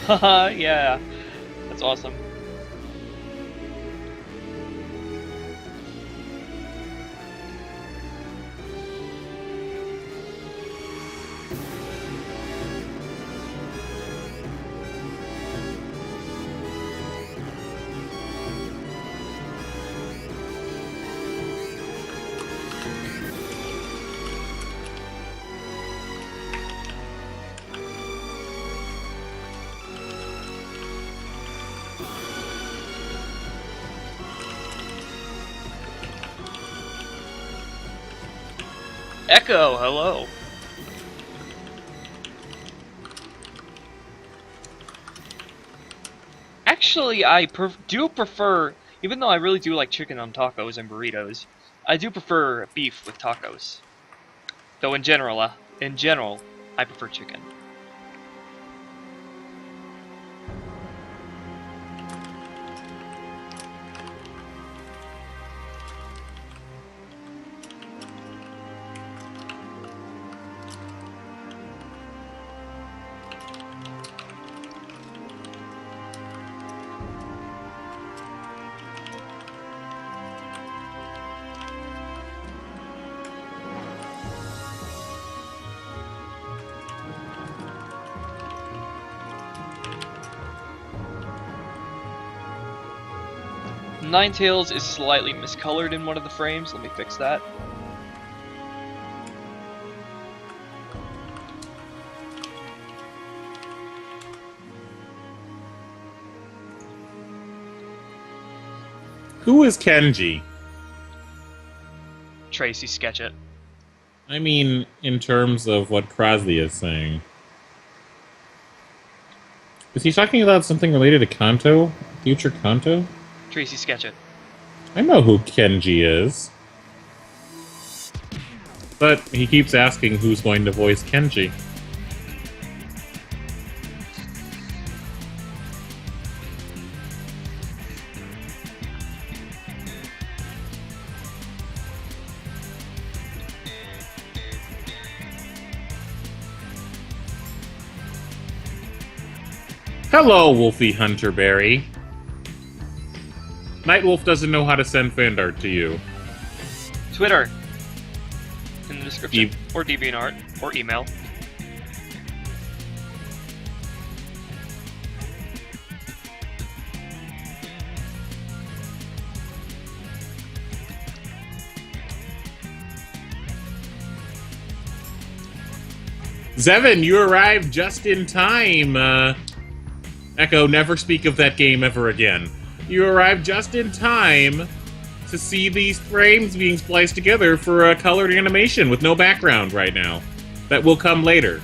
Haha, yeah. That's awesome. Echo, hello. Actually, I do prefer, even though I really do like chicken on tacos and burritos, I do prefer beef with tacos. Though in general, I prefer chicken. Ninetales is slightly miscolored in one of the frames. Let me fix that. Who is Kenji? Tracy, sketch it. I mean, in terms of what Crosley is saying. Is he talking about something related to Kanto? Future Kanto? Tracy, sketch it. I know who Kenji is. But he keeps asking who's going to voice Kenji. Hello, Wolfie Hunterberry. Nightwolf doesn't know how to send fan art to you. Twitter. In the description. Or DeviantArt. Or email. Zevin, you arrived just in time. Echo, never speak of that game ever again. You arrived just in time to see these frames being spliced together for a colored animation with no background right now. That will come later.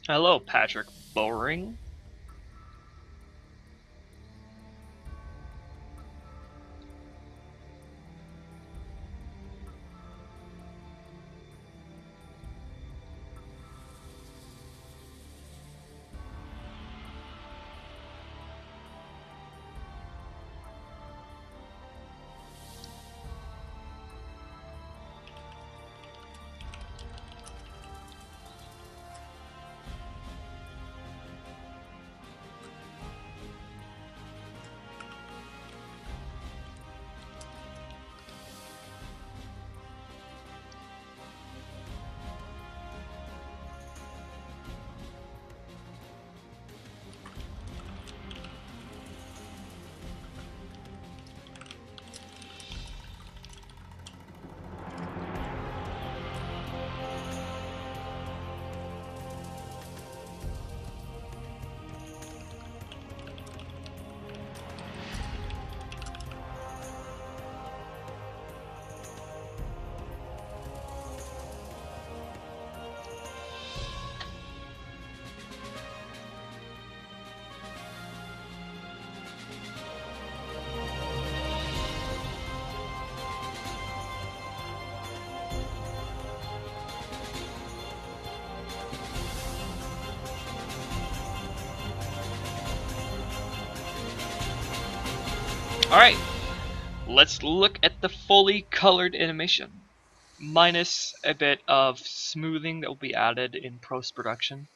Hello, Patrick Bowring. Alright, let's look at the fully colored animation, minus a bit of smoothing that will be added in post-production.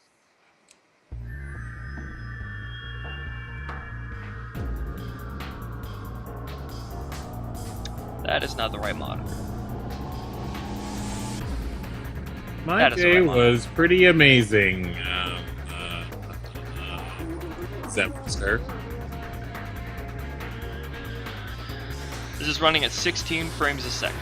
That is not the right monitor. My day was pretty amazing, Zephyr. This is running at 16 frames a second.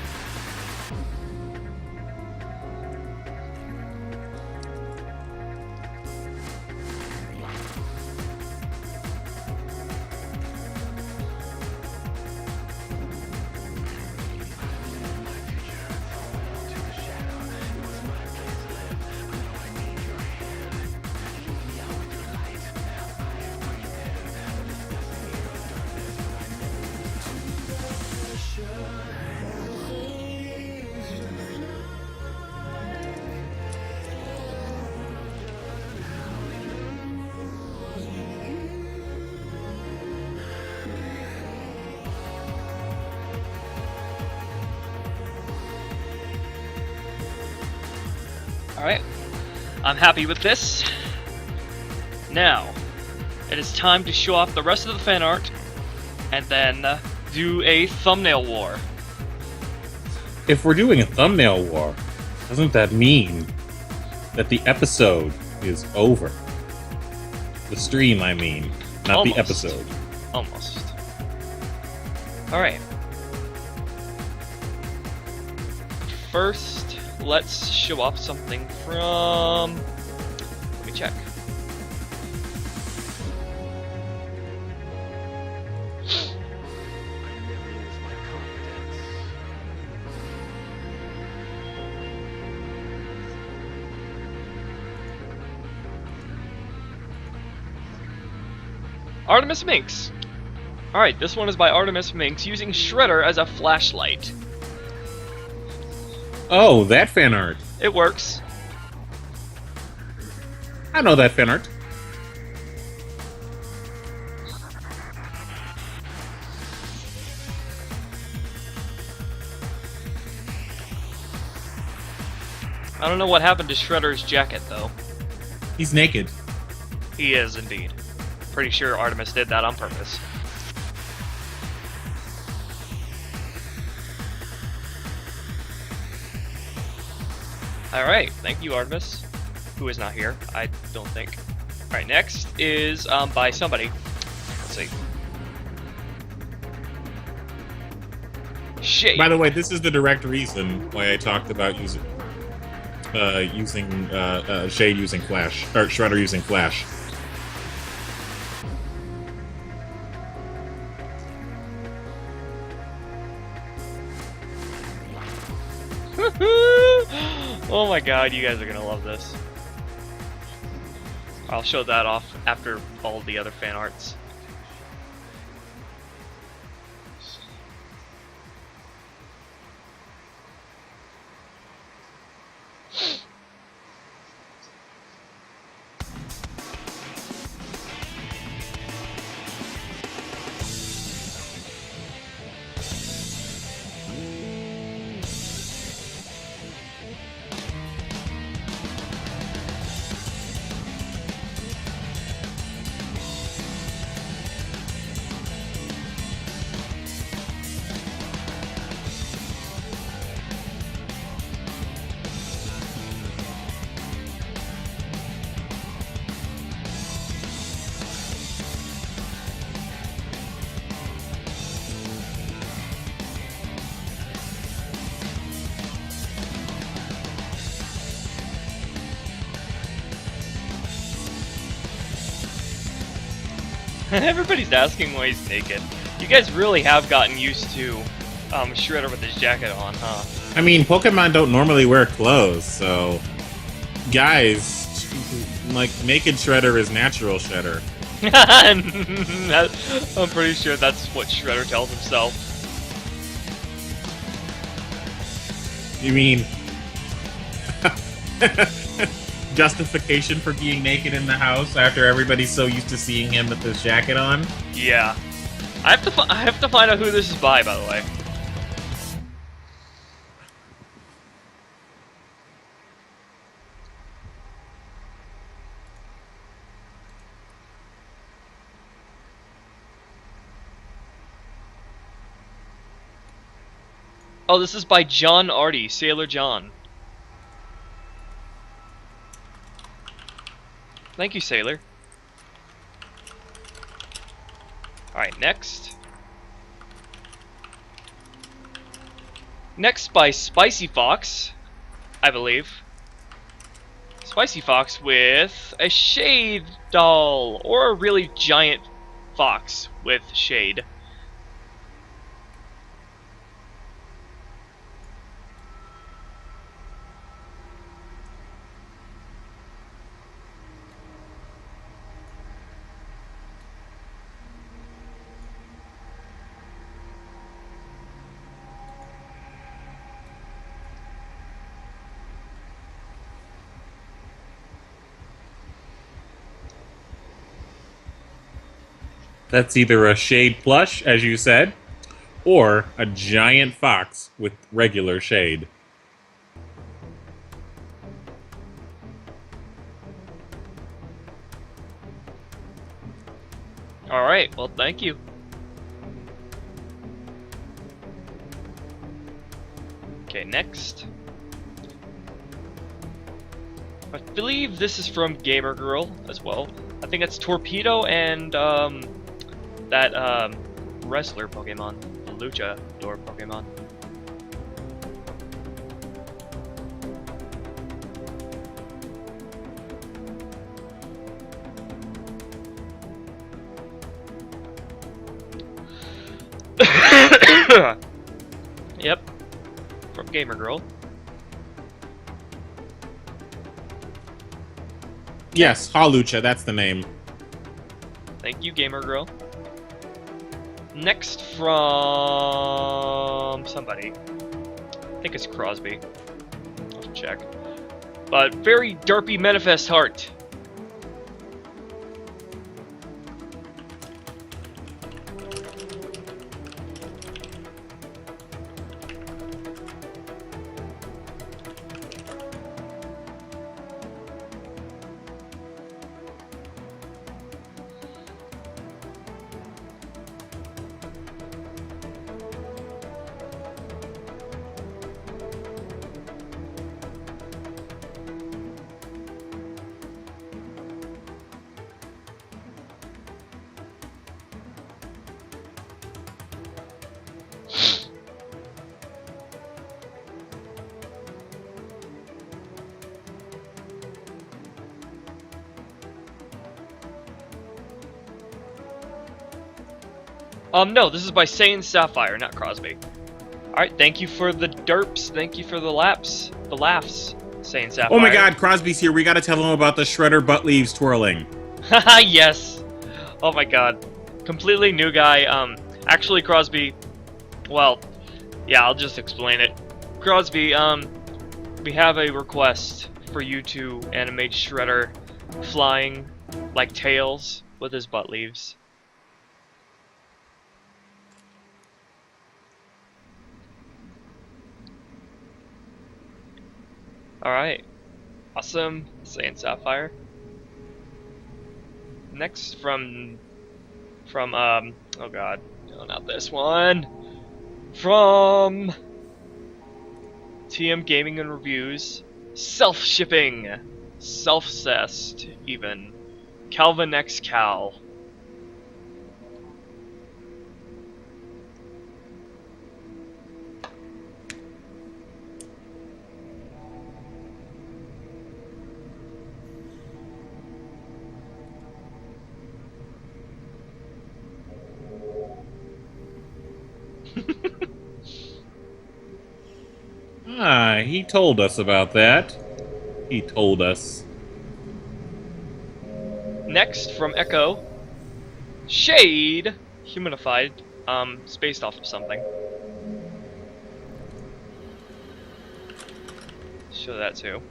Alright, I'm happy with this. Now, it is time to show off the rest of the fan art, and then do a thumbnail war. If we're doing a thumbnail war, doesn't that mean that the episode is over? The stream, I mean, not Almost. the episode. Almost. Alright. First, let's show off something from... Let me check. Artemis Minx. Alright, this one is by Artemis Minx using Shredder as a flashlight. Oh, that fan art. It works. I know that fan art. I don't know what happened to Shredder's jacket, though. He's naked. He is, indeed. Pretty sure Artemis did that on purpose. Alright, thank you, Artemis. Who is not here, I don't think. Alright, next is by somebody. Let's see. Shade. By the way, this is the direct reason why I talked about using Shade using Flash, or Shredder using Flash. Oh my god, you guys are gonna love this. I'll show that off after all the other fan arts. Everybody's asking why he's naked. You guys really have gotten used to Shredder with his jacket on, huh? I mean, Pokemon don't normally wear clothes, so... Guys, like, naked Shredder is natural Shredder. I'm pretty sure that's what Shredder tells himself. You mean... justification for being naked in the house after everybody's so used to seeing him with his jacket on? Yeah. I have to find out who this is by the way. Oh, this is by John Artie, Sailor John. Thank you, Sailor. Alright, next. Next by Spicy Fox, I believe. Spicy Fox with a shade doll, or a really giant fox with shade. That's either a shade plush, as you said, or a giant fox with regular shade. Alright, well, thank you. Okay, next. I believe this is from Gamer Girl as well. I think it's Torpedo and that wrestler Pokemon, the Luchador Pokemon. Yep, from Gamer Girl. Yes, Hawlucha, that's the name. Thank you, Gamer Girl. Next from somebody. I think it's Crosby. I'll have to check. But very derpy Manifest Heart. No, this is by Saiyan Sapphire, not Crosby. Alright, thank you for the derps, thank you for the laps, the laughs, saying Sapphire. Oh my god, Crosby's here. We gotta tell him about the Shredder Buttleaves twirling. Haha, yes! Oh my god. Completely new guy. Actually, Crosby... Well, yeah, I'll just explain it. Crosby, we have a request for you to animate Shredder flying like Tails with his Buttleaves. Alright. Awesome. Saying Sapphire. Next from oh god. No, not this one. From TM Gaming and Reviews. Self-shipping. Self-cessed, even. Calvin X Cal. He told us about that. He told us. Next, from Echo. Shade. Humanified. It's based off of something. Show that too.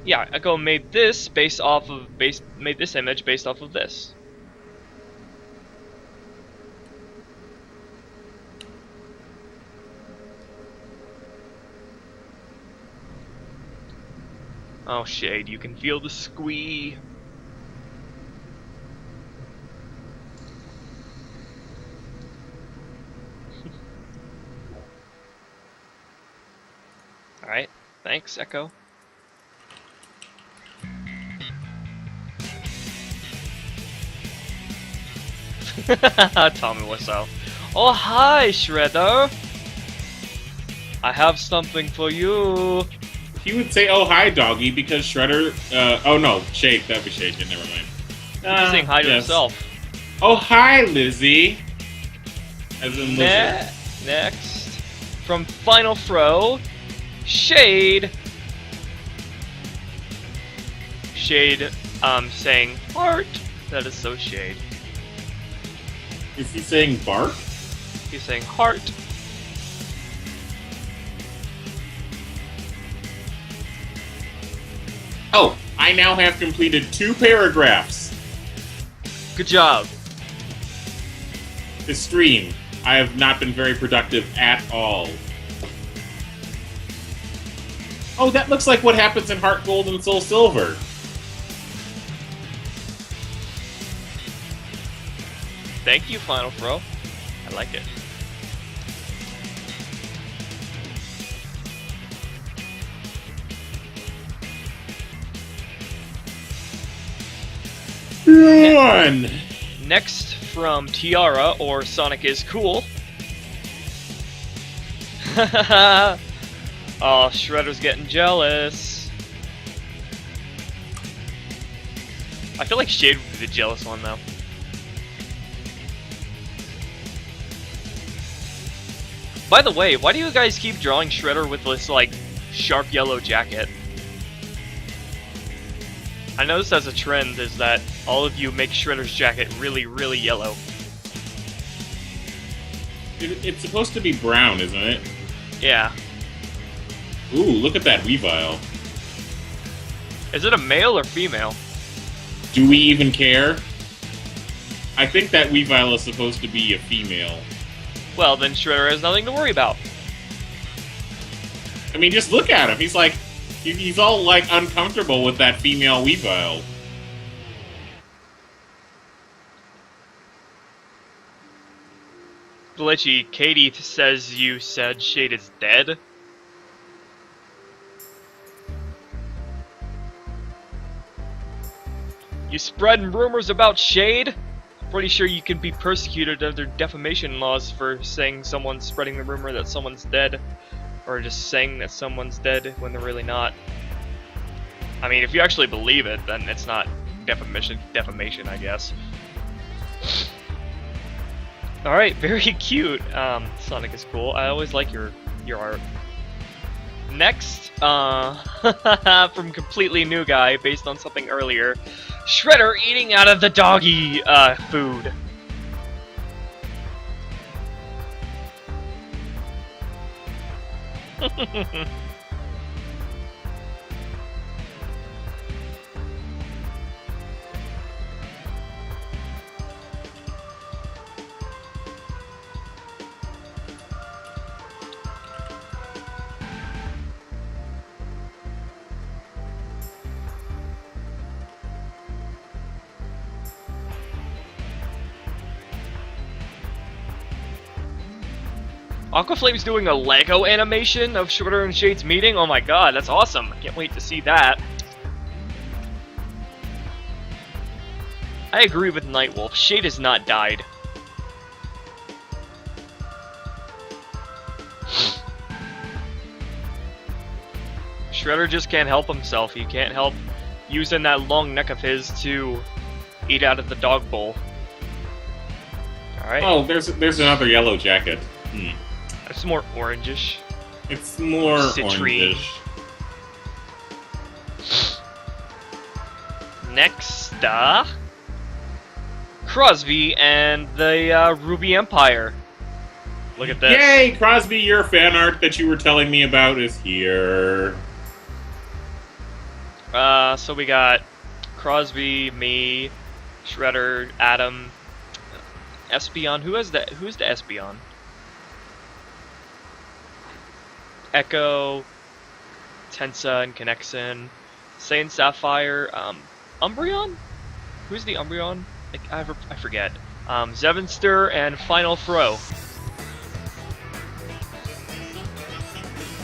Yeah, Echo made this based off of made this image based off of this. Oh Shade, you can feel the squee. Alright, thanks, Echo. Tommy Wiseau. Oh hi, Shredder! I have something for you. He would say, "Oh hi, doggy," because Shredder. Oh no, Shade. That'd be Shade. Never mind. He's saying hi to himself. Oh hi, Lizzie. As in Lizzie. Next, from Final Throw, Shade. Shade, saying heart. That is so Shade. Is he saying bark? He's saying heart. Oh, I now have completed 2 paragraphs. Good job. This stream, I have not been very productive at all. Oh, that looks like what happens in Heart Gold and Soul Silver. Thank you, Final Throw. I like it. Run! Next, from Tiara, or Sonic is Cool. Oh, Shredder's getting jealous. I feel like Shade would be the jealous one, though. By the way, why do you guys keep drawing Shredder with this, like, sharp yellow jacket? I noticed as a trend is that all of you make Shredder's jacket really, really yellow. It's supposed to be brown, isn't it? Yeah. Ooh, look at that Weavile. Is it a male or female? Do we even care? I think that Weavile is supposed to be a female. Well, then Shredder has nothing to worry about. I mean, just look at him. He's like, he's all like uncomfortable with that female Weavile. Glitchy, Katie says you said Shade is dead. You spreading rumors about Shade? Pretty sure you can be persecuted under defamation laws for saying someone's spreading the rumor that someone's dead. or just saying that someone's dead when they're really not. I mean, if you actually believe it, then it's not defamation, I guess. Alright, very cute. Sonic is cool. I always like your art. Next, from completely new guy, based on something earlier, Shredder eating out of the doggy food. Aquaflame's doing a Lego animation of Shredder and Shade's meeting? Oh my god, that's awesome. I can't wait to see that. I agree with Nightwolf. Shade has not died. Shredder just can't help himself. He can't help using that long neck of his to eat out of the dog bowl. Alright. Oh, there's another yellow jacket. It's more orangish. It's more Citrine. orangish. Next, Crosby and the Ruby Empire. Look at this. Yay, Crosby, your fan art that you were telling me about is here. So we got Crosby, me, Shredder, Adam, Espeon. Who's the Espeon? Echo, Tensa, and Connexon, Saiyan Sapphire, Umbreon? Who's the Umbreon? I forget. Zevenster and Final Throw.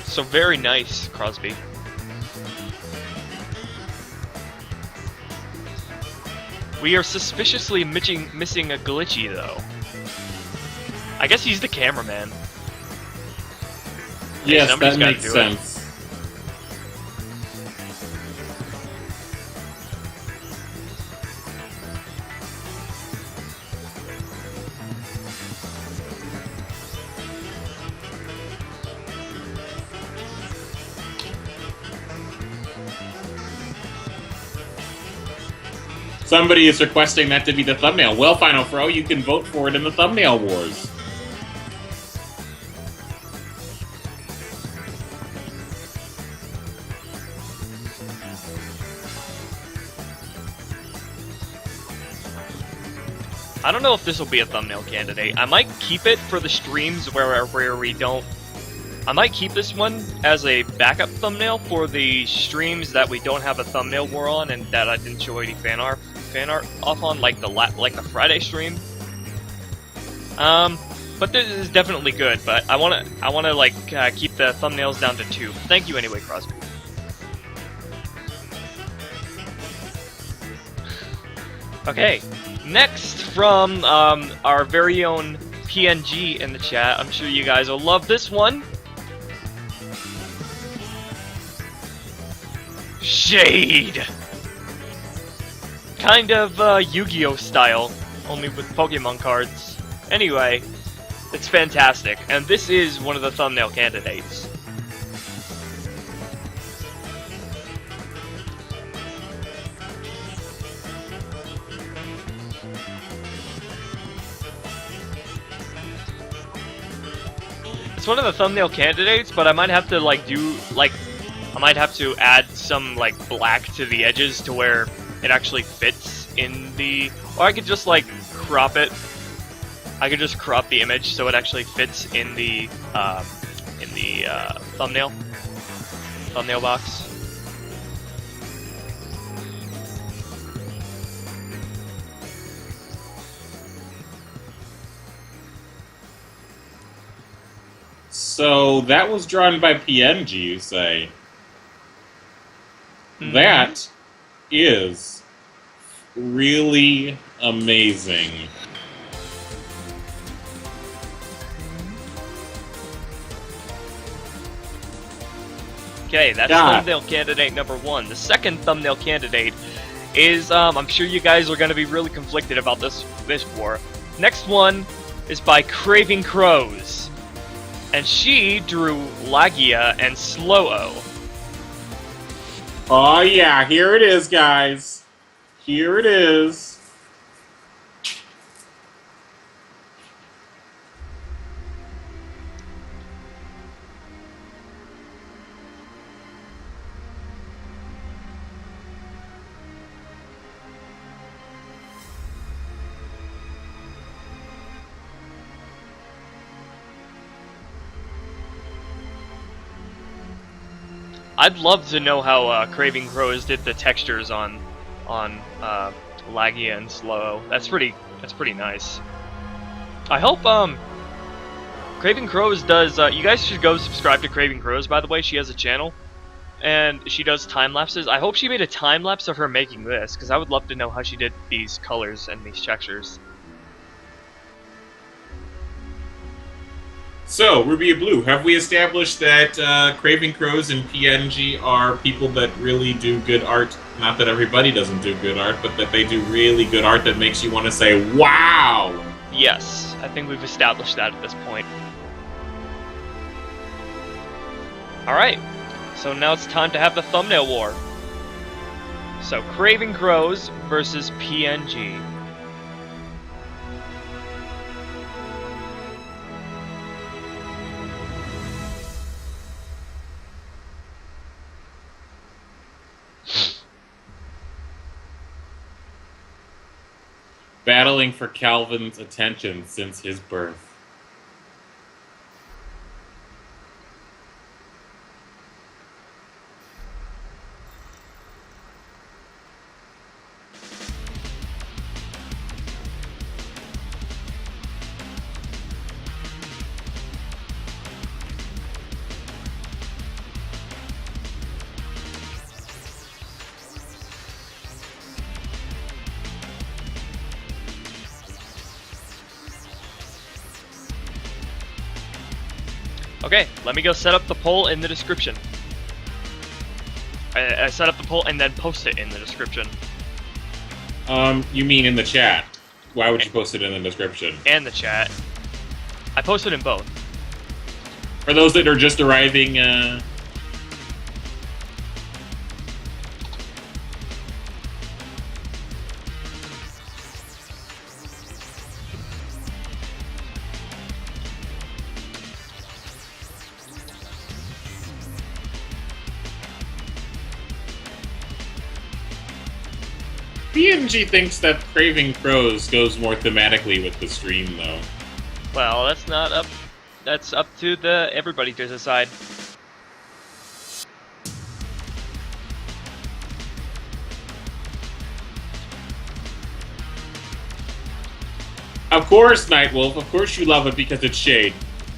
So very nice, Crosby. We are suspiciously missing a Glitchy, though. I guess he's the cameraman. Yes, somebody's that gotta makes do sense. Somebody is requesting that to be the thumbnail. Well, Final Throw, you can vote for it in the thumbnail wars. I don't know if this will be a thumbnail candidate. I might keep it for the streams where we don't... I might keep this one as a backup thumbnail for the streams that we don't have a thumbnail war on and that I didn't show any fan art off on, like the Friday stream. But this is definitely good. But I wanna keep the thumbnails down to 2. Thank you anyway, Crosby. Okay, next from our very own PNG in the chat. I'm sure you guys will love this one. Shade! Kind of Yu-Gi-Oh style, only with Pokemon cards. Anyway, it's fantastic, and this is one of the thumbnail candidates. It's one of the thumbnail candidates, but I might have to I might have to add some black to the edges to where it actually fits in the, or I could just crop it. I could just crop the image so it actually fits in the thumbnail box. So that was drawn by PNG, you say? Mm-hmm. That is really amazing. Okay, that's God. thumbnail candidate number 1. The second thumbnail candidate is, I'm sure you guys are going to be really conflicted about this war. Next one is by Craving Crows. And she drew Lagia and Slow-O. Oh yeah, here it is, guys. Here it is. I'd love to know how Craving Crows did the textures on Lagia and Slow. That's pretty nice. I hope Craving Crows does. You guys should go subscribe to Craving Crows. By the way, she has a channel, and she does time lapses. I hope she made a time lapse of her making this, because I would love to know how she did these colors and these textures. So, Ruby of Blue, have we established that Craving Crows and PNG are people that really do good art? Not that everybody doesn't do good art, but that they do really good art that makes you want to say, wow! Yes, I think we've established that at this point. Alright, so now it's time to have the thumbnail war. So, Craving Crows versus PNG. Battling for Calvin's attention since his birth. Okay, let me go set up the poll in the description. I set up the poll and then post it in the description. You mean in the chat? Why would you post it in the description? And the chat. I posted in both. For those that are just arriving, PNG thinks that Craving Crows goes more thematically with the stream, though. Well, that's not up. That's up to everybody to decide. Of course, Nightwolf, of course you love it because it's shade.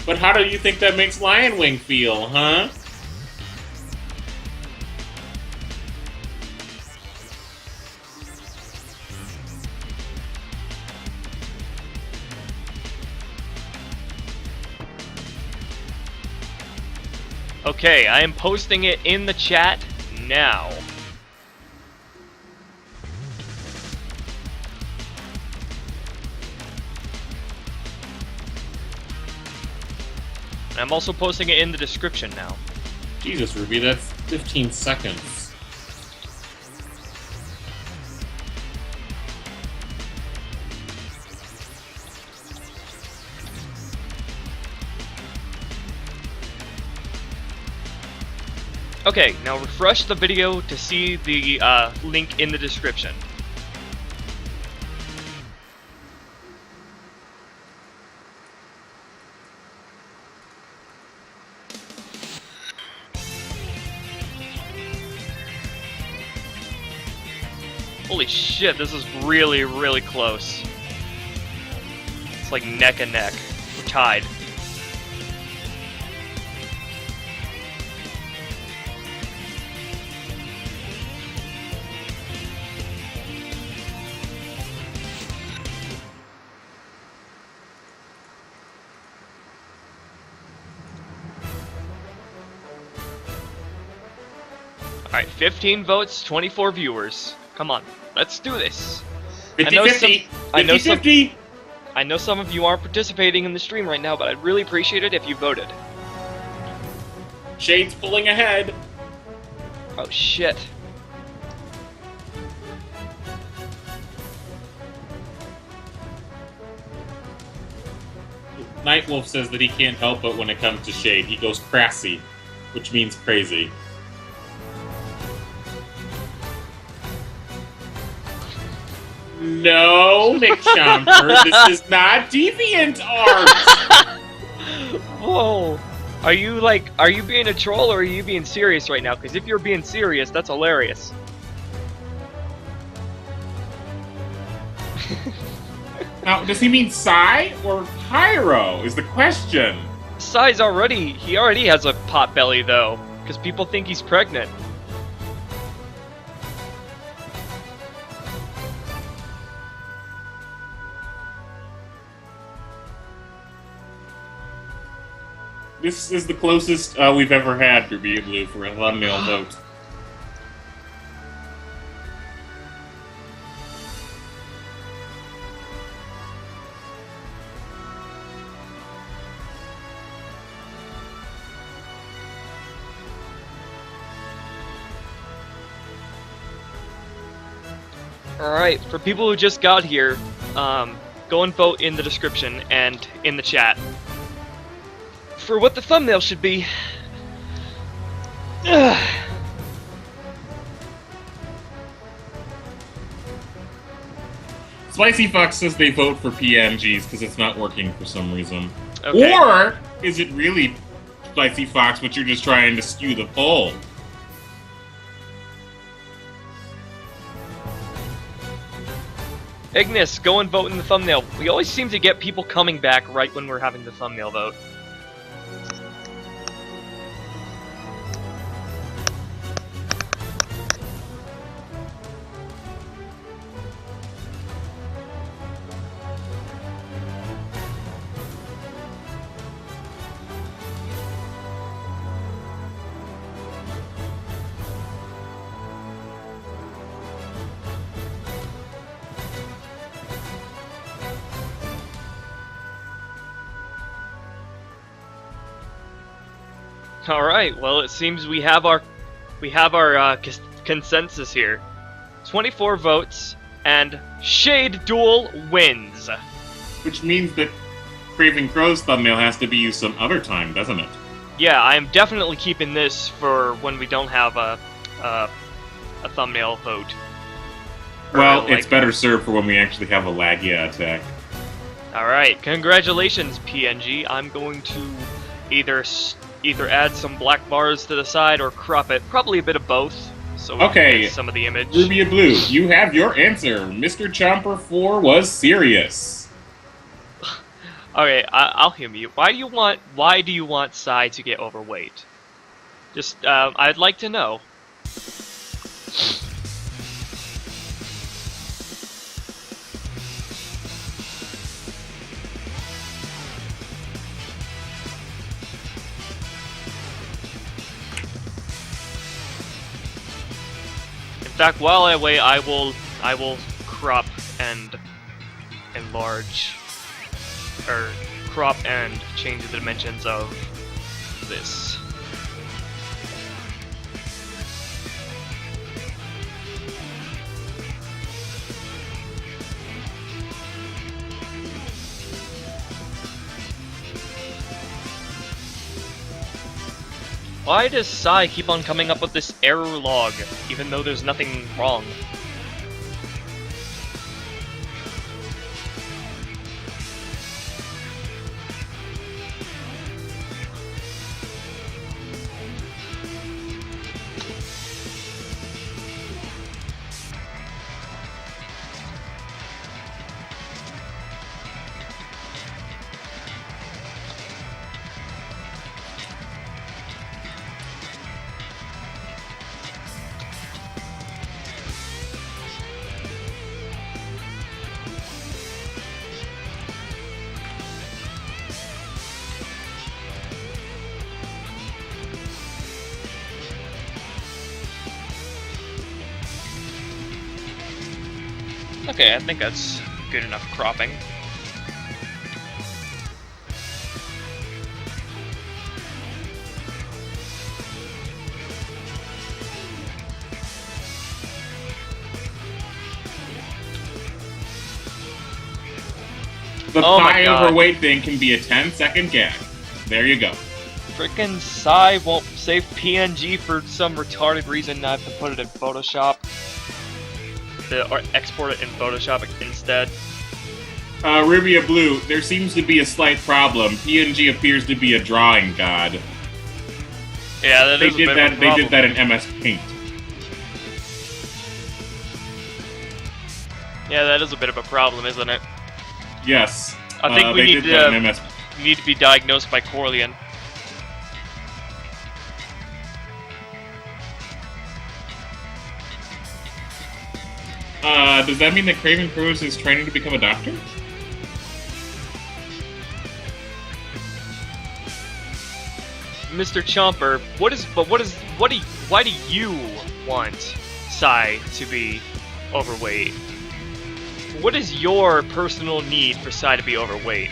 But how do you think that makes Lionwing feel, huh? Okay, I am posting it in the chat now. I'm also posting it in the description now. Jesus, Ruby, that's 15 seconds. Okay, now refresh the video to see the link in the description. Holy shit, this is really, really close. It's like neck and neck. We're tied. Alright, 15 votes, 24 viewers. Come on, let's do this. 50-50. I know some- 50-50. I know some of you aren't participating in the stream right now, but I'd really appreciate it if you voted. Shade's pulling ahead. Oh shit. Nightwolf says that he can't help it when it comes to Shade. He goes crassy, which means crazy. No, McChomper, this is not deviant art! Whoa. Are you being a troll or are you being serious right now? Because if you're being serious, that's hilarious. Now, does he mean Psy or Pyro is the question? Psy's he already has a pot belly though, because people think he's pregnant. This is the closest we've ever had for Be Blue for a thumbnail vote. Alright, for people who just got here, go and vote in the description and in the chat for what the thumbnail should be. Spicy Fox says they vote for PNGs because it's not working for some reason. Okay. Or is it really Spicy Fox, but you're just trying to skew the poll? Ignis, go and vote in the thumbnail. We always seem to get people coming back right when we're having the thumbnail vote. All right. Well, it seems we have our consensus here. 24 votes, and Shade Duel wins. Which means that Craven Crow's thumbnail has to be used some other time, doesn't it? Yeah, I am definitely keeping this for when we don't have a thumbnail vote. Well, it's better served for when we actually have a Lagia attack. All right. Congratulations, PNG. I'm going to either add some black bars to the side or crop it. Probably a bit of both. So we can get some of the image. Rubia Blue, you have your answer. Mr. Chomper 4 was serious. Okay, I'll humor you. Why do you want Psy to get overweight? Just, I'd like to know. In fact, while I wait, I will crop and enlarge, or crop and change the dimensions of this. Why does Psy keep on coming up with this error log, even though there's nothing wrong? Okay, I think that's good enough cropping. The Oh my pie God. overweight thing can be a 10-second gag. There you go. Frickin' Psy won't save PNG for some retarded reason. I have to put it in Photoshop. Or export it in Photoshop instead. Rubia Blue, there seems to be a slight problem. PNG appears to be a drawing god. Yeah, that They is a did bit that. of a They problem. did that in MS Paint. Yeah, that is a bit of a problem, isn't it? Yes. I think we they need did that to in MS. need to be diagnosed by Corleone. Does that mean that Craven Cruz is training to become a doctor? Mr. Chomper, why do you want Psy to be overweight? What is your personal need for Psy to be overweight?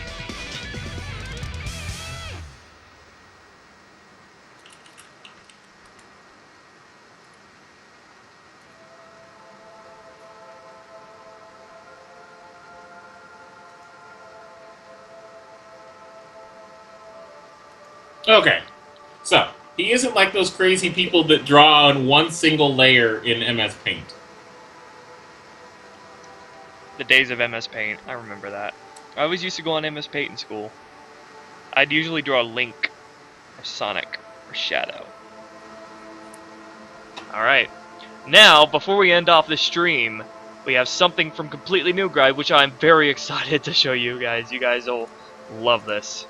Okay. So, he isn't like those crazy people that draw on one single layer in MS Paint. The days of MS Paint, I remember that. I always used to go on MS Paint in school. I'd usually draw Link, or Sonic, or Shadow. Alright. Now, before we end off the stream, we have something from Completely New Guy, which I'm very excited to show you guys. You guys will love this.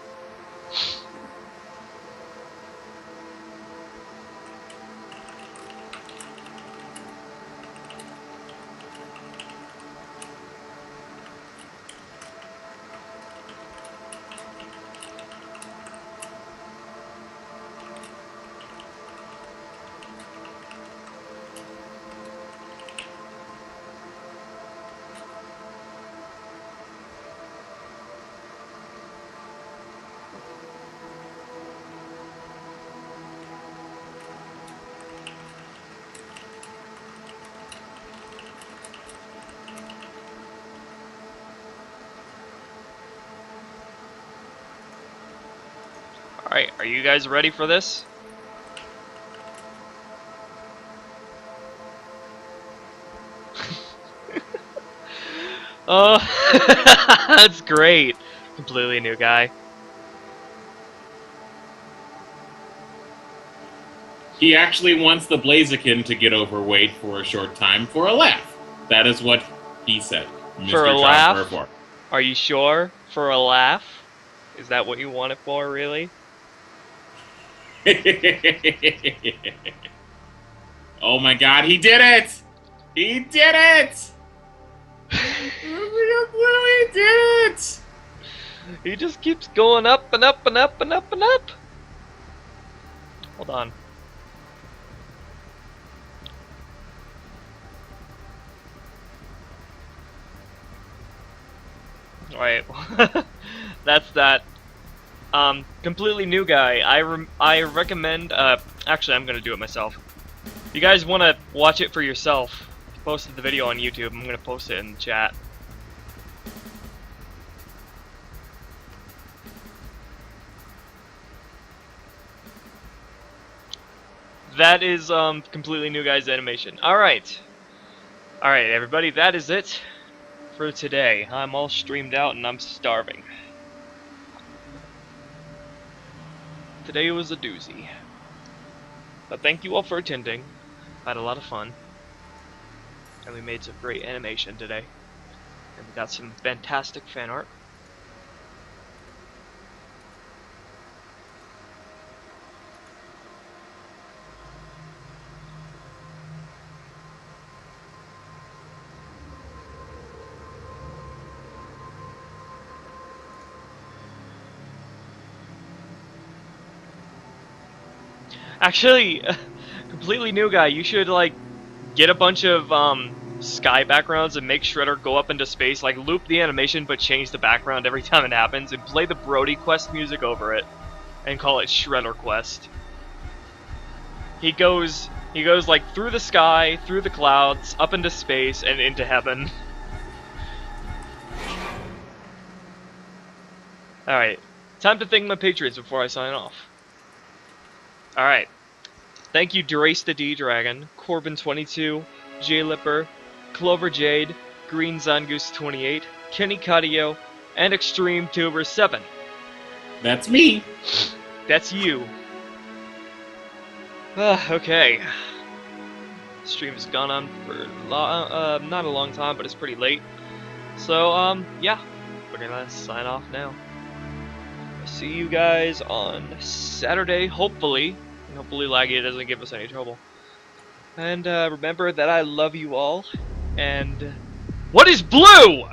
Alright, are you guys ready for this? Oh, that's great. Completely New Guy. He actually wants the Blaziken to get overweight for a short time for a laugh. That is what he said. For a Mr. laugh? Chomper. Are you sure? For a laugh? Is that what you want it for, really? Oh my god, he did it! He did it! He did it! He just keeps going up and up and up and up and up. Hold on. Alright, that's that. Completely New Guy. I recommend, actually I'm gonna do it myself. If you guys wanna watch it for yourself, I posted the video on YouTube, I'm gonna post it in the chat. That is, Completely New Guy's animation. Alright. Alright, everybody, that is it for today. I'm all streamed out and I'm starving. Today was a doozy. But thank you all for attending. I had a lot of fun. And we made some great animation today. And we got some fantastic fan art. Actually, Completely New Guy, you should like get a bunch of sky backgrounds and make Shredder go up into space, like loop the animation but change the background every time it happens, and play the Brody Quest music over it, and call it Shredder Quest. He goes like through the sky, through the clouds, up into space, and into heaven. Alright, time to thank my patrons before I sign off. Alright. Thank you DraceTheD-Dragon, Corbin22, Jlipper, Clover Jade, Green Zangoose 28, Kenny Cadieux, and XtremetuberVII. That's me. That's you. Okay. Stream has gone on for not a long time, but it's pretty late. So, yeah, we're gonna sign off now. I'll see you guys on Saturday, hopefully. Hopefully Laggy doesn't give us any trouble. And remember that I love you all. And what is blue?